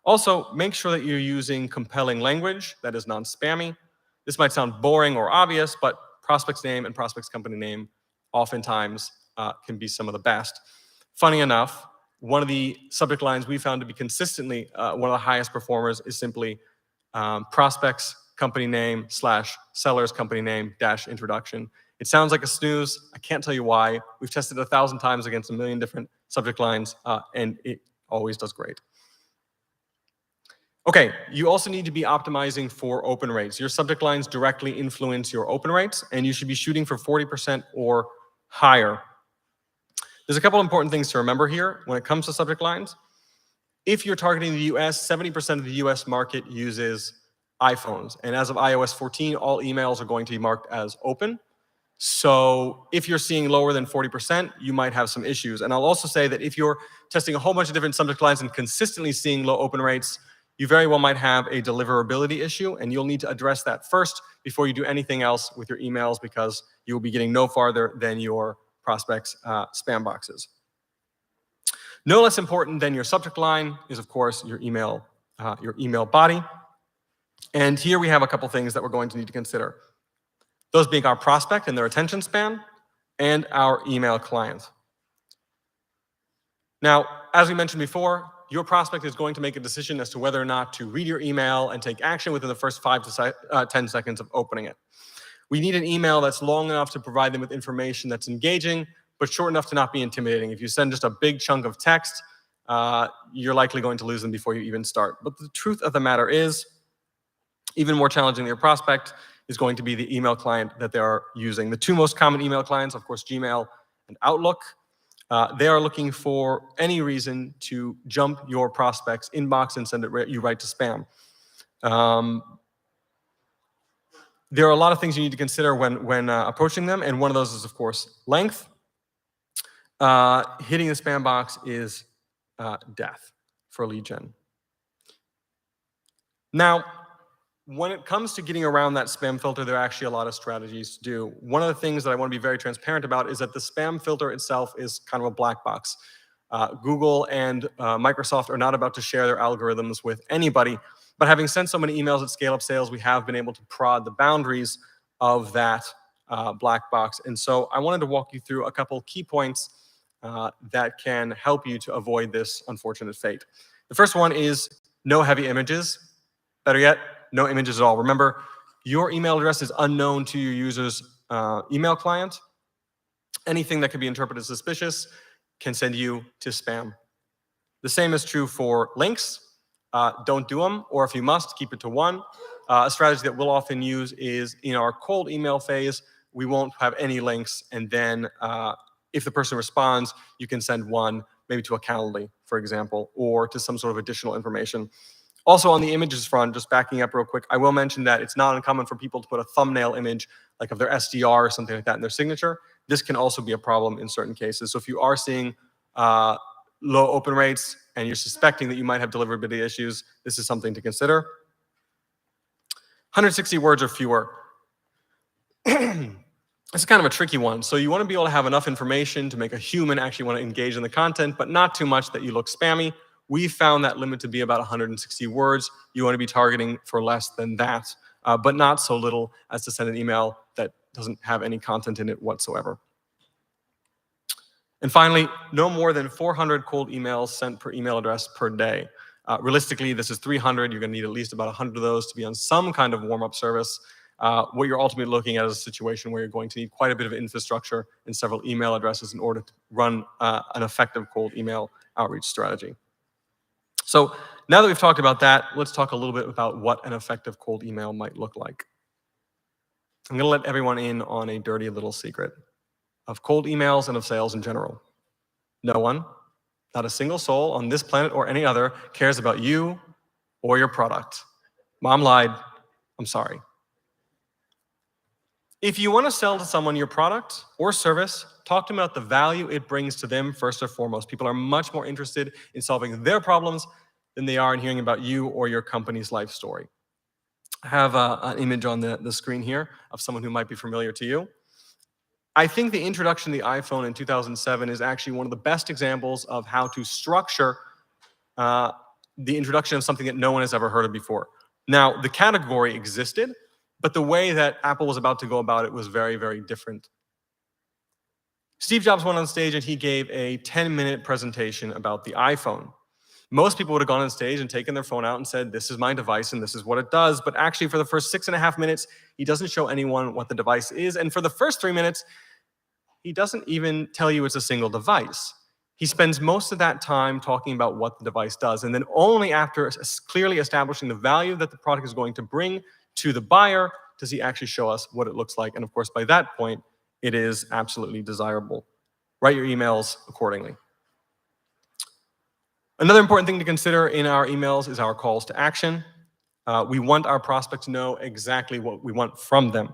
Also, make sure that you're using compelling language that is non-spammy. This might sound boring or obvious, but prospect's name and prospect's company name oftentimes can be some of the best. Funny enough, one of the subject lines we found to be consistently one of the highest performers is simply prospect's company name / seller's company name / introduction. It sounds like a snooze. I can't tell you why. We've tested 1,000 times against 1 million different subject lines, and it always does great. Okay, you also need to be optimizing for open rates. Your subject lines directly influence your open rates, and you should be shooting for 40% or higher. There's a couple important things to remember here when it comes to subject lines. If you're targeting the US, 70% of the US market uses iPhones. And as of iOS 14, all emails are going to be marked as open. So if you're seeing lower than 40%, you might have some issues. And I'll also say that if you're testing a whole bunch of different subject lines and consistently seeing low open rates, you very well might have a deliverability issue, and you'll need to address that first before you do anything else with your emails, because you will be getting no farther than your prospects' spam boxes. No less important than your subject line is, of course, your email body. And here we have a couple things that we're going to need to consider. Those being our prospect and their attention span, and our email client. Now, as we mentioned before, your prospect is going to make a decision as to whether or not to read your email and take action within the first 5 to 10 seconds of opening it. We need an email that's long enough to provide them with information that's engaging, but short enough to not be intimidating. If you send just a big chunk of text, you're likely going to lose them before you even start. But the truth of the matter is, even more challenging than your prospect is going to be the email client that they are using. The 2 most common email clients, of course, Gmail and Outlook. They are looking for any reason to jump your prospect's inbox and send you right to spam. There are a lot of things you need to consider when approaching them, and one of those is, of course, length. Hitting the spam box is death for lead gen. Now, when it comes to getting around that spam filter, there are actually a lot of strategies to do. One of the things that I want to be very transparent about is that the spam filter itself is kind of a black box. Google and Microsoft are not about to share their algorithms with anybody, but having sent so many emails at Scale Up Sales, we have been able to prod the boundaries of that black box. And so I wanted to walk you through a couple key points that can help you to avoid this unfortunate fate. The first one is no heavy images. Better yet, no images at all. Remember, your email address is unknown to your user's email client. Anything that could be interpreted as suspicious can send you to spam. The same is true for links. Don't do them, or if you must, keep it to 1. A strategy that we'll often use is in our cold email phase, we won't have any links, and then if the person responds, you can send 1, maybe to a Calendly, for example, or to some sort of additional information. Also on the images front, just backing up real quick, I will mention that it's not uncommon for people to put a thumbnail image, like of their SDR or something like that, in their signature. This can also be a problem in certain cases. So if you are seeing low open rates and you're suspecting that you might have deliverability issues, this is something to consider. 160 words or fewer. It's kind of a tricky one. So you want to be able to have enough information to make a human actually want to engage in the content, but not too much that you look spammy. We found that limit to be about 160 words. You want to be targeting for less than that, but not so little as to send an email that doesn't have any content in it whatsoever. And finally, no more than 400 cold emails sent per email address per day. Realistically, this is 300. You're going to need at least about 100 of those to be on some kind of warm-up service. What you're ultimately looking at is a situation where you're going to need quite a bit of infrastructure and several email addresses in order to run an effective cold email outreach strategy. So now that we've talked about that, let's talk a little bit about what an effective cold email might look like. I'm going to let everyone in on a dirty little secret of cold emails and of sales in general. No one, not a single soul on this planet or any other, cares about you or your product. Mom lied. I'm sorry. If you want to sell to someone your product or service, talk to them about the value it brings to them first and foremost. People are much more interested in solving their problems than they are in hearing about you or your company's life story. I have an image on the screen here of someone who might be familiar to you. I think the introduction of the iPhone in 2007 is actually one of the best examples of how to structure the introduction of something that no one has ever heard of before. Now, the category existed, but the way that Apple was about to go about it was very, very different. Steve Jobs went on stage and he gave a 10-minute presentation about the iPhone. Most people would have gone on stage and taken their phone out and said, this is my device and this is what it does. But actually, for the first 6.5 minutes, he doesn't show anyone what the device is. And for the first 3 minutes, he doesn't even tell you it's a single device. He spends most of that time talking about what the device does. And then only after clearly establishing the value that the product is going to bring to the buyer does he actually show us what it looks like. And of course, by that point, it is absolutely desirable. Write your emails accordingly. Another important thing to consider in our emails is our calls to action. We want our prospect to know exactly what we want from them.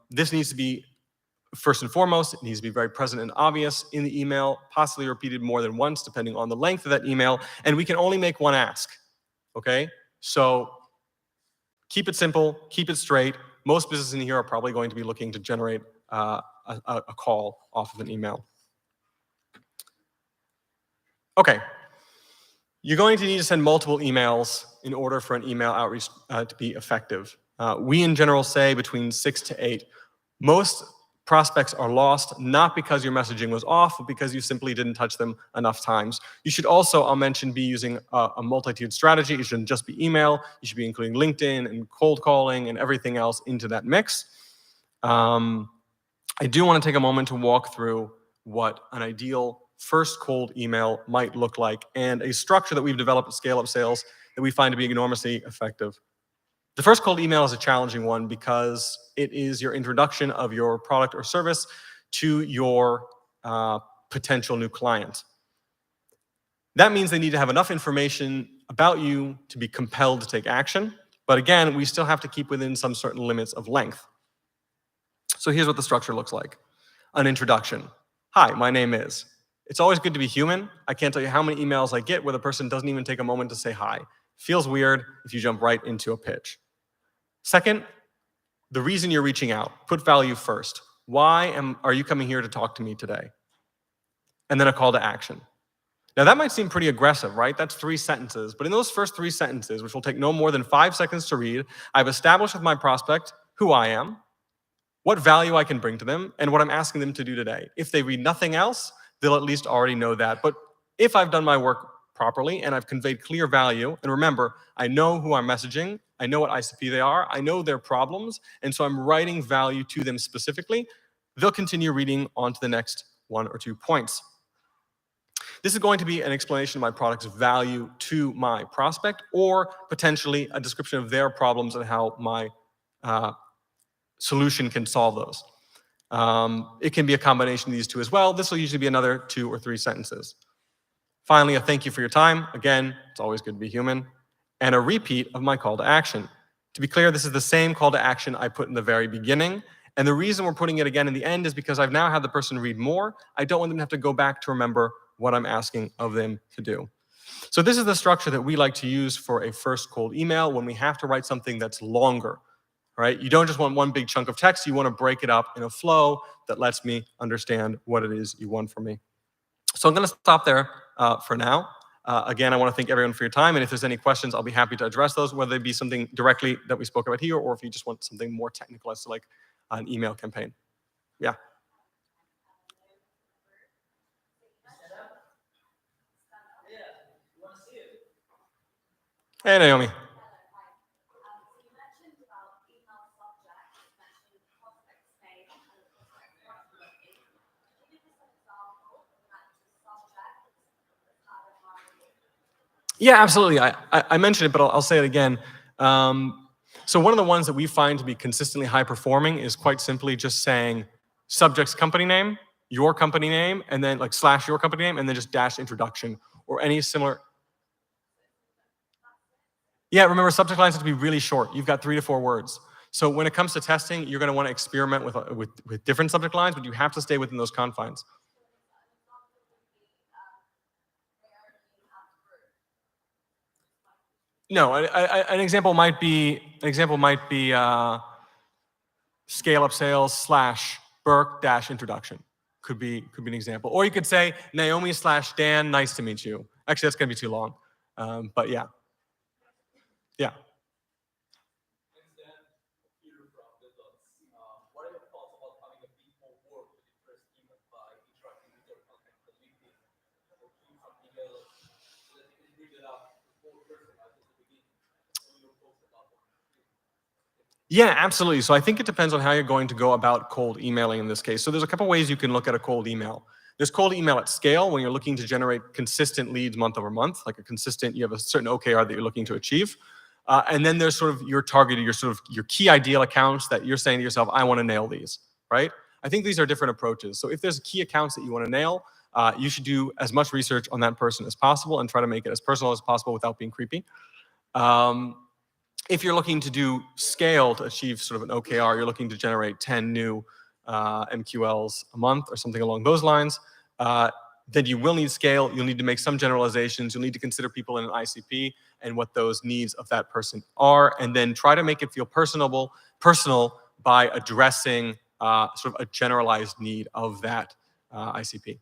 This needs to be, first and foremost, it needs to be very present and obvious in the email, possibly repeated more than once, depending on the length of that email. And we can only make one ask, okay? So keep it simple, keep it straight. Most businesses in here are probably going to be looking to generate a call off of an email. Okay, you're going to need to send multiple emails in order for an email outreach to be effective. We in general say between 6 to 8. Most prospects are lost not because your messaging was off, but because you simply didn't touch them enough times. You should also, I'll mention, be using a multi-tiered strategy. It shouldn't just be email. You should be including LinkedIn and cold calling and everything else into that mix. I do want to take a moment to walk through what an ideal first cold email might look like and a structure that we've developed at Scale Up Sales that we find to be enormously effective. The first cold email is a challenging one because it is your introduction of your product or service to your potential new client. That means they need to have enough information about you to be compelled to take action. But again, we still have to keep within some certain limits of length. So here's what the structure looks like. An introduction. Hi, my name is. It's always good to be human. I can't tell you how many emails I get where the person doesn't even take a moment to say hi. Feels weird if you jump right into a pitch. Second, the reason you're reaching out. Put value first. Why are you coming here to talk to me today? And then a call to action. Now that might seem pretty aggressive, right? That's 3 sentences. But in those first 3 sentences, which will take no more than 5 seconds to read, I've established with my prospect who I am, what value I can bring to them, and what I'm asking them to do today. If they read nothing else, they'll at least already know that. But if I've done my work properly and I've conveyed clear value, and remember, I know who I'm messaging, I know what ICP they are, I know their problems, and so I'm writing value to them specifically, they'll continue reading on to the next 1 or 2 points. This is going to be an explanation of my product's value to my prospect, or potentially a description of their problems and how my solution can solve those. It can be a combination of these 2 as well. This will usually be another 2 or 3 sentences. Finally, a thank you for your time. Again, it's always good to be human. And a repeat of my call to action. To be clear, this is the same call to action I put in the very beginning. And the reason we're putting it again in the end is because I've now had the person read more. I don't want them to have to go back to remember what I'm asking of them to do. So this is the structure that we like to use for a first cold email when we have to write something that's longer. Right? You don't just want one big chunk of text. You want to break it up in a flow that lets me understand what it is you want from me. So I'm going to stop there for now. Again, I want to thank everyone for your time. And if there's any questions, I'll be happy to address those, whether they be something directly that we spoke about here, or if you just want something more technical as to like an email campaign. Yeah. You want to see it? Hey, Naomi. Yeah, absolutely. I mentioned it, but I'll say it again. So one of the ones that we find to be consistently high performing is quite simply just saying subject's company name, your company name, and then like slash your company name, and then just dash introduction or any similar. Yeah, remember subject lines have to be really short. You've got 3 to 4 words. So when it comes to testing, you're going to want to experiment with different subject lines, but you have to stay within those confines. No, an example might be scale up sales slash Burke dash introduction. Could be an example. Or you could say Naomi slash Dan, nice to meet you. Actually, that's going to be too long. But yeah. Yeah. Yeah, absolutely. So I think it depends on how you're going to go about cold emailing in this case. So there's a couple ways you can look at a cold email. There's cold email at scale when you're looking to generate consistent leads month over month, like a consistent, you have a certain OKR that you're looking to achieve. And then there's sort of your targeted, your key ideal accounts that you're saying to yourself, I want to nail these, right? I think these are different approaches. So if there's key accounts that you want to nail, you should do as much research on that person as possible and try to make it as personal as possible without being creepy. If you're looking to do scale to achieve sort of an OKR, you're looking to generate 10 new MQLs a month or something along those lines, then you will need scale. You'll need to make some generalizations. You'll need to consider people in an ICP and what those needs of that person are, and then try to make it feel personal by addressing sort of a generalized need of that ICP.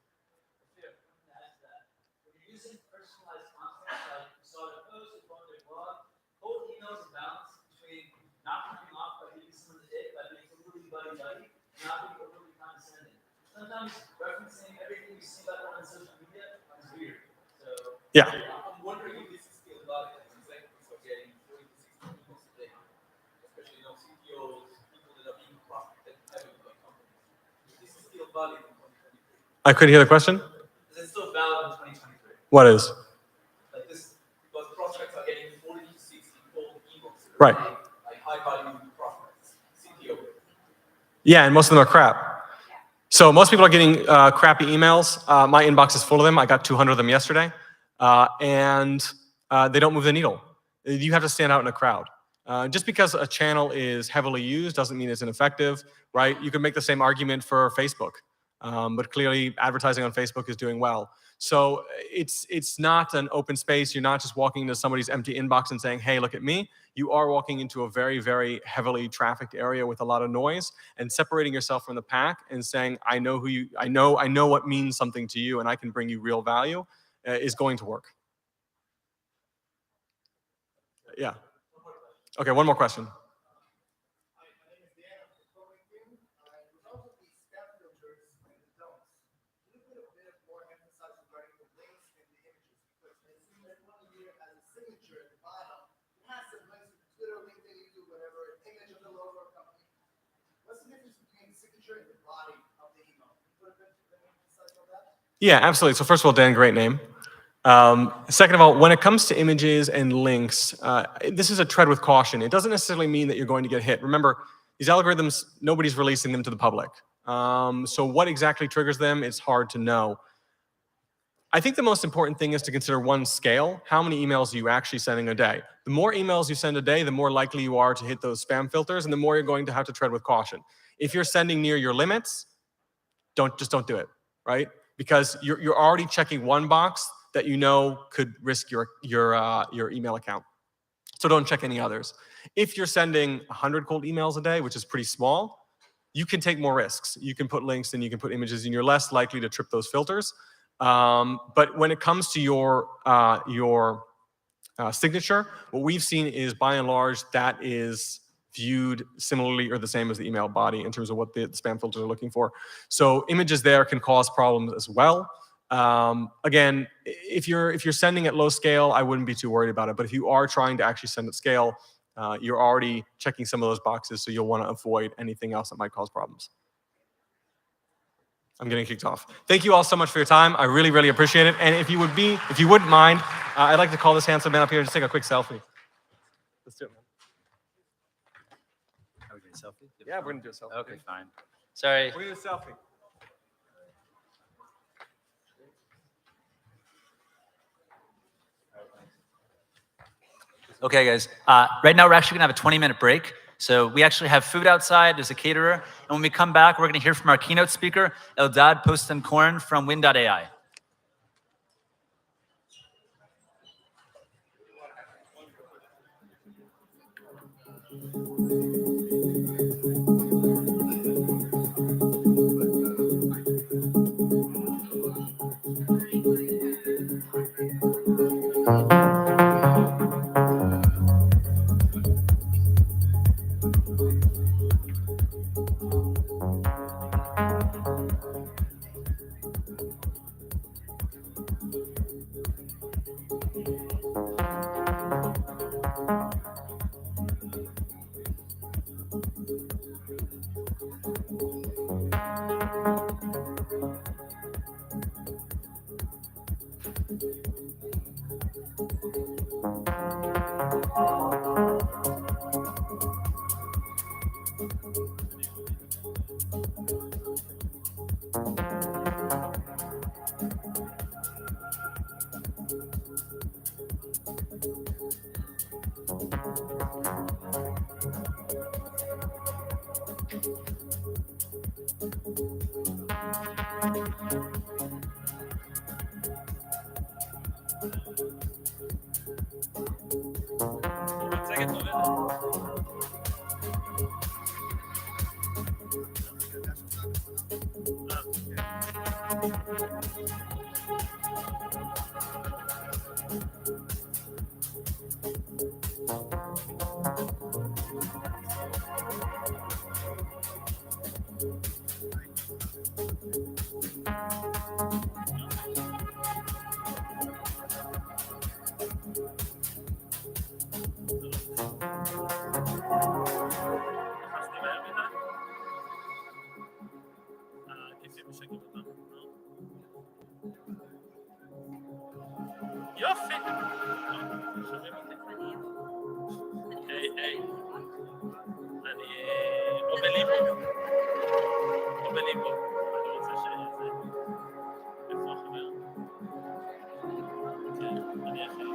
Sometimes referencing everything you see about on social media is weird. So yeah. I'm wondering if this is still valid. Executives are getting 40 to 60 emails a day, especially CTOs, people that are being prospected heavily by companies. Is this still valid in 2023? I couldn't hear the question. Is it still valid in 2023? What is? Like this, because prospects are getting 40 to 60 cold emails. Right. Like high value prospects, CTO. Yeah, and most of them are crap. So most people are getting crappy emails. My inbox is full of them. I got 200 of them yesterday. And they don't move the needle. You have to stand out in a crowd. Just because a channel is heavily used doesn't mean it's ineffective, right? You can make the same argument for Facebook. But clearly advertising on Facebook is doing well. So it's not an open space. You're not just walking into somebody's empty inbox and saying, hey, look at me. You are walking into a very, very heavily trafficked area with a lot of noise and separating yourself from the pack and saying, I know who you, I know what means something to you and I can bring you real value is going to work. Yeah. Okay, one more question. Yeah, absolutely. So first of all, Dan, great name. Second of all, when it comes to images and links, this is a tread with caution. It doesn't necessarily mean that you're going to get hit. Remember, these algorithms, nobody's releasing them to the public. So what exactly triggers them, it's hard to know. I think the most important thing is to consider one scale. How many emails are you actually sending a day? The more emails you send a day, the more likely you are to hit those spam filters, and the more you're going to have to tread with caution. If you're sending near your limits, just don't do it, right? Because you're already checking one box that you know could risk your email account. So don't check any others. If you're sending 100 cold emails a day, which is pretty small, you can take more risks. You can put links and you can put images, and you're less likely to trip those filters. But when it comes to your signature, what we've seen is, by and large, that is viewed similarly or the same as the email body in terms of what the spam filters are looking for. So images there can cause problems as well. Again, if you're sending at low scale, I wouldn't be too worried about it. But if you are trying to actually send at scale, you're already checking some of those boxes, so you'll want to avoid anything else that might cause problems. I'm getting kicked off. Thank you all so much for your time. I really, really appreciate it. And if you wouldn't mind, I'd like to call this handsome man up here and just take a quick selfie. Let's do it, man. Are we doing a selfie? Yeah, we're gonna do a selfie. Okay, fine. Sorry. We're gonna do a selfie. Okay, guys. Right now, we're actually going to have a 20-minute break. So we actually have food outside. There's a caterer. And when we come back, we're going to hear from our keynote speaker, Eldad Poston-Korn from Win.ai. יופי. שומעים אותי? היי. אני או בליבו. אני רוצה שזה... איפה החבר? כן, אני יכול.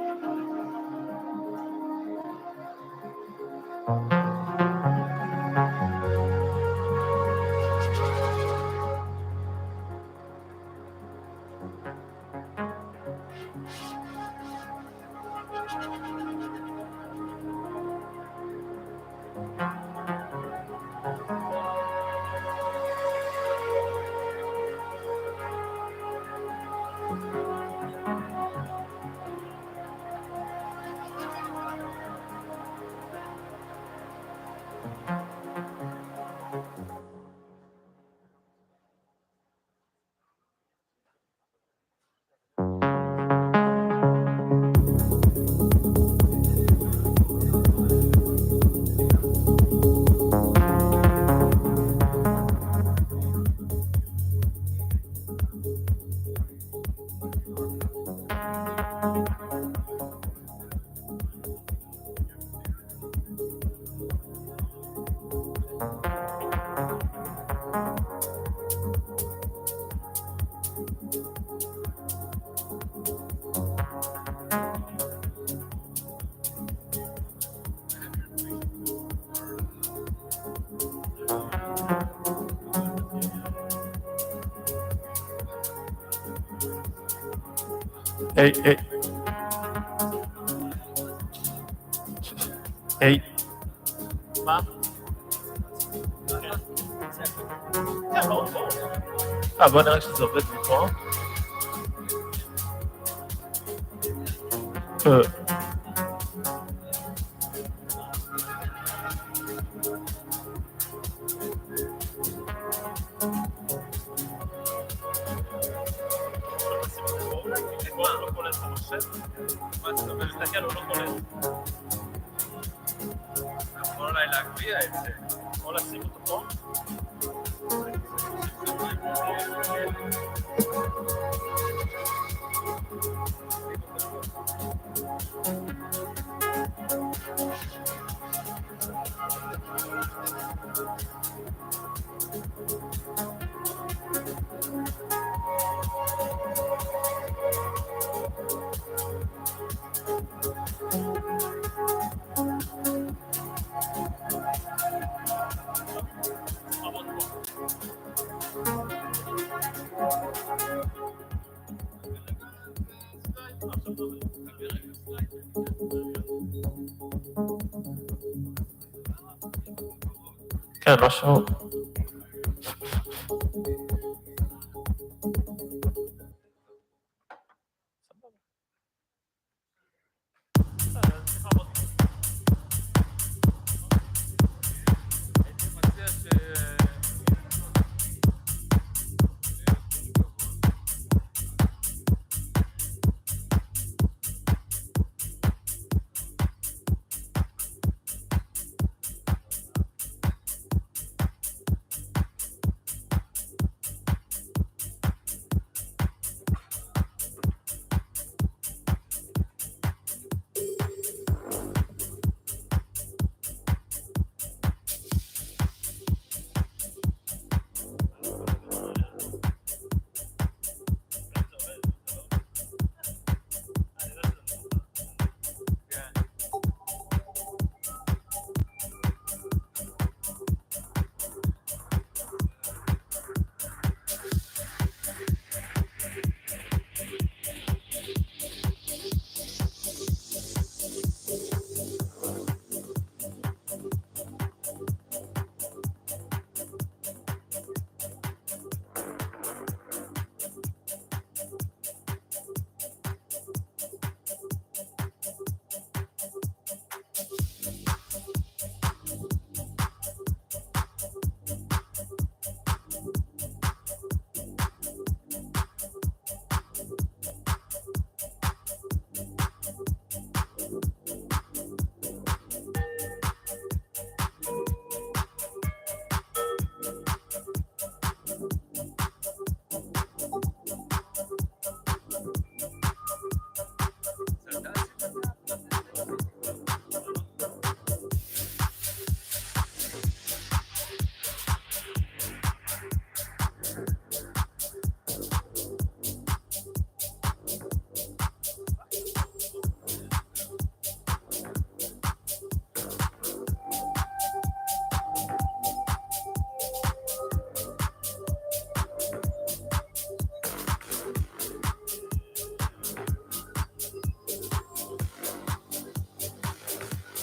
Hey. Hey. מה? כן, בוא נראה שזה עובד מפה. לא קולט את המחשב, מסתכל, הוא לא קולט. אתה יכול אולי להגביה את זה, או לשים אותו פה. כן, משהו.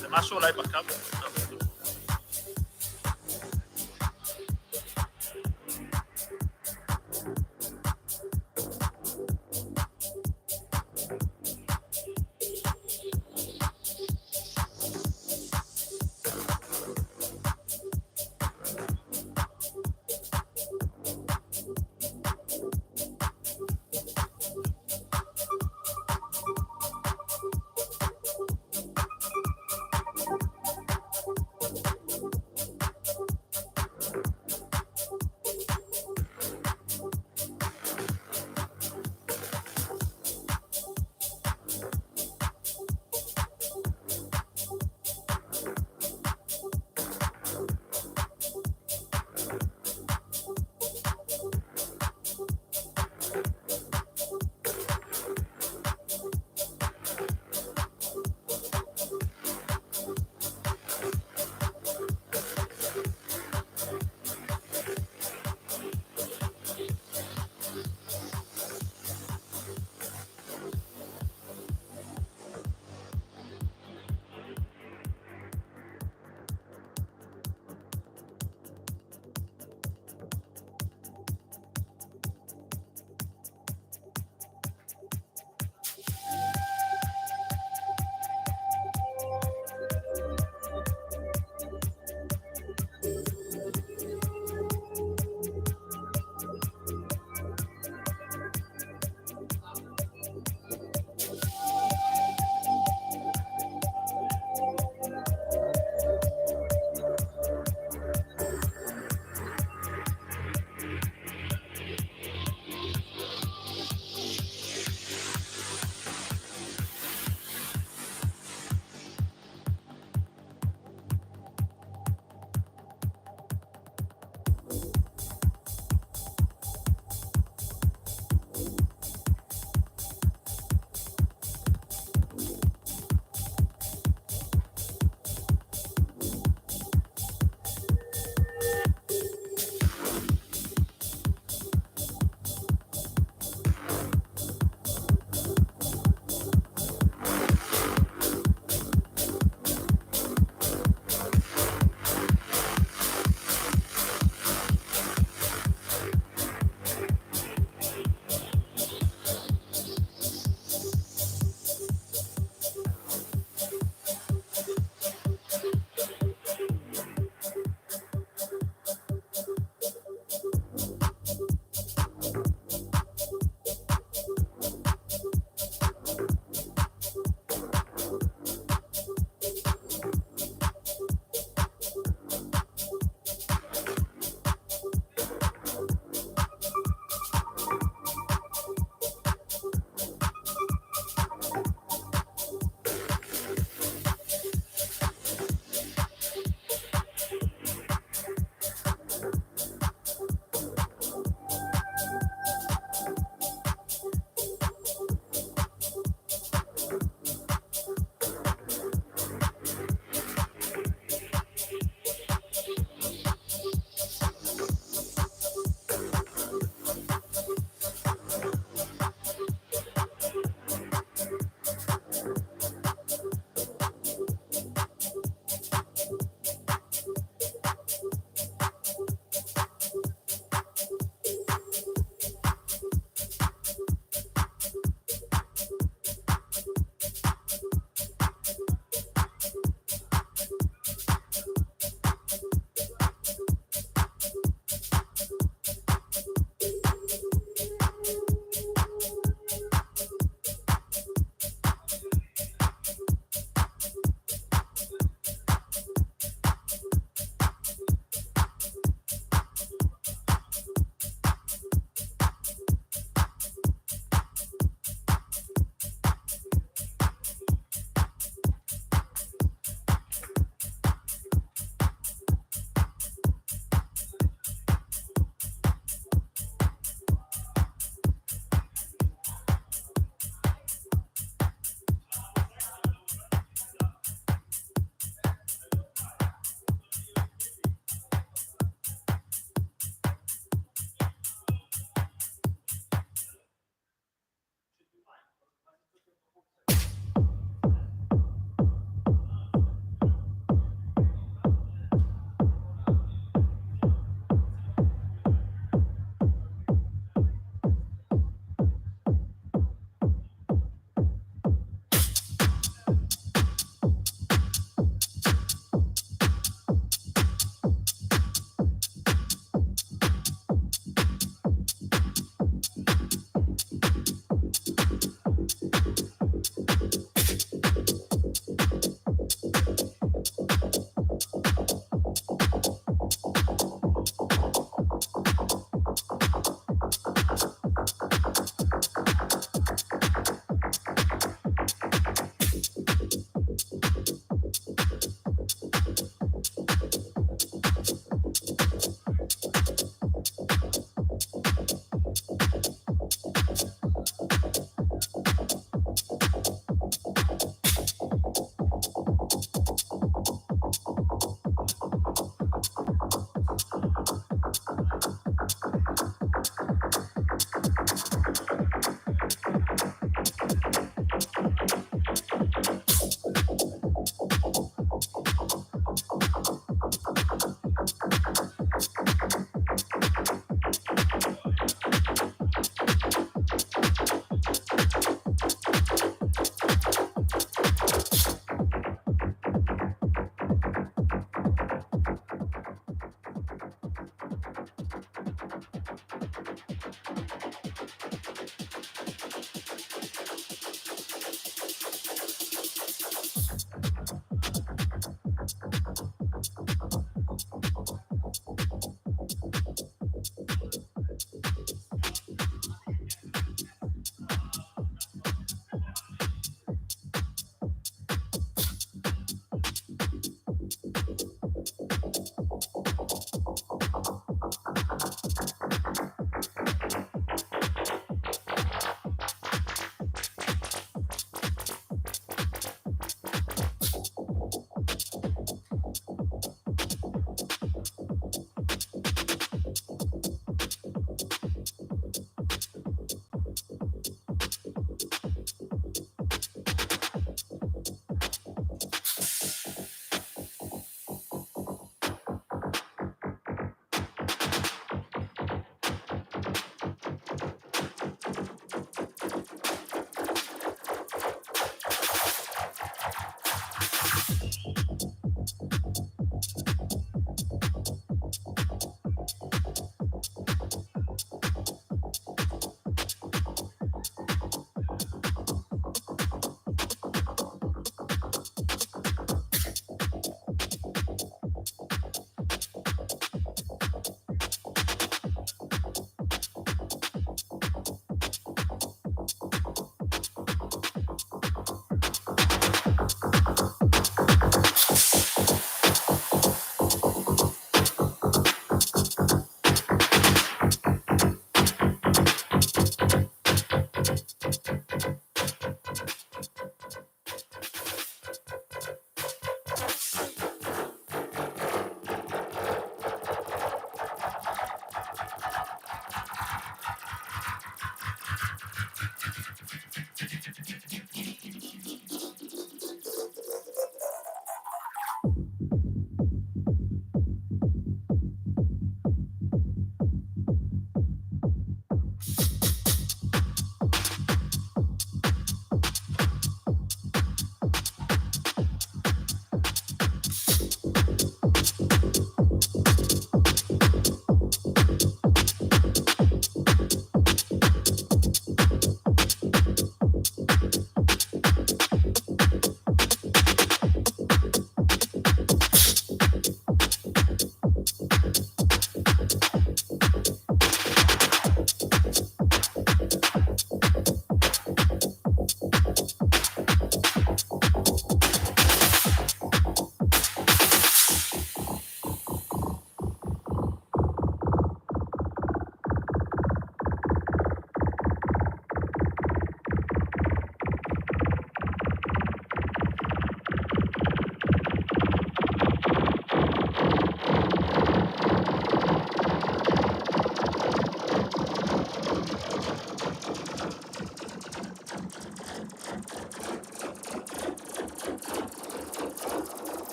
זה משהו אולי בקו?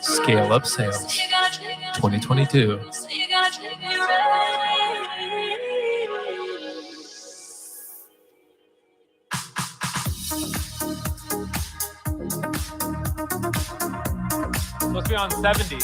Scale Up Sales 2022. Supposed to be on 70.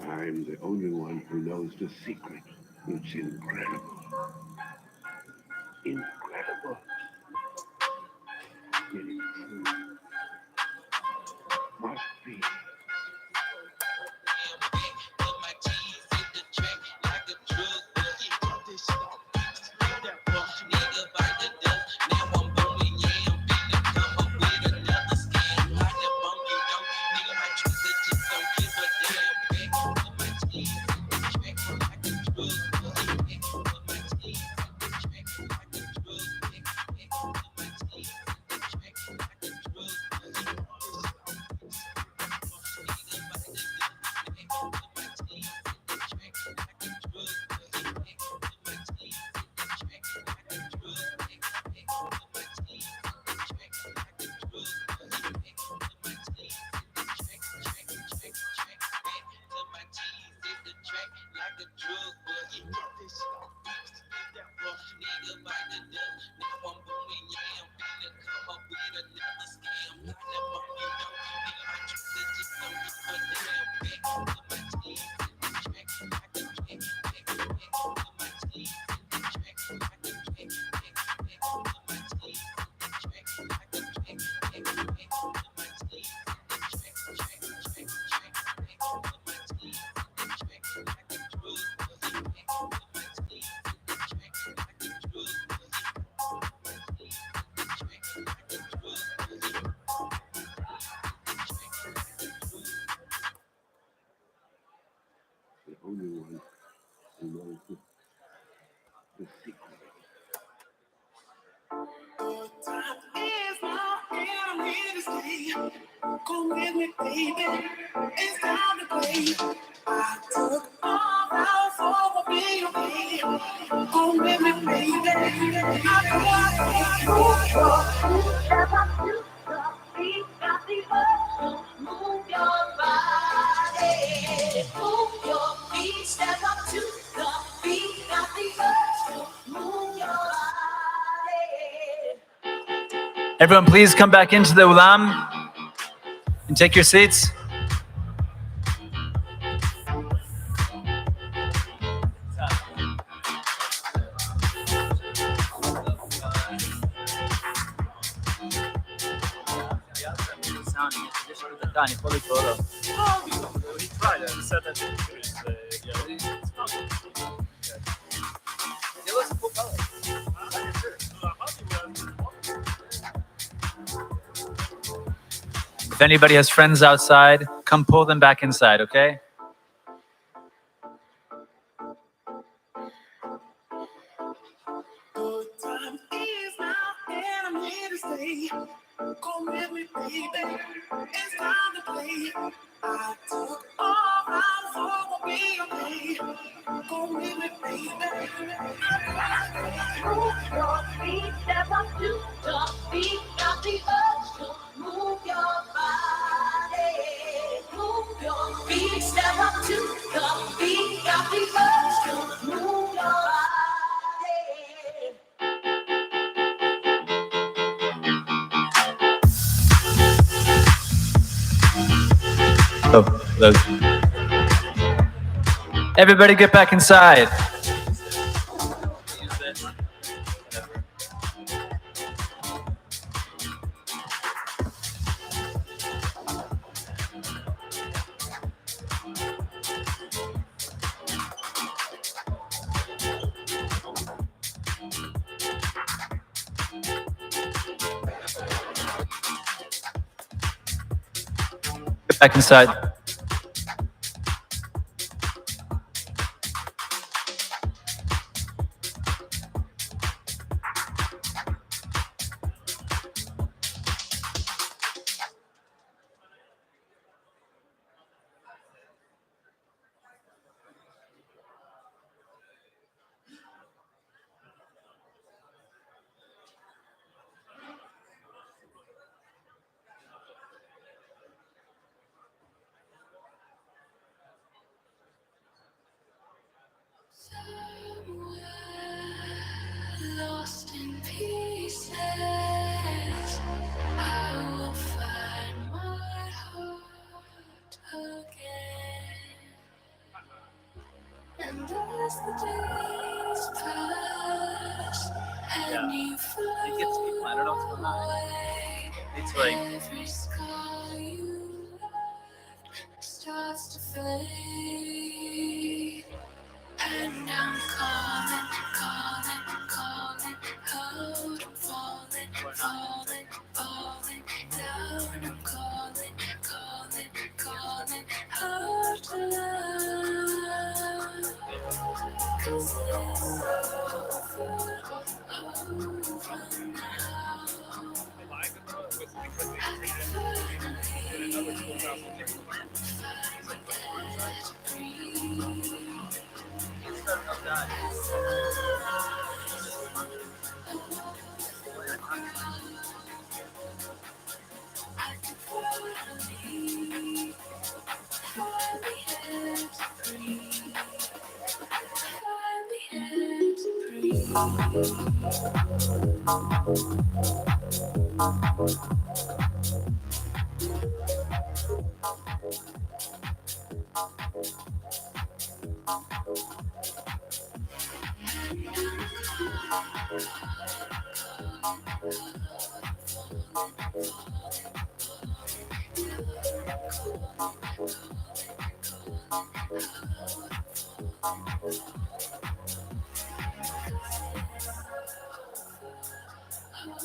I'm the only one who knows the secret. It's incredible. Incredible. Yet it's true. Must be. The only one who knows the secret. Come with me, baby. It's time to play. I took all out for baby. Come with me, baby. Move your body, move your feet, step up to the beat, got the urge to move your body. Everyone, please come back into the ulam and take your seats. He tried. He said that it's fun. If anybody has friends outside, come pull them back inside, okay? Good time is now, and I'm here to stay. Come with me, baby. It's time to play. I took all out for baby. Come with me, baby. Move your feet, step up to the beat, got the urge to move your body. Move your feet, step up to the beat, got the urge to move your body. Everybody get back inside. Back inside. Lost in pieces, I will find my heart again. And as the days pass, and you It gets people. I don't know what's going on. away, It's like every scar you left starts to fade. And I'm calling, calling, calling out. I'm falling, falling, falling down. I'm calling, calling, calling out to love. 'Cause it's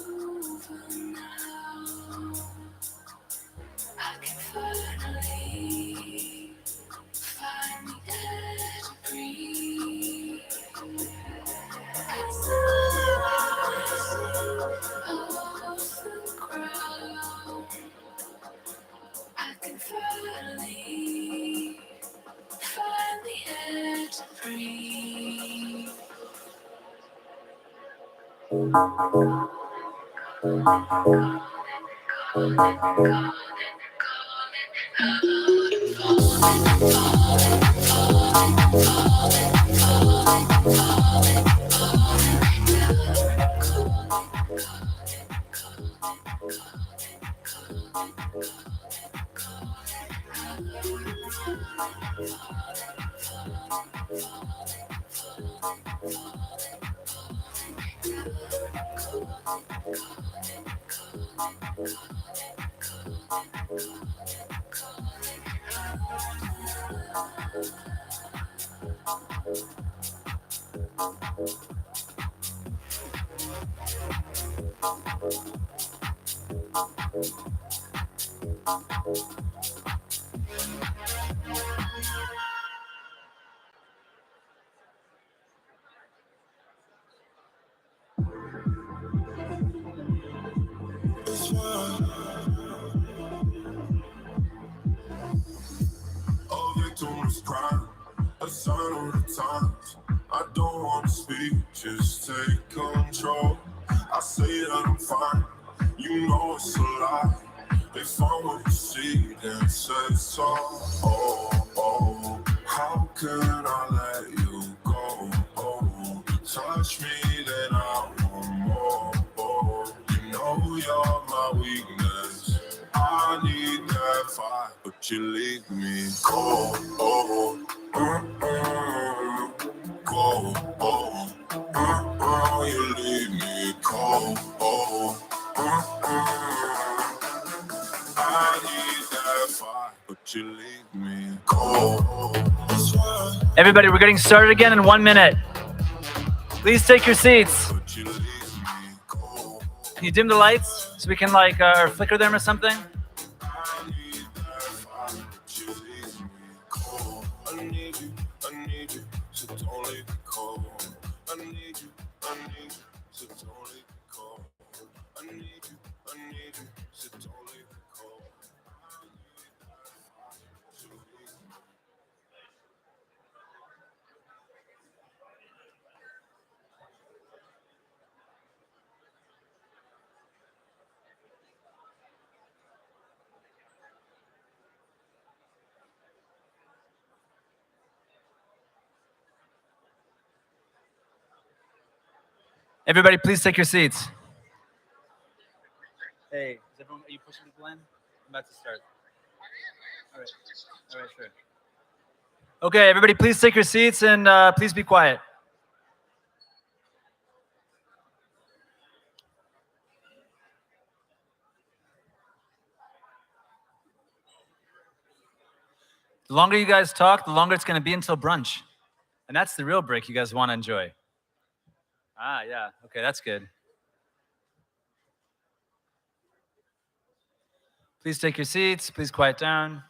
over now. I can finally find the air to breathe. As I rise off the ground, I can finally find the air to breathe. A victimless crime, a sign of the times. I don't want to speak, just take control. I say that I'm fine, you know it's a lie. If I'm what you see, then say so. Oh, oh, how can I let you go? Oh, you touch me, then I want more. Oh, you know you're my weakness. I need that fight, but you leave me cold. Oh, cold. Oh, you leave me cold. Oh, I need that fight, but you leave me cold. Everybody, we're getting started again in 1 minute. Please take your seats. But you leave me cold. Can you dim the lights so we can like flicker them or something? I need that fight, I need you, so don't leave me cold. I need you, so don't leave me cold. I need you, so don't leave me cold. Everybody, please take your seats. Hey, is everyone, are you pushing people in? I'm about to start. All right, sure. Okay, everybody, please take your seats and please be quiet. The longer you guys talk, the longer it's going to be until brunch. And that's the real break you guys want to enjoy. Ah, yeah. Okay, that's good. Please take your seats. Please quiet down.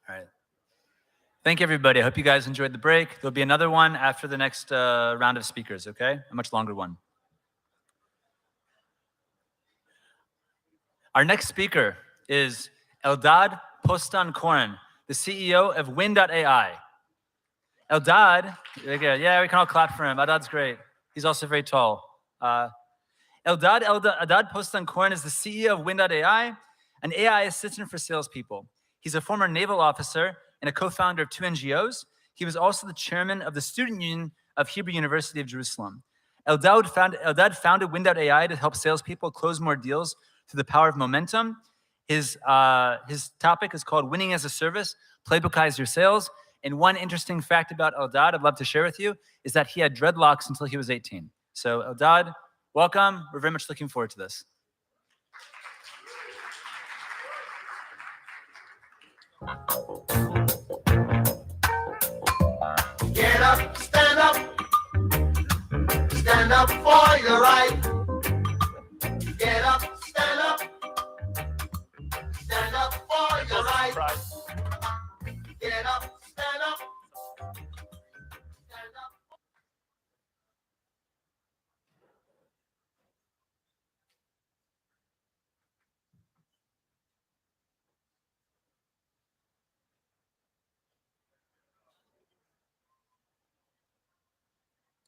All right. Thank you, everybody. I hope you guys enjoyed the break. There'll be another one after the next round of speakers, okay? A much longer one. Our next speaker is Eldad Postan-Koren, the CEO of Win.ai. Eldad, yeah, we can all clap for him. Eldad's great. He's also very tall. Eldad Postan-Koren is the CEO of Win.ai, an AI assistant for salespeople. He's a former naval officer and a co-founder of 2 NGOs. He was also the chairman of the Student Union of Hebrew University of Jerusalem. Eldad founded Win.ai to help salespeople close more deals through the power of momentum. His topic is called Winning as a Service, Playbookized Your Sales. And one interesting fact about Eldad I'd love to share with you is that he had dreadlocks until he was 18. So Eldad, welcome. We're very much looking forward to this. Get up, stand up for your right. Get up, stand up for your right. Get up, stand up.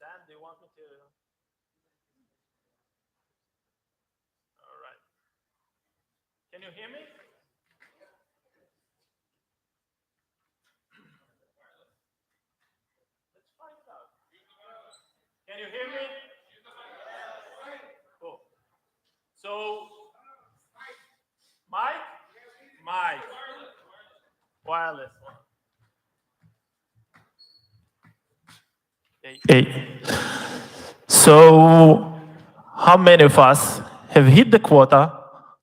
Dan, do you want me to? All right. Can you hear me? Let's find it out. Can you hear me? Cool. So, mic? Wireless. Hey. So, how many of us have hit the quota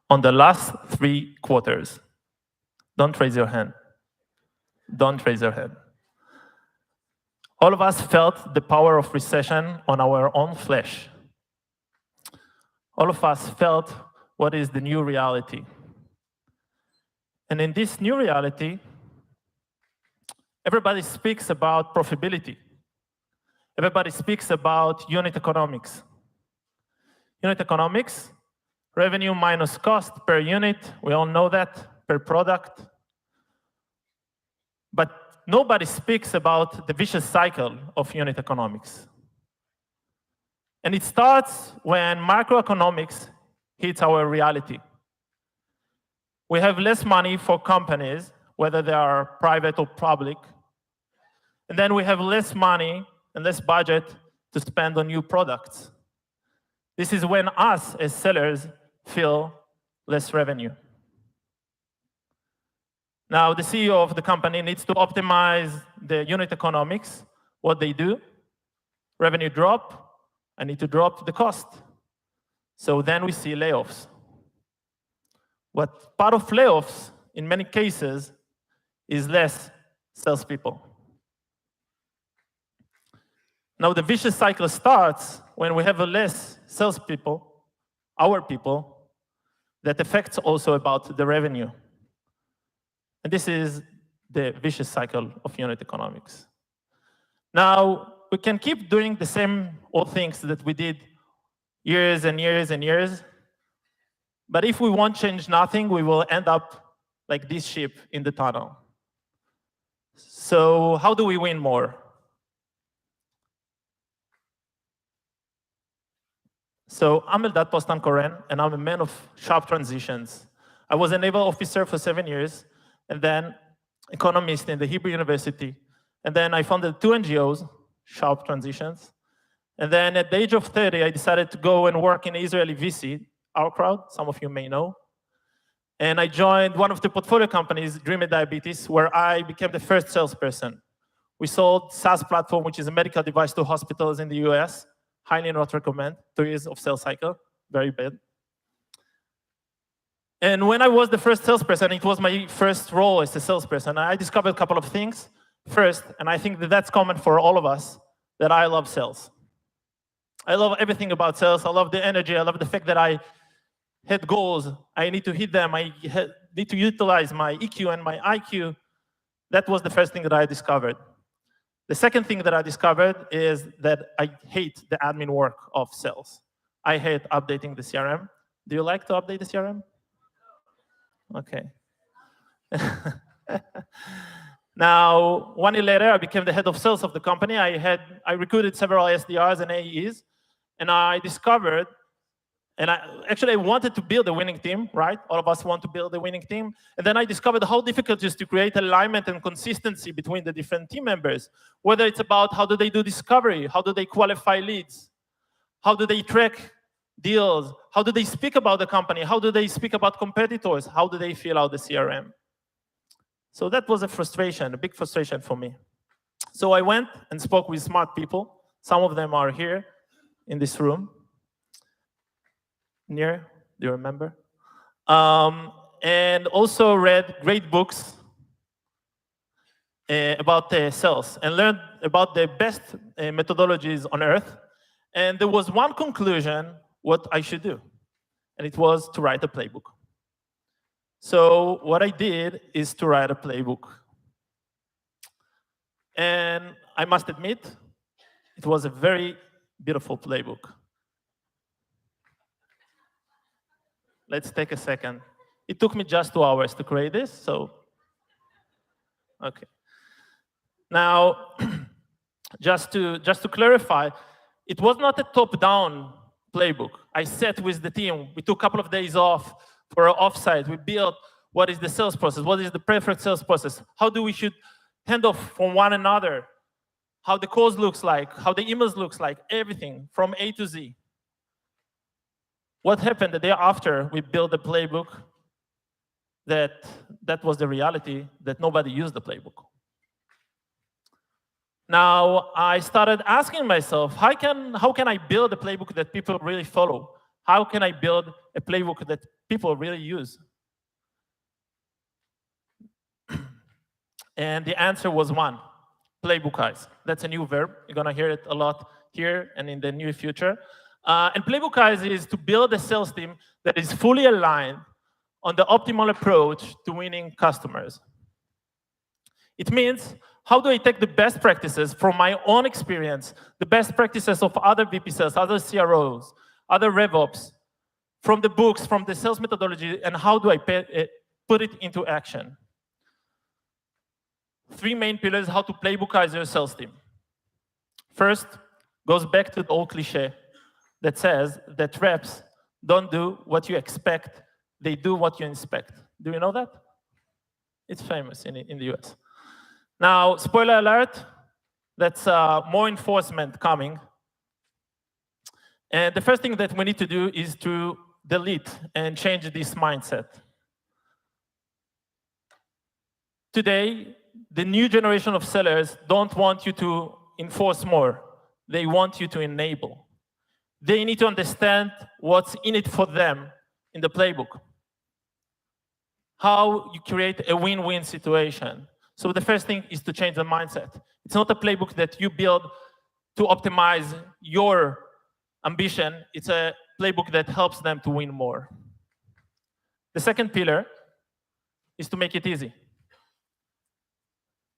on the last 3 quarters? Don't raise your hand. Don't raise your hand. All of us felt the power of recession on our own flesh. All of us felt what is the new reality. And in this new reality, everybody speaks about profitability. Everybody speaks about unit economics. Unit economics, revenue minus cost per unit, we all know that, per product. But nobody speaks about the vicious cycle of unit economics. And it starts when macroeconomics hits our reality. We have less money for companies, whether they are private or public. And then we have less money and less budget to spend on new products. This is when us as sellers feel less revenue. Now, the CEO of the company needs to optimize the unit economics, what they do. Revenue drop, I need to drop the cost. So then we see layoffs. What part of layoffs, in many cases, is less salespeople. Now, the vicious cycle starts when we have less salespeople, our people, that affects also about the revenue. And this is the vicious cycle of unit economics. Now, we can keep doing the same old things that we did years and years and years, but if we won't change nothing, we will end up like this ship in the tunnel. So how do we win more? So I'm Eldad Postan-Koren, and I'm a man of sharp transitions. I was a naval officer for 7 years, and then economist in the Hebrew University. And then I founded 2 NGOs, sharp transitions. And then at the age of 30, I decided to go and work in Israeli VC, our crowd, some of you may know. And I joined one of the portfolio companies, Dreamer Diabetes, where I became the first salesperson. We sold SaaS platform, which is a medical device to hospitals in the US. Highly not recommend. 2 years of sales cycle, very bad. And when I was the first salesperson, it was my first role as a salesperson. I discovered a couple of things. First, and I think that that's common for all of us, that I love sales. I love everything about sales. I love the energy. I love the fact that I had goals. I need to hit them. I need to utilize my EQ and my IQ. That was the first thing that I discovered. The second thing that I discovered is that I hate the admin work of sales. I hate updating the CRM. Do you like to update the CRM? Okay. Now, 1 year later, I became the head of sales of the company. I recruited several SDRs and AEs, and I discovered, and I wanted to build a winning team, right? All of us want to build a winning team. And then I discovered how difficult it is to create alignment and consistency between the different team members, whether it's about how do they do discovery, how do they qualify leads, how do they track deals, how do they speak about the company, how do they speak about competitors, how do they fill out the CRM. So that was a frustration, a big frustration for me. So I went and spoke with smart people. Some of them are here in this room. Nir, do you remember? And also read great books about sales and learned about the best methodologies on earth. And there was one conclusion what I should do, and it was to write a playbook. So what I did is to write a playbook. And I must admit, it was a very beautiful playbook. Let's take a second. It took me just 2 hours to create this, so, okay. Now, just to clarify, it was not a top-down playbook. I sat with the team. We took a couple of days off for our offsite. We built what is the sales process, what is the preferred sales process, how do we should hand off from one another, how the calls looks like, how the emails looks like, everything from A to Z. What happened the day after we built the playbook, that was the reality, that nobody used the playbook. Now, I started asking myself, how can I build a playbook that people really follow? How can I build a playbook that people really use? And the answer was one, playbookize. That's a new verb. You're going to hear it a lot here and in the near future. And playbookize is to build a sales team that is fully aligned on the optimal approach to winning customers. It means, how do I take the best practices from my own experience, the best practices of other VP sales, other CROs, other RevOps, from the books, from the sales methodology, and how do I put it into action? 3 main pillars how to playbookize your sales team. First, goes back to the old cliche that says that reps don't do what you expect, they do what you inspect. Do you know that? It's famous in the US. Now, spoiler alert, that's more enforcement coming. And the first thing that we need to do is to delete and change this mindset. Today, the new generation of sellers don't want you to enforce more. They want you to enable. They need to understand what's in it for them in the playbook. How you create a win-win situation. So the first thing is to change the mindset. It's not a playbook that you build to optimize your ambition. It's a playbook that helps them to win more. The second pillar is to make it easy.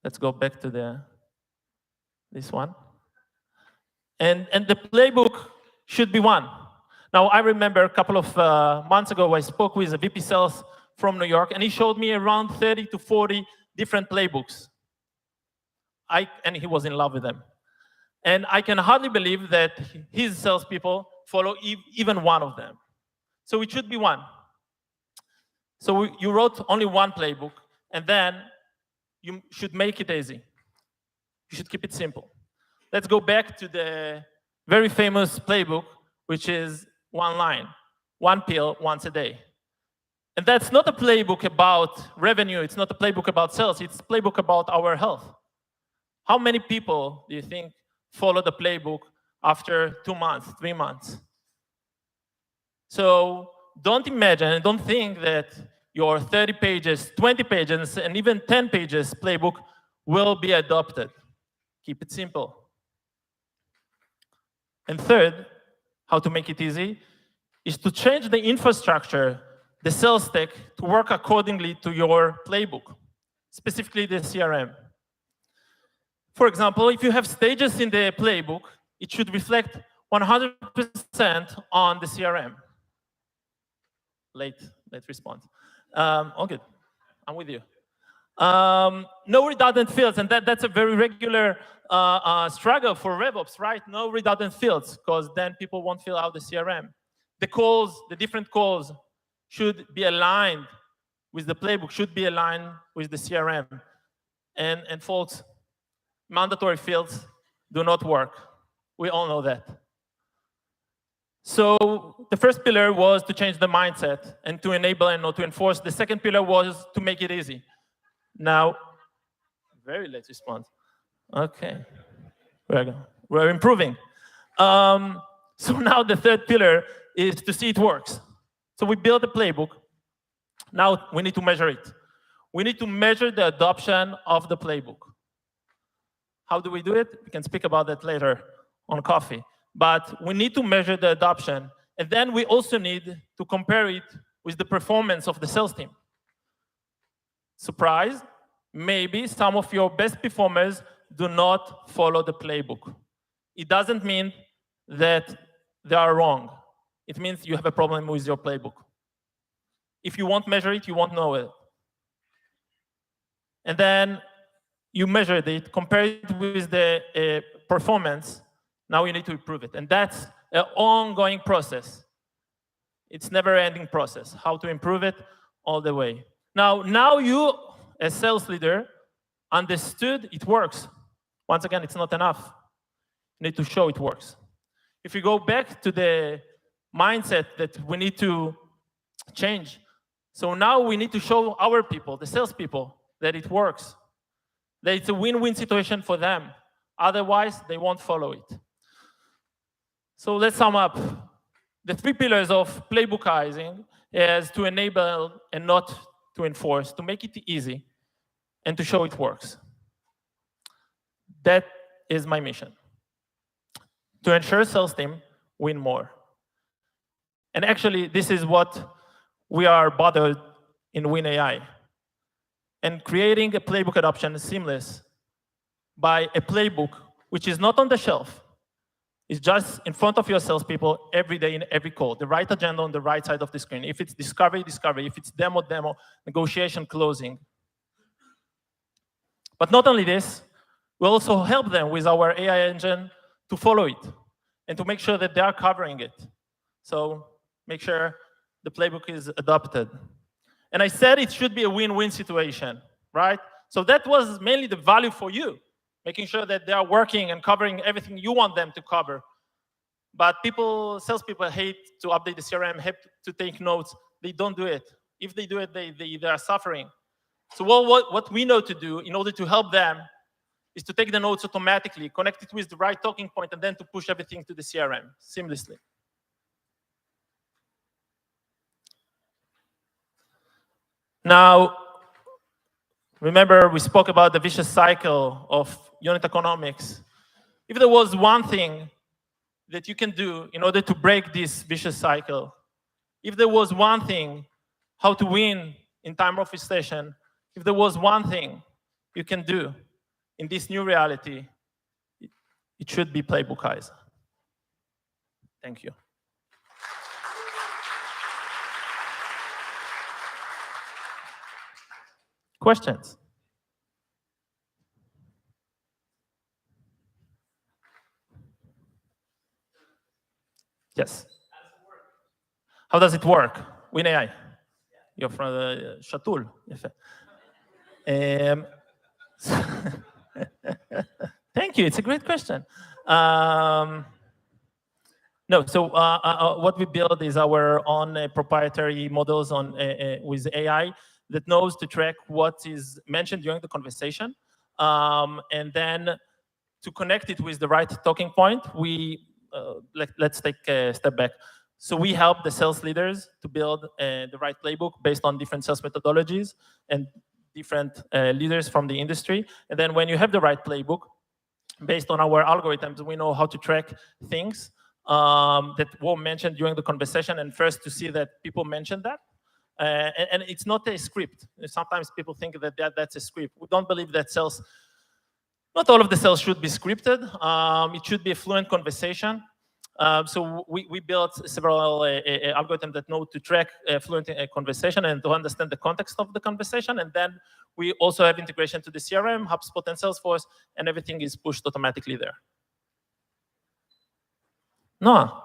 Let's go back to this one. And the playbook should be one. Now, I remember a couple of months ago, I spoke with a VP sales from New York, and he showed me around 30 to 40 different playbooks. And he was in love with them. And I can hardly believe that his salespeople follow even one of them. So it should be one. So you wrote only one playbook, and then you should make it easy. You should keep it simple. Let's go back to the very famous playbook, which is one line, one pill once a day. And that's not a playbook about revenue. It's not a playbook about sales. It's a playbook about our health. How many people do you think follow the playbook after 2 months, 3 months? So don't imagine and don't think that your 30 pages, 20 pages, and even 10 pages playbook will be adopted. Keep it simple. And third, how to make it easy, is to change the infrastructure, the sales tech, to work accordingly to your playbook, specifically the CRM. For example, if you have stages in the playbook, it should reflect 100% on the CRM. Late response. All good. I'm with you. No redundant fields, and that's a very regular struggle for RevOps, right? No redundant fields, because then people won't fill out the CRM. The calls, the different calls should be aligned with the playbook, should be aligned with the CRM. And folks, mandatory fields do not work. We all know that. So the first pillar was to change the mindset and to enable and not to enforce. The second pillar was to make it easy. Now, very late response. Okay, we're improving. So now the third pillar is to see it works. So we built a playbook. Now we need to measure it. We need to measure the adoption of the playbook. How do we do it? We can speak about that later on coffee. But we need to measure the adoption. And then we also need to compare it with the performance of the sales team. Surprise, maybe some of your best performers do not follow the playbook. It doesn't mean that they are wrong. It means you have a problem with your playbook. If you won't measure it, you won't know it. And then you measured it, compare it with the performance. Now you need to improve it. And that's an ongoing process. It's never-ending process. How to improve it all the way. Now you, as sales leader, understood it works. Once again, it's not enough. You need to show it works. If we go back to the mindset that we need to change, so now we need to show our people, the salespeople, that it works. That it's a win-win situation for them. Otherwise, they won't follow it. So let's sum up. The 3 pillars of playbookizing is to enable and not to enforce, to make it easy, and to show it works. That is my mission. To ensure sales team win more. And actually, this is what we are bothered in WinAI. And creating a playbook adoption is seamless by a playbook which is not on the shelf. It's just in front of your salespeople every day in every call. The right agenda on the right side of the screen. If it's discovery, discovery. If it's demo, demo. Negotiation, closing. But not only this, we also help them with our AI engine to follow it and to make sure that they are covering it. So make sure the playbook is adopted. And I said it should be a win-win situation, right? So that was mainly the value for you, making sure that they are working and covering everything you want them to cover. But salespeople hate to update the CRM, hate to take notes. They don't do it. If they do it, they are suffering. So what we know to do in order to help them is to take the notes automatically, connect it with the right talking point, and then to push everything to the CRM seamlessly. Now, remember we spoke about the vicious cycle of unit economics. If there was one thing that you can do in order to break this vicious cycle, if there was one thing, how to win in time of recession, if there was one thing you can do in this new reality, it should be Playbook-ized. Thank you. Questions? Yes. How does it work? With AI. You're from the Shatul. Thank you. It's a great question. No, so what we build is our own proprietary models on with AI that knows to track what is mentioned during the conversation, and then to connect it with the right talking point. Let's take a step back. So we help the sales leaders to build the right playbook based on different sales methodologies and different leaders from the industry. And then when you have the right playbook, based on our algorithms, we know how to track things that were mentioned during the conversation, and first to see that people mentioned that. And it's not a script. Sometimes people think that that's a script. We don't believe that sales, not all of the sales should be scripted. It should be a fluent conversation. So we built several algorithms that know to track fluent conversation and to understand the context of the conversation. And then we also have integration to the CRM, HubSpot, and Salesforce, and everything is pushed automatically there. Noah.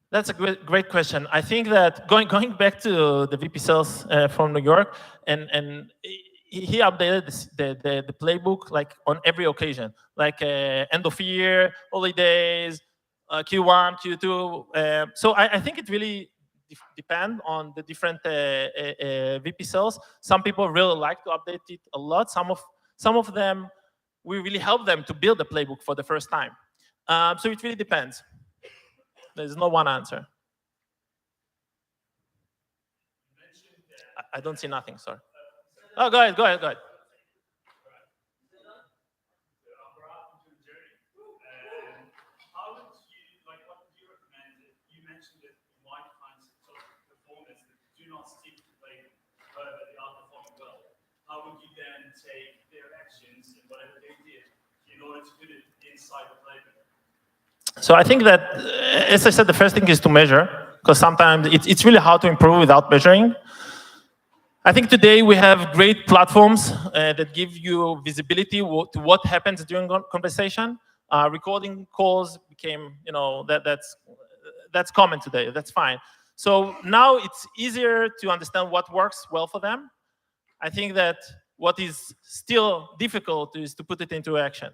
That's a great question. I think that going back to the VP Sales from New York, and he updated the playbook like on every occasion, like end of year, holidays, Q1, Q2. So I think it really depends on the different VP Sales. Some people really like to update it a lot. Some of them, we really help them to build a playbook for the first time. So it really depends. There's no one answer. I don't see nothing, sorry. Oh, go ahead. How would you then take their actions and whatever they did in order to put it inside the playbook? So I think that, as I said, the first thing is to measure, because sometimes it's really hard to improve without measuring. I think today we have great platforms that give you visibility to what happens during conversation. Recording calls became, that's common today. That's fine. So now it's easier to understand what works well for them. I think that what is still difficult is to put it into action.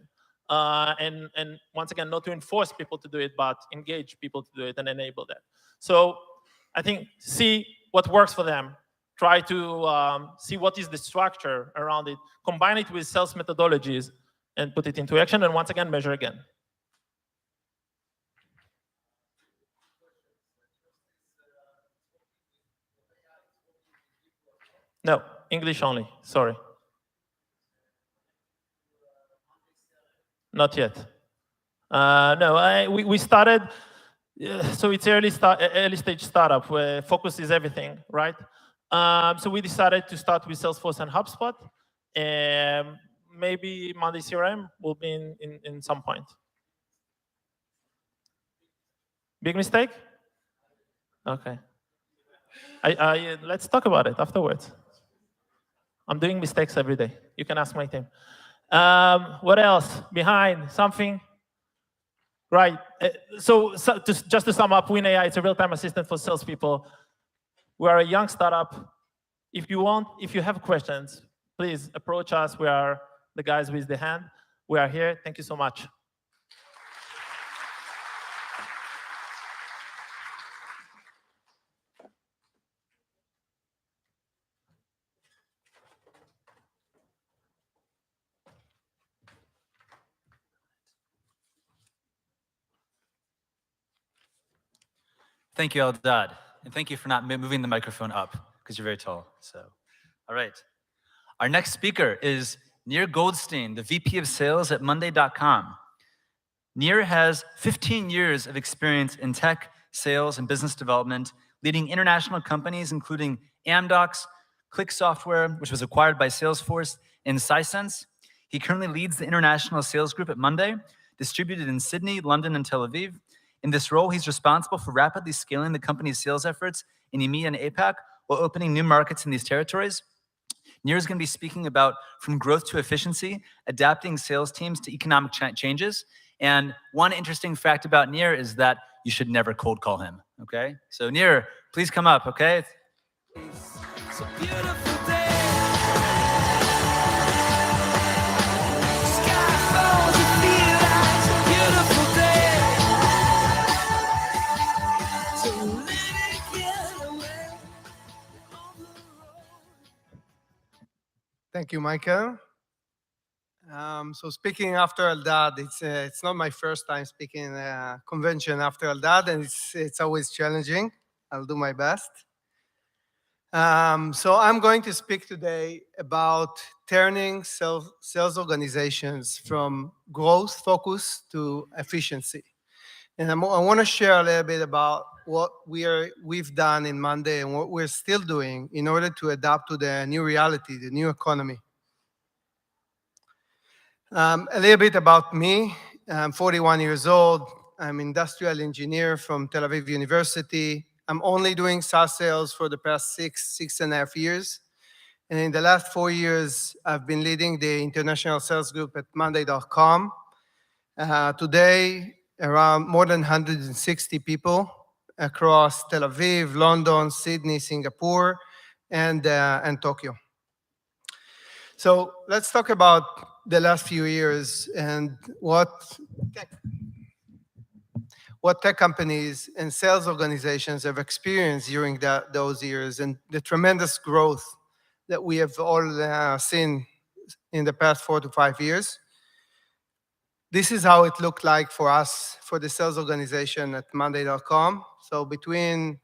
And once again, not to enforce people to do it, but engage people to do it and enable that. So I think see what works for them. Try to see what is the structure around it, combine it with sales methodologies, and put it into action, and once again, measure again. No, English only, sorry. Not yet. No, we started, so it's early stage startup where focus is everything, right? So we decided to start with Salesforce and HubSpot, and maybe Monday CRM will be in some point. Big mistake? Okay. Let's talk about it afterwards. I'm doing mistakes every day. You can ask my team. What else? Behind something? Right. So just to sum up, WinAI, it's a real-time assistant for salespeople. We are a young startup. If you have questions, please approach us. We are the guys with the hand. We are here. Thank you so much. Thank you, Eldad. And thank you for not moving the microphone up, because you're very tall. So, all right. Our next speaker is Nir Goldstein, the VP of Sales at Monday.com. Nir has 15 years of experience in tech, sales, and business development, leading international companies including Amdocs, Click Software, which was acquired by Salesforce, and Sisense. He currently leads the international sales group at Monday, distributed in Sydney, London, and Tel Aviv. In this role, he's responsible for rapidly scaling the company's sales efforts in EMEA and APAC while opening new markets in these territories. Nir is going to be speaking about from growth to efficiency, adapting sales teams to economic changes. And one interesting fact about Nir is that you should never cold call him, okay? So Nir, please come up, okay? It's a beautiful day. Sky falls, you feel like it's a beautiful day. So let it get away on the road. Thank you, Michael. So speaking after Eldad, it's not my first time speaking in a convention after Eldad, and it's always challenging. I'll do my best. So I'm going to speak today about turning sales organizations from growth focus to efficiency. And I want to share a little bit about what we've done in Monday and what we're still doing in order to adapt to the new reality, the new economy. A little bit about me. I'm 41 years old. I'm an industrial engineer from Tel Aviv University. I'm only doing SaaS sales for the past six and a half years. And in the last 4 years, I've been leading the international sales group at Monday.com. Today, around more than 160 people across Tel Aviv, London, Sydney, Singapore, and Tokyo. So let's talk about the last few years and what tech companies and sales organizations have experienced during those years and the tremendous growth that we have all seen in the past 4 to 5 years. This is how it looked like for us, for the sales organization at Monday.com. So between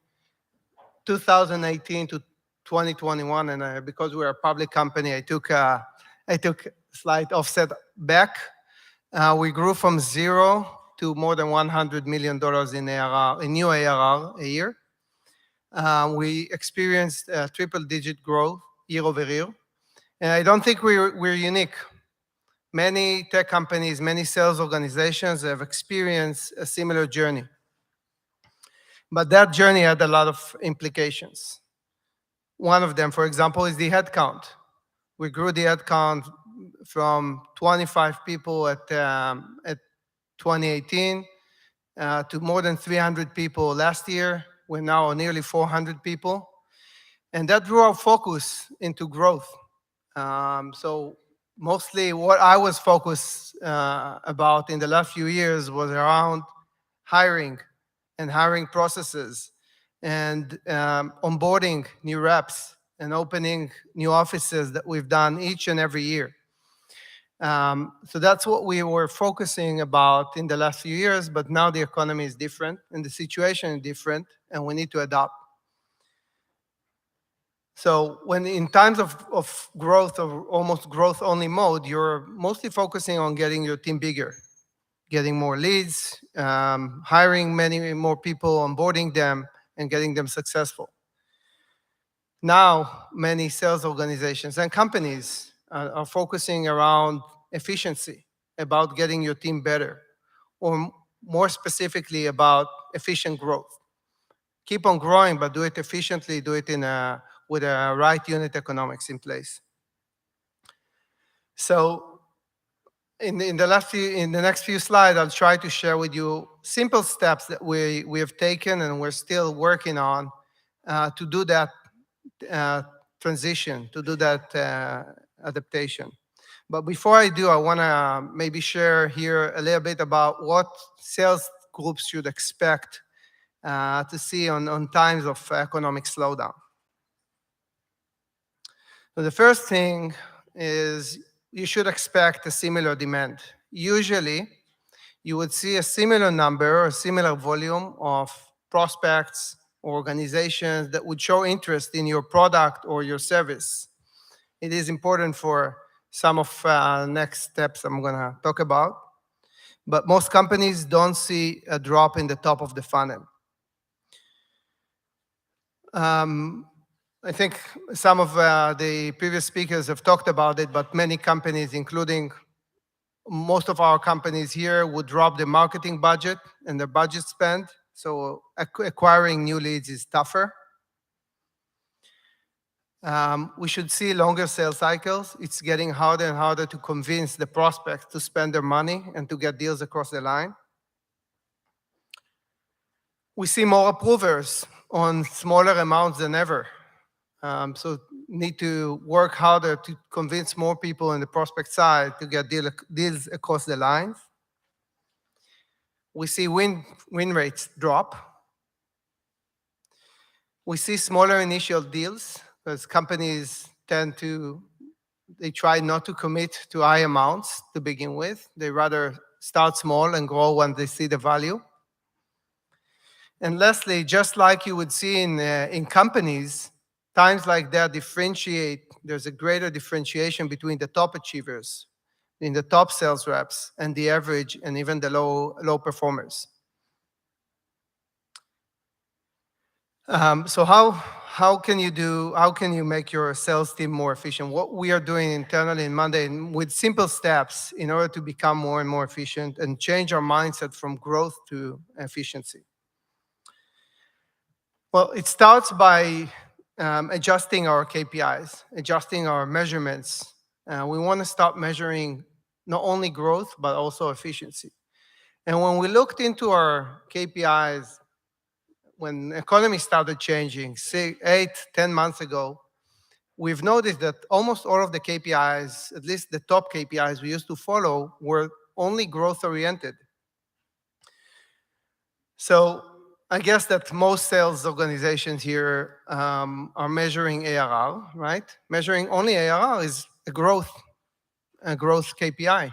2018 to 2021, and because we're a public company, I took a slight offset back. We grew from 0 to more than $100 million in ARR, in new ARR a year. We experienced triple-digit growth year over year. And I don't think we're unique. Many tech companies, many sales organizations have experienced a similar journey. But that journey had a lot of implications. One of them, for example, is the headcount. We grew the headcount from 25 people at 2018 to more than 300 people last year. We're now nearly 400 people. And that drew our focus into growth. So mostly what I was focused about in the last few years was around hiring and hiring processes and onboarding new reps and opening new offices that we've done each and every year. So that's what we were focusing about in the last few years, but now the economy is different and the situation is different and we need to adapt. So when in times of growth, or almost growth-only mode, you're mostly focusing on getting your team bigger, getting more leads, hiring many more people, onboarding them, and getting them successful. Now, many sales organizations and companies are focusing around efficiency, about getting your team better, or more specifically about efficient growth. Keep on growing, but do it efficiently, do it with a right unit economics in place. So in the next few slides, I'll try to share with you simple steps that we have taken and we're still working on to do that transition, to do that adaptation. But before I do, I want to maybe share here a little bit about what sales groups should expect to see on times of economic slowdown. So the first thing is you should expect a similar demand. Usually, you would see a similar number or similar volume of prospects or organizations that would show interest in your product or your service. It is important for some of next steps I'm going to talk about. But most companies don't see a drop in the top of the funnel. I think some of the previous speakers have talked about it, but many companies, including most of our companies here, would drop the marketing budget and their budget spend. So acquiring new leads is tougher. We should see longer sales cycles. It's getting harder and harder to convince the prospects to spend their money and to get deals across the line. We see more approvers on smaller amounts than ever. So need to work harder to convince more people on the prospect side to get deals across the lines. We see win rates drop. We see smaller initial deals because companies they try not to commit to high amounts to begin with. They rather start small and grow when they see the value. And lastly, just like you would see in companies, times like that there's a greater differentiation between the top achievers, in the top sales reps, and the average and even the low performers. So how can you make your sales team more efficient? What we are doing internally in Monday with simple steps in order to become more and more efficient and change our mindset from growth to efficiency. Well, it starts by adjusting our KPIs, adjusting our measurements. We want to start measuring not only growth, but also efficiency. And when we looked into our KPIs, when the economy started changing 8, 10 months ago, we've noticed that almost all of the KPIs, at least the top KPIs we used to follow, were only growth-oriented. So I guess that most sales organizations here are measuring ARR, right? Measuring only ARR is a growth KPI.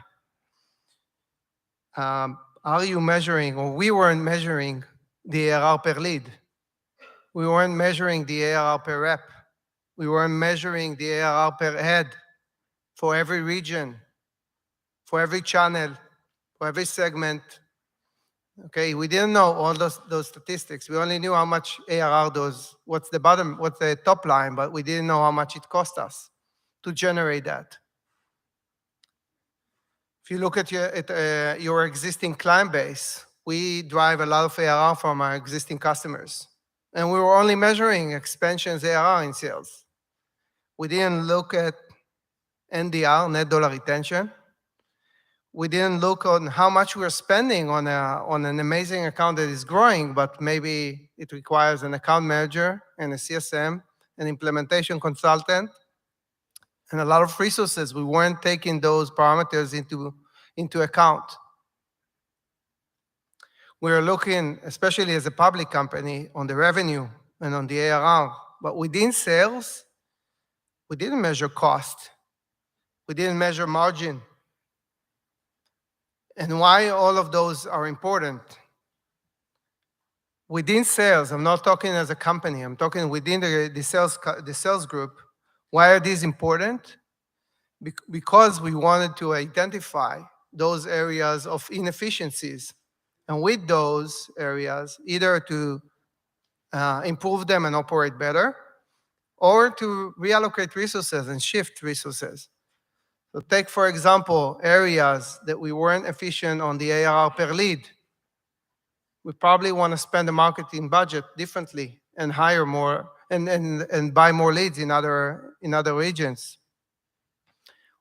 Are you measuring, or we weren't measuring the ARR per lead. We weren't measuring the ARR per rep. We weren't measuring the ARR per head for every region, for every channel, for every segment. Okay, we didn't know all those statistics. We only knew how much ARR what's the top line, but we didn't know how much it cost us to generate that. If you look at your existing client base, we drive a lot of ARR from our existing customers. And we were only measuring expansions ARR in sales. We didn't look at NDR, net dollar retention. We didn't look on how much we're spending on an amazing account that is growing, but maybe it requires an account manager and a CSM, an implementation consultant, and a lot of resources. We weren't taking those parameters into account. We are looking, especially as a public company, on the revenue and on the ARR. But within sales, we didn't measure cost. We didn't measure margin. And why all of those are important? Within sales, I'm not talking as a company, I'm talking within the sales group. Why are these important? Because we wanted to identify those areas of inefficiencies. And with those areas, either to improve them and operate better, or to reallocate resources and shift resources. So take, for example, areas that we weren't efficient on the ARR per lead. We probably want to spend the marketing budget differently and hire more and buy more leads in other regions.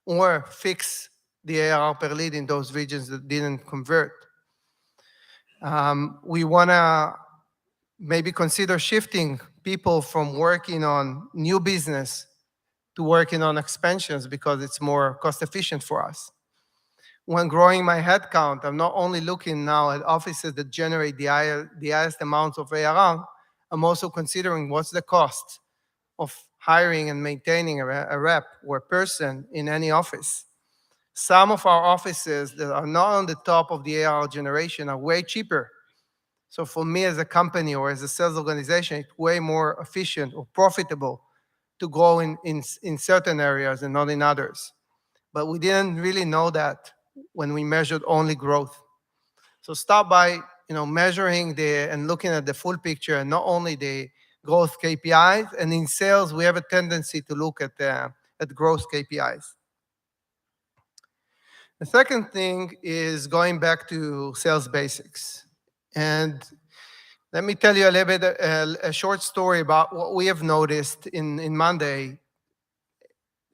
Or fix the ARR per lead in those regions that didn't convert. We want to maybe consider shifting people from working on new business to working on expansions because it's more cost efficient for us. When growing my headcount, I'm not only looking now at offices that generate the highest amounts of ARR, I'm also considering what's the cost of hiring and maintaining a rep or a person in any office. Some of our offices that are not on the top of the ARR generation are way cheaper. So for me as a company or as a sales organization, it's way more efficient or profitable to go in certain areas and not in others. But we didn't really know that when we measured only growth. So start by measuring and looking at the full picture and not only the growth KPIs, and in sales, we have a tendency to look at growth KPIs. The second thing is going back to sales basics. And let me tell you a little bit, a short story about what we have noticed in Monday.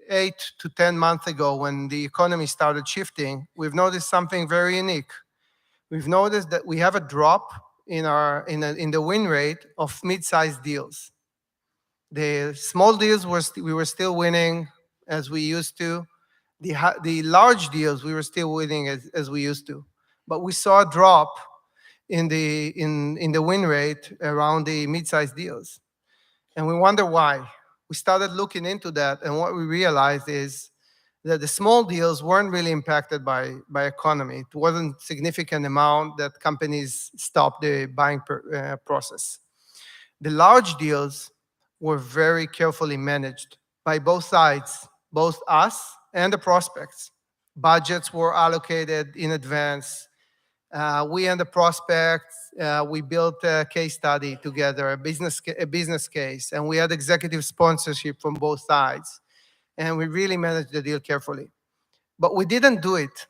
8 to 10 months ago, when the economy started shifting, we've noticed something very unique. We've noticed that we have a drop in the win rate of mid-sized deals. The small deals we were still winning as we used to. The large deals we were still winning as we used to. But we saw a drop in the win rate around the mid-sized deals, and we wonder why. We started looking into that, and what we realized is that the small deals weren't really impacted by economy. It wasn't significant amount that companies stopped the buying process. The large deals were very carefully managed by both sides, both us and the prospects. Budgets were allocated in advance. We and the prospects, we built a case study together, a business case, and we had executive sponsorship from both sides. And we really managed the deal carefully. But we didn't do it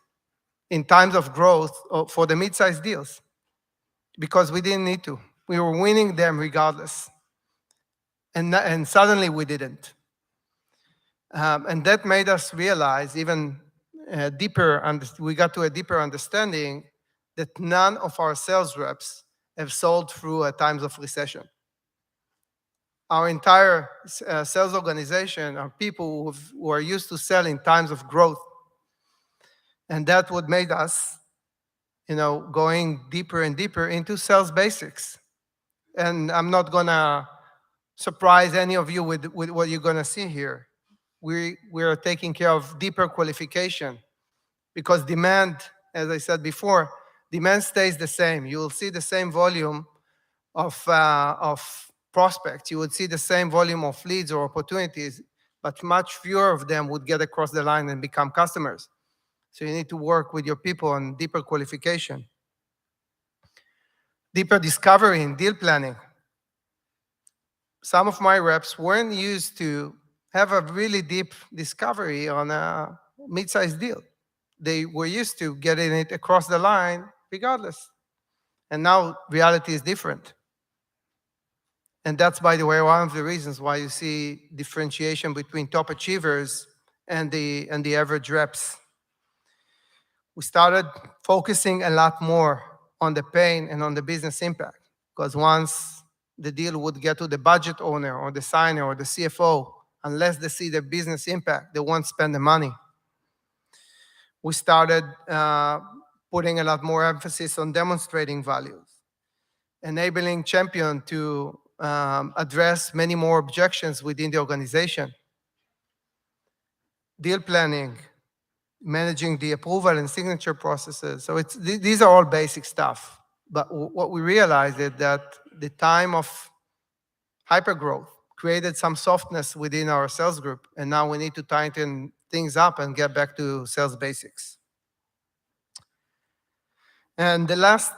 in times of growth for the mid-sized deals because we didn't need to. We were winning them regardless. And suddenly we didn't. And that made us realize even deeper, we got to a deeper understanding that none of our sales reps have sold through times of recession. Our entire sales organization are people who are used to selling times of growth. And that would make us, going deeper and deeper into sales basics. And I'm not gonna surprise any of you with what you're gonna see here. We are taking care of deeper qualification because demand, as I said before, demand stays the same. You will see the same volume of prospects. You would see the same volume of leads or opportunities, but much fewer of them would get across the line and become customers. So you need to work with your people on deeper qualification. Deeper discovery and deal planning. Some of my reps weren't used to have a really deep discovery on a mid-sized deal. They were used to getting it across the line regardless. And now reality is different. And that's, by the way, one of the reasons why you see differentiation between top achievers and the average reps. We started focusing a lot more on the pain and on the business impact, because once the deal would get to the budget owner or the signer or the CFO, unless they see the business impact, they won't spend the money. We started putting a lot more emphasis on demonstrating values, enabling champion to address many more objections within the organization. Deal planning, managing the approval and signature processes. So these are all basic stuff. But what we realized is that the time of hypergrowth created some softness within our sales group, and now we need to tighten things up and get back to sales basics. And the last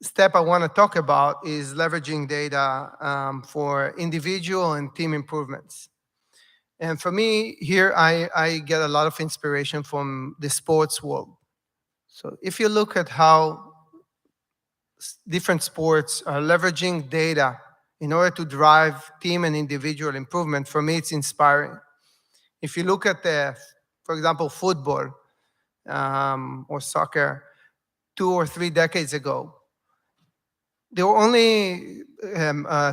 step I want to talk about is leveraging data for individual and team improvements. And for me, here I get a lot of inspiration from the sports world. So if you look at how different sports are leveraging data in order to drive team and individual improvement, for me, it's inspiring. If you look at for example, football or soccer, 2 or 3 decades ago, there were only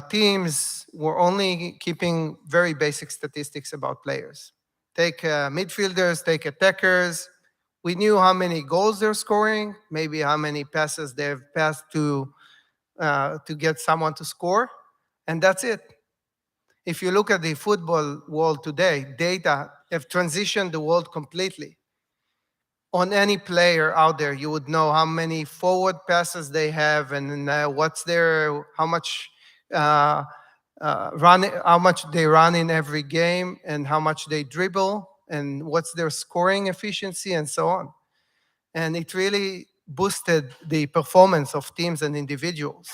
teams were only keeping very basic statistics about players. Take midfielders, take attackers. We knew how many goals they're scoring, maybe how many passes they've passed to get someone to score, and that's it. If you look at the football world today, data have transitioned the world completely. On any player out there, you would know how many forward passes they have, and what's their, how much they run in every game, and how much they dribble, and what's their scoring efficiency, and so on. And it really boosted the performance of teams and individuals.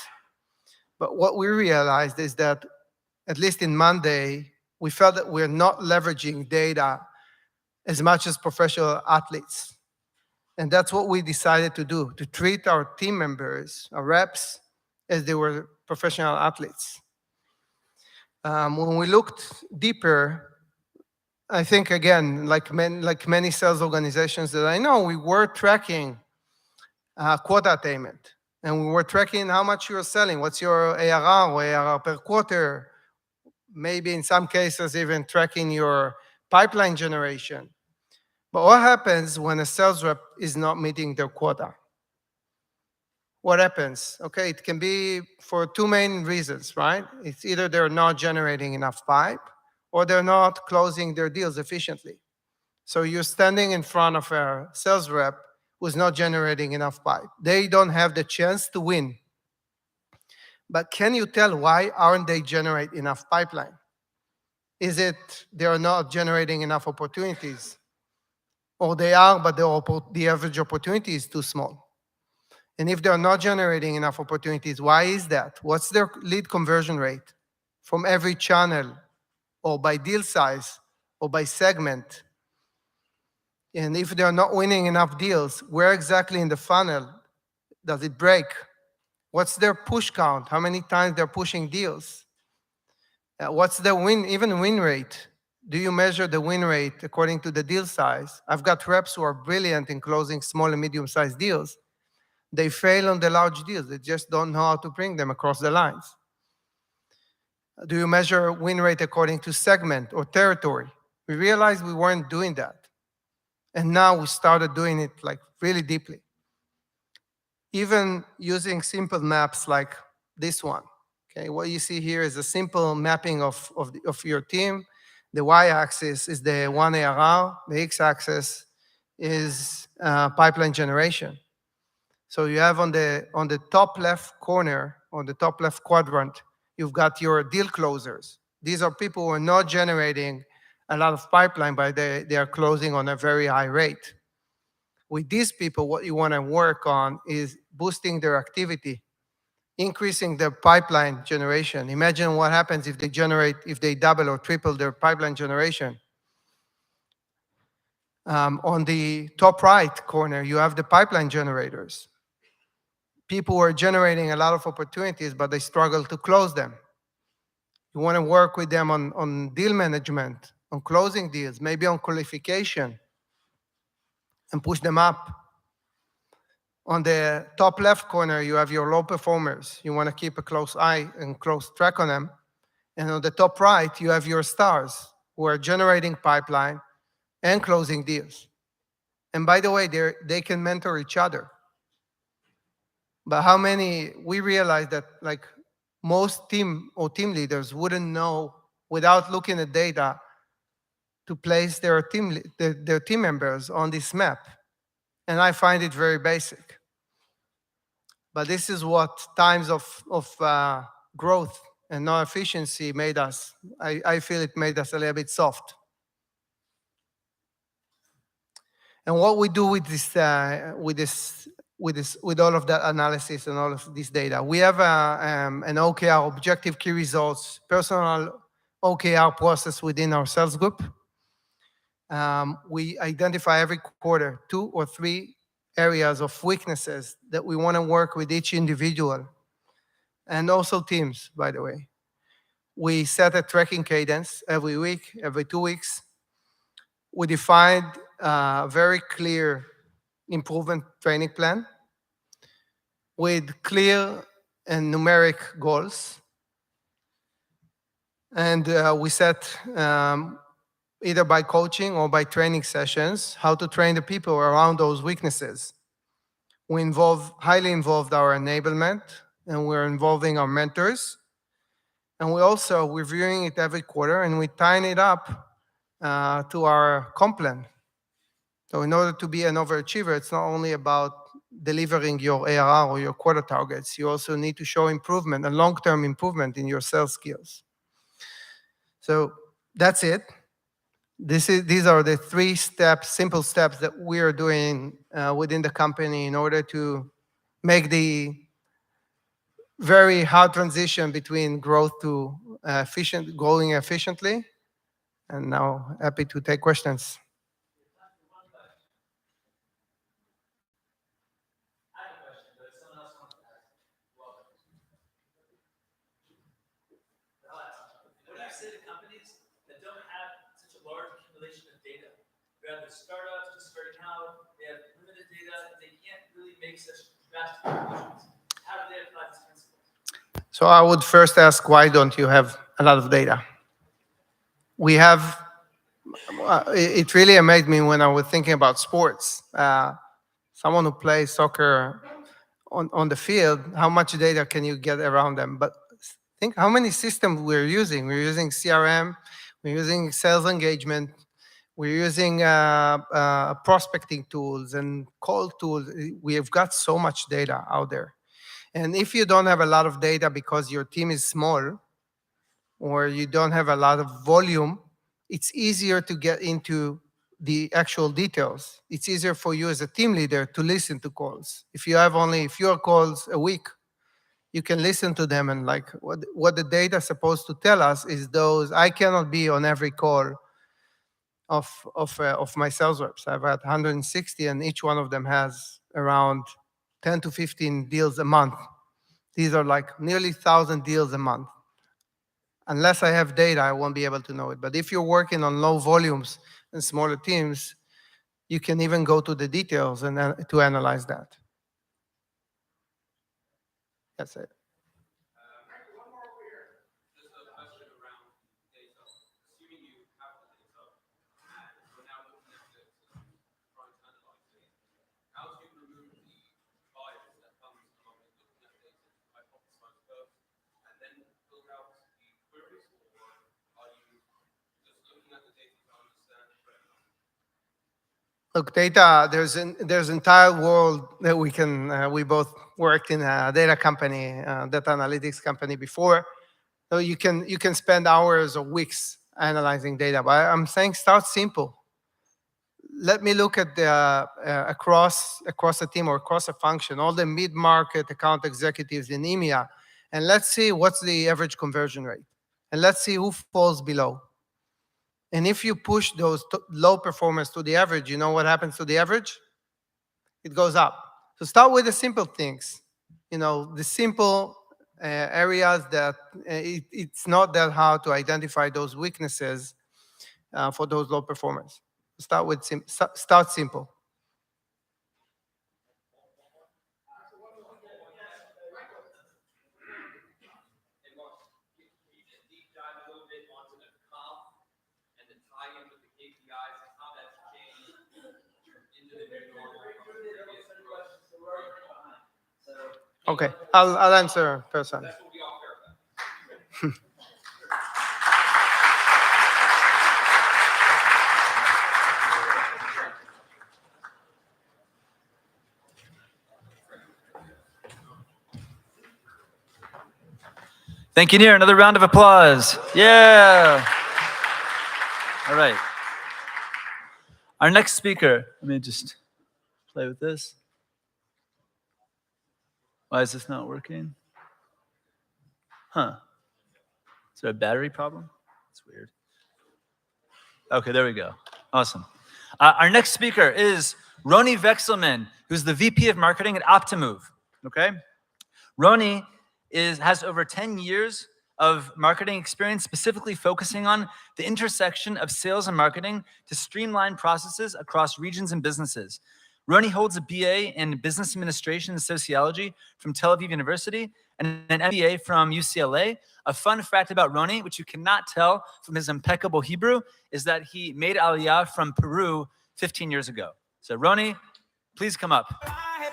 But what we realized is that at least in Monday, we felt that we're not leveraging data as much as professional athletes. And that's what we decided to do, to treat our team members, our reps, as they were professional athletes. When we looked deeper, I think, again, like many sales organizations that I know, we were tracking quota attainment. And we were tracking how much you're selling, what's your ARR or ARR per quarter, maybe in some cases even tracking your pipeline generation. But what happens when a sales rep is not meeting their quota? What happens? Okay, it can be for two main reasons, right? It's either they're not generating enough pipe or they're not closing their deals efficiently. So you're standing in front of a sales rep who's not generating enough pipe. They don't have the chance to win. But can you tell why aren't they generate enough pipeline? Is it they are not generating enough opportunities? Or they are, but the average opportunity is too small. And if they're not generating enough opportunities, why is that? What's their lead conversion rate from every channel, or by deal size, or by segment? And if they're not winning enough deals, where exactly in the funnel does it break? What's their push count? How many times they're pushing deals? What's the win rate? Do you measure the win rate according to the deal size? I've got reps who are brilliant in closing small and medium-sized deals. They fail on the large deals. They just don't know how to bring them across the lines. Do you measure win rate according to segment or territory? We realized we weren't doing that. And now we started doing it like really deeply. Even using simple maps like this one. Okay, what you see here is a simple mapping of your team. The y-axis is the 1 ARR. The x-axis is pipeline generation. So you have on the top left corner, on the top left quadrant, you've got your deal closers. These are people who are not generating a lot of pipeline, but they are closing on a very high rate. With these people, what you want to work on is boosting their activity, increasing their pipeline generation. Imagine what happens if they double or triple their pipeline generation. On the top right corner, you have the pipeline generators. People who are generating a lot of opportunities, but they struggle to close them. You want to work with them on deal management, on closing deals, maybe on qualification, and push them up. On the top left corner, you have your low performers. You want to keep a close eye and close track on them. And on the top right, you have your stars who are generating pipeline and closing deals. And by the way, they can mentor each other. But how many, we realize that like most team leaders wouldn't know without looking at data to place their team members on this map. And I find it very basic. But this is what times of growth and no efficiency made us. I feel it made us a little bit soft. And what we do with all of that analysis and all of this data, we have an OKR, objective key results, personal OKR process within our sales group. We identify every quarter 2 or 3 areas of weaknesses that we want to work with each individual and also teams, by the way. We set a tracking cadence every week, every 2 weeks. We defined a very clear improvement training plan with clear and numeric goals. And we set either by coaching or by training sessions, how to train the people around those weaknesses. We highly involved our enablement, and we're involving our mentors. And we're also reviewing it every quarter, and we tying it up to our comp plan. So in order to be an overachiever, it's not only about delivering your ARR or your quota targets, you also need to show improvement and long-term improvement in your sales skills. So that's it. These are the 3 steps, simple steps that we are doing within the company in order to make the very hard transition between growth to growing efficiently. And now happy to take questions. What do you say to companies that don't have such a large accumulation of data? They're either startups, just starting out, they have limited data, they can't really make such drastic conclusions. How do they apply these principles? So I would first ask, why don't you have a lot of data? We have, it really amazed me when I was thinking about sports. Someone who plays soccer on the field, how much data can you get around them? But think how many systems we're using. We're using CRM, we're using sales engagement, we're using prospecting tools and call tools. We have got so much data out there. And if you don't have a lot of data because your team is small or you don't have a lot of volume, it's easier to get into the actual details. It's easier for you as a team leader to listen to calls. If you have only fewer calls a week, you can listen to them and like what the data is supposed to tell us is those. I cannot be on every call of my sales reps. I've had 160 and each one of them has around 10 to 15 deals a month. These are like nearly 1,000 deals a month. Unless I have data, I won't be able to know it. But if you're working on low volumes and smaller teams, you can even go to the details and to analyze that. That's it. Look, data, there's entire world that we can, we both worked in a data company, data analytics company before. So you can spend hours or weeks analyzing data, but I'm saying start simple. Let me look at the across a team or across a function, all the mid-market account executives in EMEA, and let's see what's the average conversion rate. And let's see who falls below. And if you push those low performers to the average, you know what happens to the average? It goes up. So start with the simple things. You know, the simple areas that it's not that hard to identify those weaknesses for those low performers. Start simple. Okay, I'll answer first. Thank you, Nir. Another round of applause. Yeah. All right. Our next speaker, let me just play with this. Why is this not working? Huh. Is there a battery problem? That's weird. Okay, there we go. Awesome. Our next speaker is Roni Vekselman, who's the VP of Marketing at Optimove. Okay? Roni has over 10 years of marketing experience, specifically focusing on the intersection of sales and marketing to streamline processes across regions and businesses. Roni holds a BA in Business Administration and Sociology from Tel Aviv University and an MBA from UCLA. A fun fact about Roni, which you cannot tell from his impeccable Hebrew, is that he made Aliyah from Peru 15 years ago. So Roni, please come up.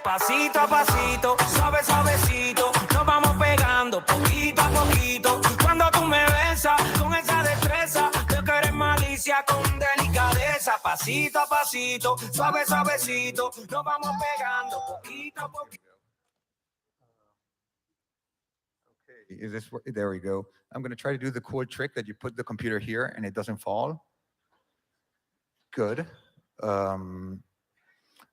Pasito a pasito, suave suavecito, nos vamos pegando poquito a poquito. Cuando tú me besas con esa destreza, yo que eres malicia con delicadeza. Pasito a pasito, suave suavecito, nos vamos pegando poquito a poquito. Okay, is this there we go. I'm going to try to do the cool trick that you put the computer here and it doesn't fall. Good.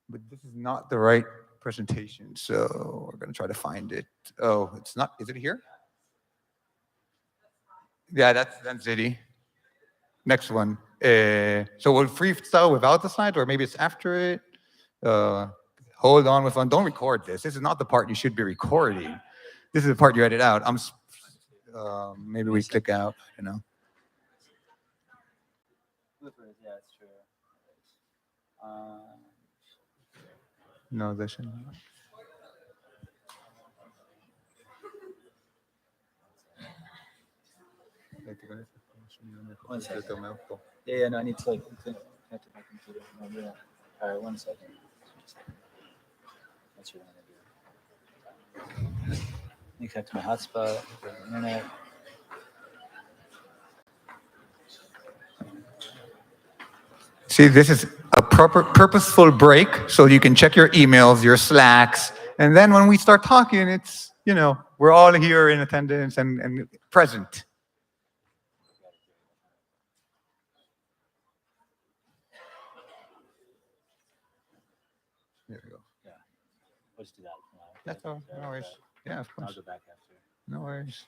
But this is not the right presentation. So we're going to try to find it. Oh, it's not. Is it here? Yeah, that's it. Next one. So we'll freestyle without the slides, or maybe it's after it. Hold on with one. Don't record this. This is not the part you should be recording. This is the part you edit out. Maybe we click out. You know. Yeah, it's true. No, this should. One second. Yeah, no, I need to like connect to my computer. No, yeah. All right, 1 second. That's what I'm gonna do. Let me connect to my hotspot, the internet. See, this is a proper purposeful break so you can check your emails, your Slacks, and then when we start talking, it's, you know, we're all here in attendance and present. There we go. Yeah. Let's do that for now. That's all. No worries. Yeah, of I'll course. go back after. No worries.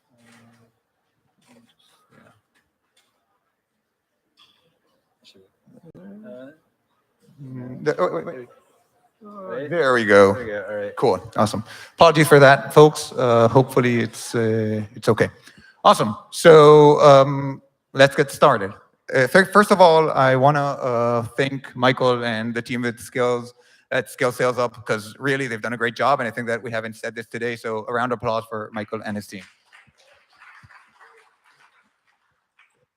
Wait. There we go. There we go. All right. Cool. Awesome. Apologies for that, folks. Hopefully it's okay. Awesome. So let's get started. First of all, I want to thank Michael and the team at Scale Sales Up, because really they've done a great job, and I think that we haven't said this today. So a round of applause for Michael and his team.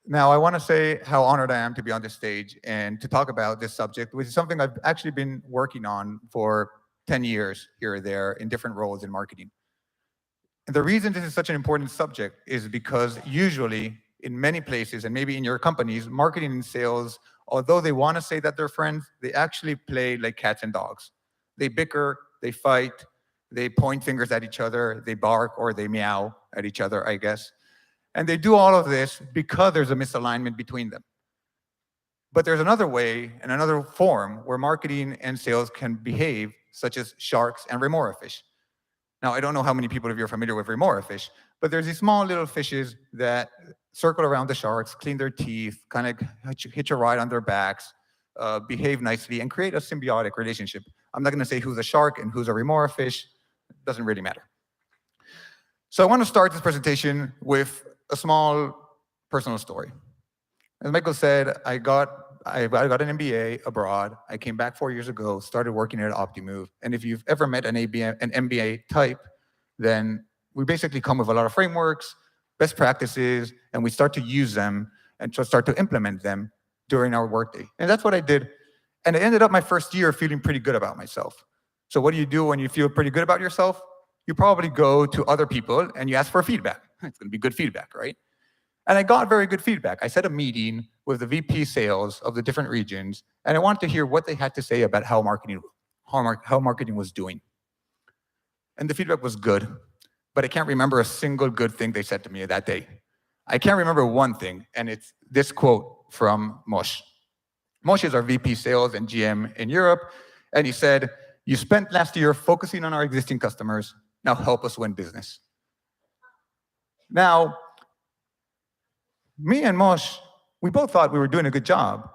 Now, I want to say how honored I am to be on this stage and to talk about this subject, which is something I've actually been working on for 10 years here or there in different roles in marketing. And the reason this is such an important subject is because usually in many places, and maybe in your companies, marketing and sales, although they want to say that they're friends, they actually play like cats and dogs. They bicker, they fight, they point fingers at each other, they bark or they meow at each other, I guess. And they do all of this because there's a misalignment between them. But there's another way and another form where marketing and sales can behave, such as sharks and remora fish. Now, I don't know how many people of you are familiar with remora fish, but there's these small little fishes that circle around the sharks, clean their teeth, kind of hitch a ride on their backs, behave nicely, and create a symbiotic relationship. I'm not going to say who's a shark and who's a remora fish. It doesn't really matter. So I want to start this presentation with a small personal story. As Michael said, I got an MBA abroad. I came back 4 years ago, started working at Optimove. And if you've ever met an MBA type, then we basically come with a lot of frameworks, best practices, and we start to use them and start to implement them during our workday. And that's what I did. And I ended up my first year feeling pretty good about myself. So what do you do when you feel pretty good about yourself? You probably go to other people and you ask for feedback. It's going to be good feedback, right? And I got very good feedback. I set a meeting with the VP sales of the different regions, and I wanted to hear what they had to say about how marketing was doing. And the feedback was good, but I can't remember a single good thing they said to me that day. I can't remember one thing, and it's this quote from Moshe. Moshe is our VP sales and GM in Europe, and he said, "You spent last year focusing on our existing customers. Now help us win business." Now, me and Moshe, we both thought we were doing a good job.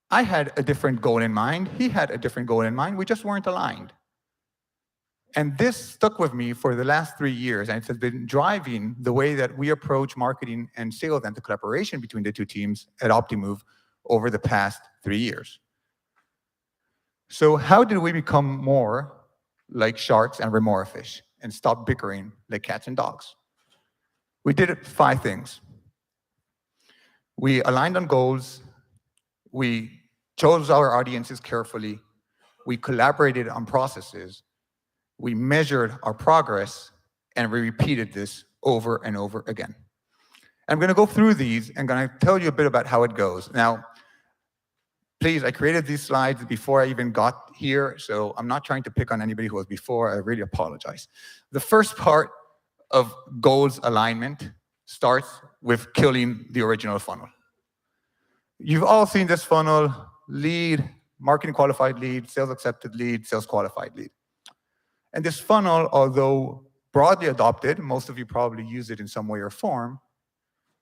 I had a different goal in mind. He had a different goal in mind. We just weren't aligned. And this stuck with me for the last 3 years, and it has been driving the way that we approach marketing and sales and the collaboration between the two teams at Optimove over the past 3 years. So how did we become more like sharks and remora fish and stop bickering like cats and dogs? We did 5 things. We aligned on goals. We chose our audiences carefully. We collaborated on processes. We measured our progress, and we repeated this over and over again. I'm going to go through these and going to tell you a bit about how it goes. Now, please, I created these slides before I even got here, so I'm not trying to pick on anybody who was before. I really apologize. The first part of goals alignment starts with killing the original funnel. You've all seen this funnel: lead, marketing qualified lead, sales accepted lead, sales qualified lead. And this funnel, although broadly adopted, most of you probably use it in some way or form,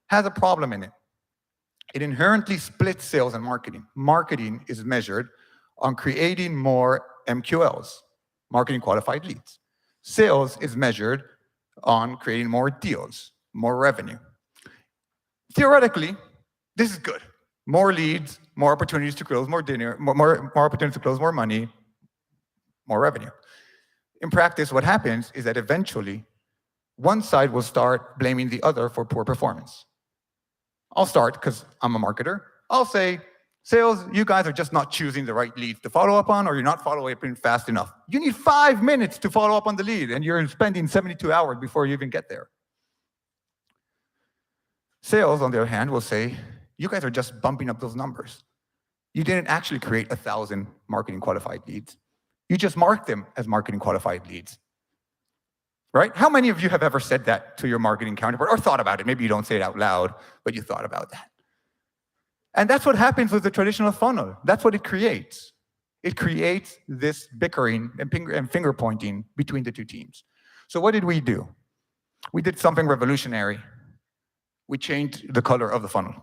has a problem in it. It inherently splits sales and marketing. Marketing is measured on creating more MQLs, marketing qualified leads. Sales is measured on creating more deals, more revenue. Theoretically, this is good. More leads, more opportunities to close more dinner, more opportunities to close more money, more revenue. In practice, what happens is that eventually one side will start blaming the other for poor performance. I'll start because I'm a marketer. I'll say, sales, you guys are just not choosing the right leads to follow up on, or you're not following up fast enough. You need 5 minutes to follow up on the lead, and you're spending 72 hours before you even get there. Sales, on the other hand, will say, you guys are just bumping up those numbers. You didn't actually create 1,000 marketing qualified leads. You just marked them as marketing qualified leads. Right? How many of you have ever said that to your marketing counterpart or thought about it? Maybe you don't say it out loud, but you thought about that. And that's what happens with the traditional funnel. That's what it creates. It creates this bickering and finger pointing between the two teams. So what did we do? We did something revolutionary. We changed the color of the funnel.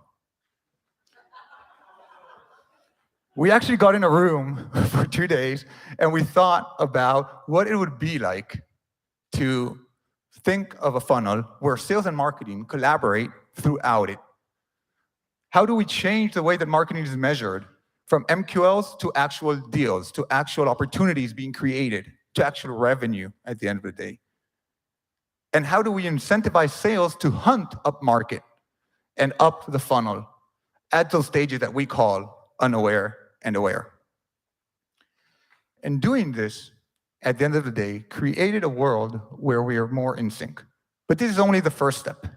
We actually got in a room for 2 days and we thought about what it would be like to think of a funnel where sales and marketing collaborate throughout it. How do we change the way that marketing is measured from MQLs to actual deals, to actual opportunities being created, to actual revenue at the end of the day? And how do we incentivize sales to hunt up market and up the funnel at those stages that we call unaware and aware? And doing this, at the end of the day, created a world where we are more in sync. But this is only the first step.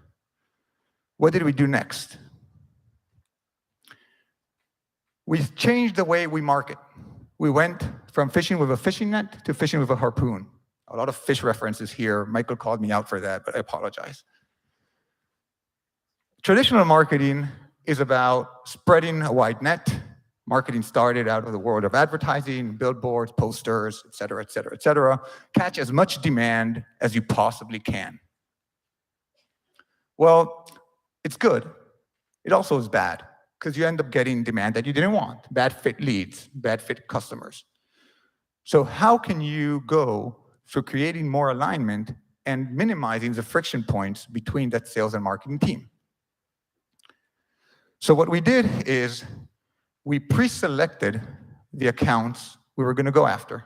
What did we do next? We changed the way we market. We went from fishing with a fishing net to fishing with a harpoon. A lot of fish references here. Michael called me out for that, but I apologize. Traditional marketing is about spreading a wide net. Marketing started out of the world of advertising, billboards, posters, et cetera, et cetera, et cetera. Catch as much demand as you possibly can. Well, it's good. It also is bad, because you end up getting demand that you didn't want, bad fit leads, bad fit customers. So how can you go through creating more alignment and minimizing the friction points between that sales and marketing team? So what we did is we pre-selected the accounts we were going to go after.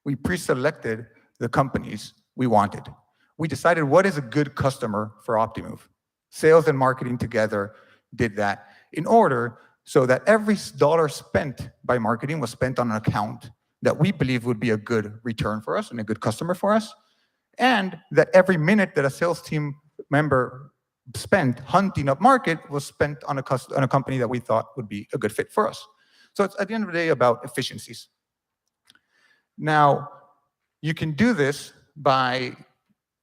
We pre-selected the companies we wanted. We decided what is a good customer for Optimove. Sales and marketing together did that in order so that every dollar spent by marketing was spent on an account that we believe would be a good return for us and a good customer for us, and that every minute that a sales team member spent hunting up market was spent on a company that we thought would be a good fit for us. So it's at the end of the day about efficiencies. Now, you can do this by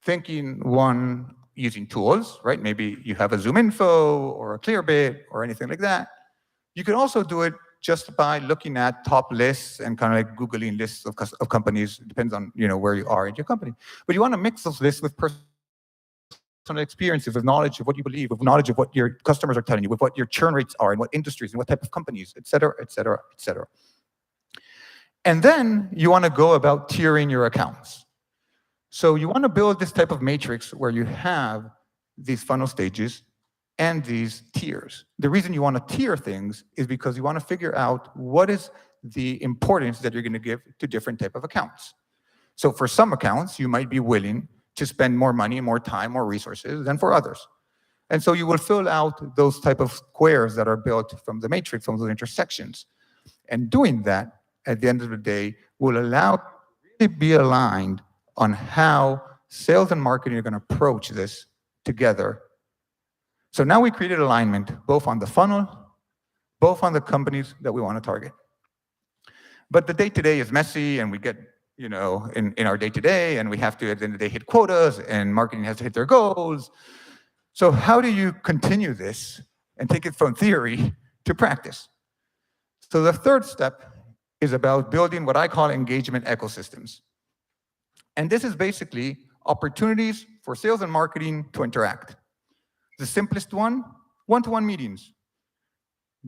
thinking, one, using tools, right? Maybe you have a ZoomInfo or a Clearbit or anything like that. You can also do it just by looking at top lists and kind of like Googling lists of companies. It depends on where you are in your company. But you want to mix those lists with personal experiences, with knowledge of what you believe, with knowledge of what your customers are telling you, with what your churn rates are, and what industries, and what type of companies, et cetera, et cetera, et cetera. And then you want to go about tiering your accounts. So you want to build this type of matrix where you have these funnel stages and these tiers. The reason you want to tier things is because you want to figure out what is the importance that you're going to give to different type of accounts. So for some accounts, you might be willing to spend more money, more time, more resources than for others. And so you will fill out those type of squares that are built from the matrix, from those intersections. And doing that, at the end of the day, will allow you to be aligned on how sales and marketing are going to approach this together. So now we created alignment, both on the funnel, both on the companies that we want to target. But the day-to-day is messy, and we get in our day-to-day, and we have to, at the end of the day, hit quotas, and marketing has to hit their goals. So how do you continue this and take it from theory to practice? So the third step is about building what I call engagement ecosystems. And this is basically opportunities for sales and marketing to interact. The simplest one, one-to-one meetings.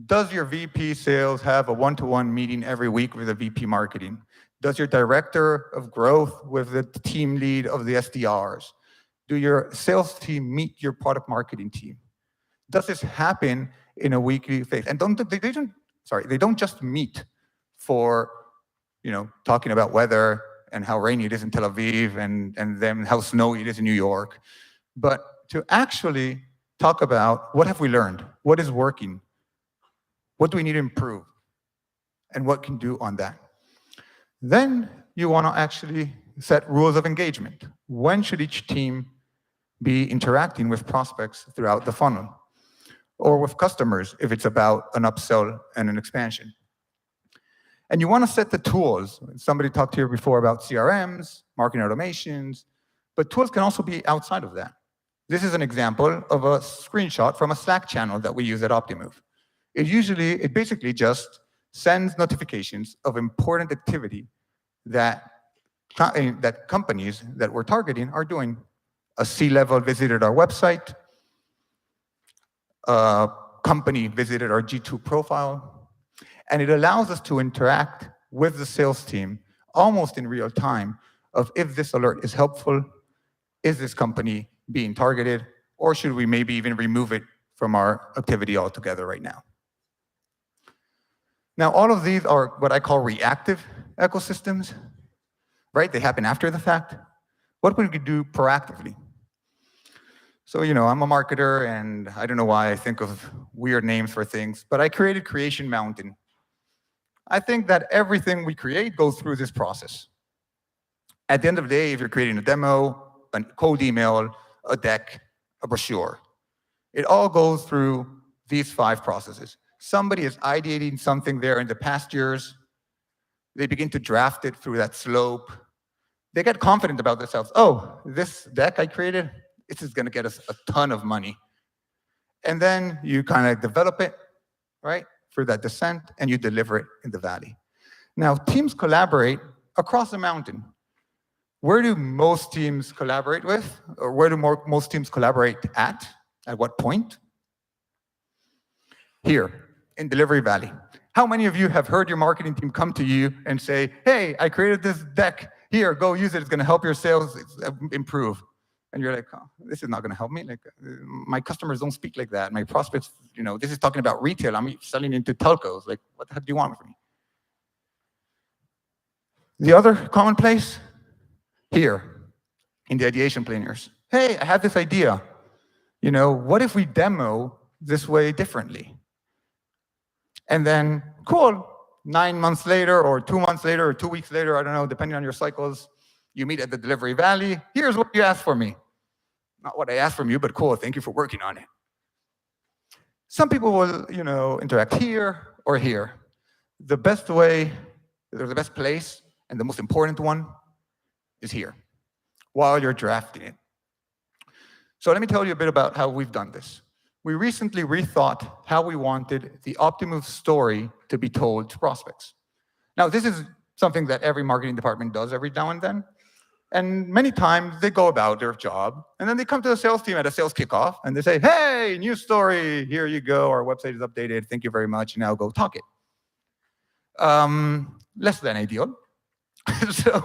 Does your VP sales have a one-to-one meeting every week with a VP marketing? Does your director of growth with the team lead of the SDRs? Do your sales team meet your product marketing team? Does this happen in a weekly phase? And they don't just meet for, talking about weather and how rainy it is in Tel Aviv and then how snowy it is in New York, but to actually talk about what have we learned, what is working, what do we need to improve, and what can do on that. Then you want to actually set rules of engagement. When should each team be interacting with prospects throughout the funnel? Or with customers if it's about an upsell and an expansion. And you want to set the tools. Somebody talked here before about CRMs, marketing automations, but tools can also be outside of that. This is an example of a screenshot from a Slack channel that we use at Optimove. It basically just sends notifications of important activity that companies that we're targeting are doing. A C-level visited our website, a company visited our G2 profile, and it allows us to interact with the sales team almost in real time of if this alert is helpful, is this company being targeted, or should we maybe even remove it from our activity altogether right now? Now, all of these are what I call reactive ecosystems, right? They happen after the fact. What would we do proactively? So, I'm a marketer, and I don't know why I think of weird names for things, but I created Creation Mountain. I think that everything we create goes through this process. At the end of the day, if you're creating a demo, a cold email, a deck, a brochure, it all goes through these 5 processes. Somebody is ideating something there in the past years. They begin to draft it through that slope. They get confident about themselves. Oh, this deck I created, this is going to get us a ton of money. And then you kind of develop it, right, for that descent, and you deliver it in the valley. Now, teams collaborate across the mountain. Where do most teams collaborate with? Or where do most teams collaborate at? At what point? Here, in Delivery Valley. How many of you have heard your marketing team come to you and say, hey, I created this deck. Here, go use it. It's going to help your sales improve. And you're like, oh, this is not going to help me. Like, my customers don't speak like that. My prospects, this is talking about retail. I'm selling into telcos. Like, what the heck do you want from me? The other common place, here, in the ideation planners. Hey, I have this idea. What if we demo this way differently? And then, cool, 9 months later, or 2 months later, or 2 weeks later, I don't know, depending on your cycles, you meet at the Delivery Valley. Here's what you asked for me. Not what I asked from you, but cool, thank you for working on it. Some people will, interact here or here. The best way, or the best place, and the most important one is here, while you're drafting it. So let me tell you a bit about how we've done this. We recently rethought how we wanted the Optimove story to be told to prospects. Now, this is something that every marketing department does every now and then. And many times they go about their job, and then they come to the sales team at a sales kickoff, and they say, hey, new story, here you go, our website is updated, thank you very much, now go talk it. Less than ideal. So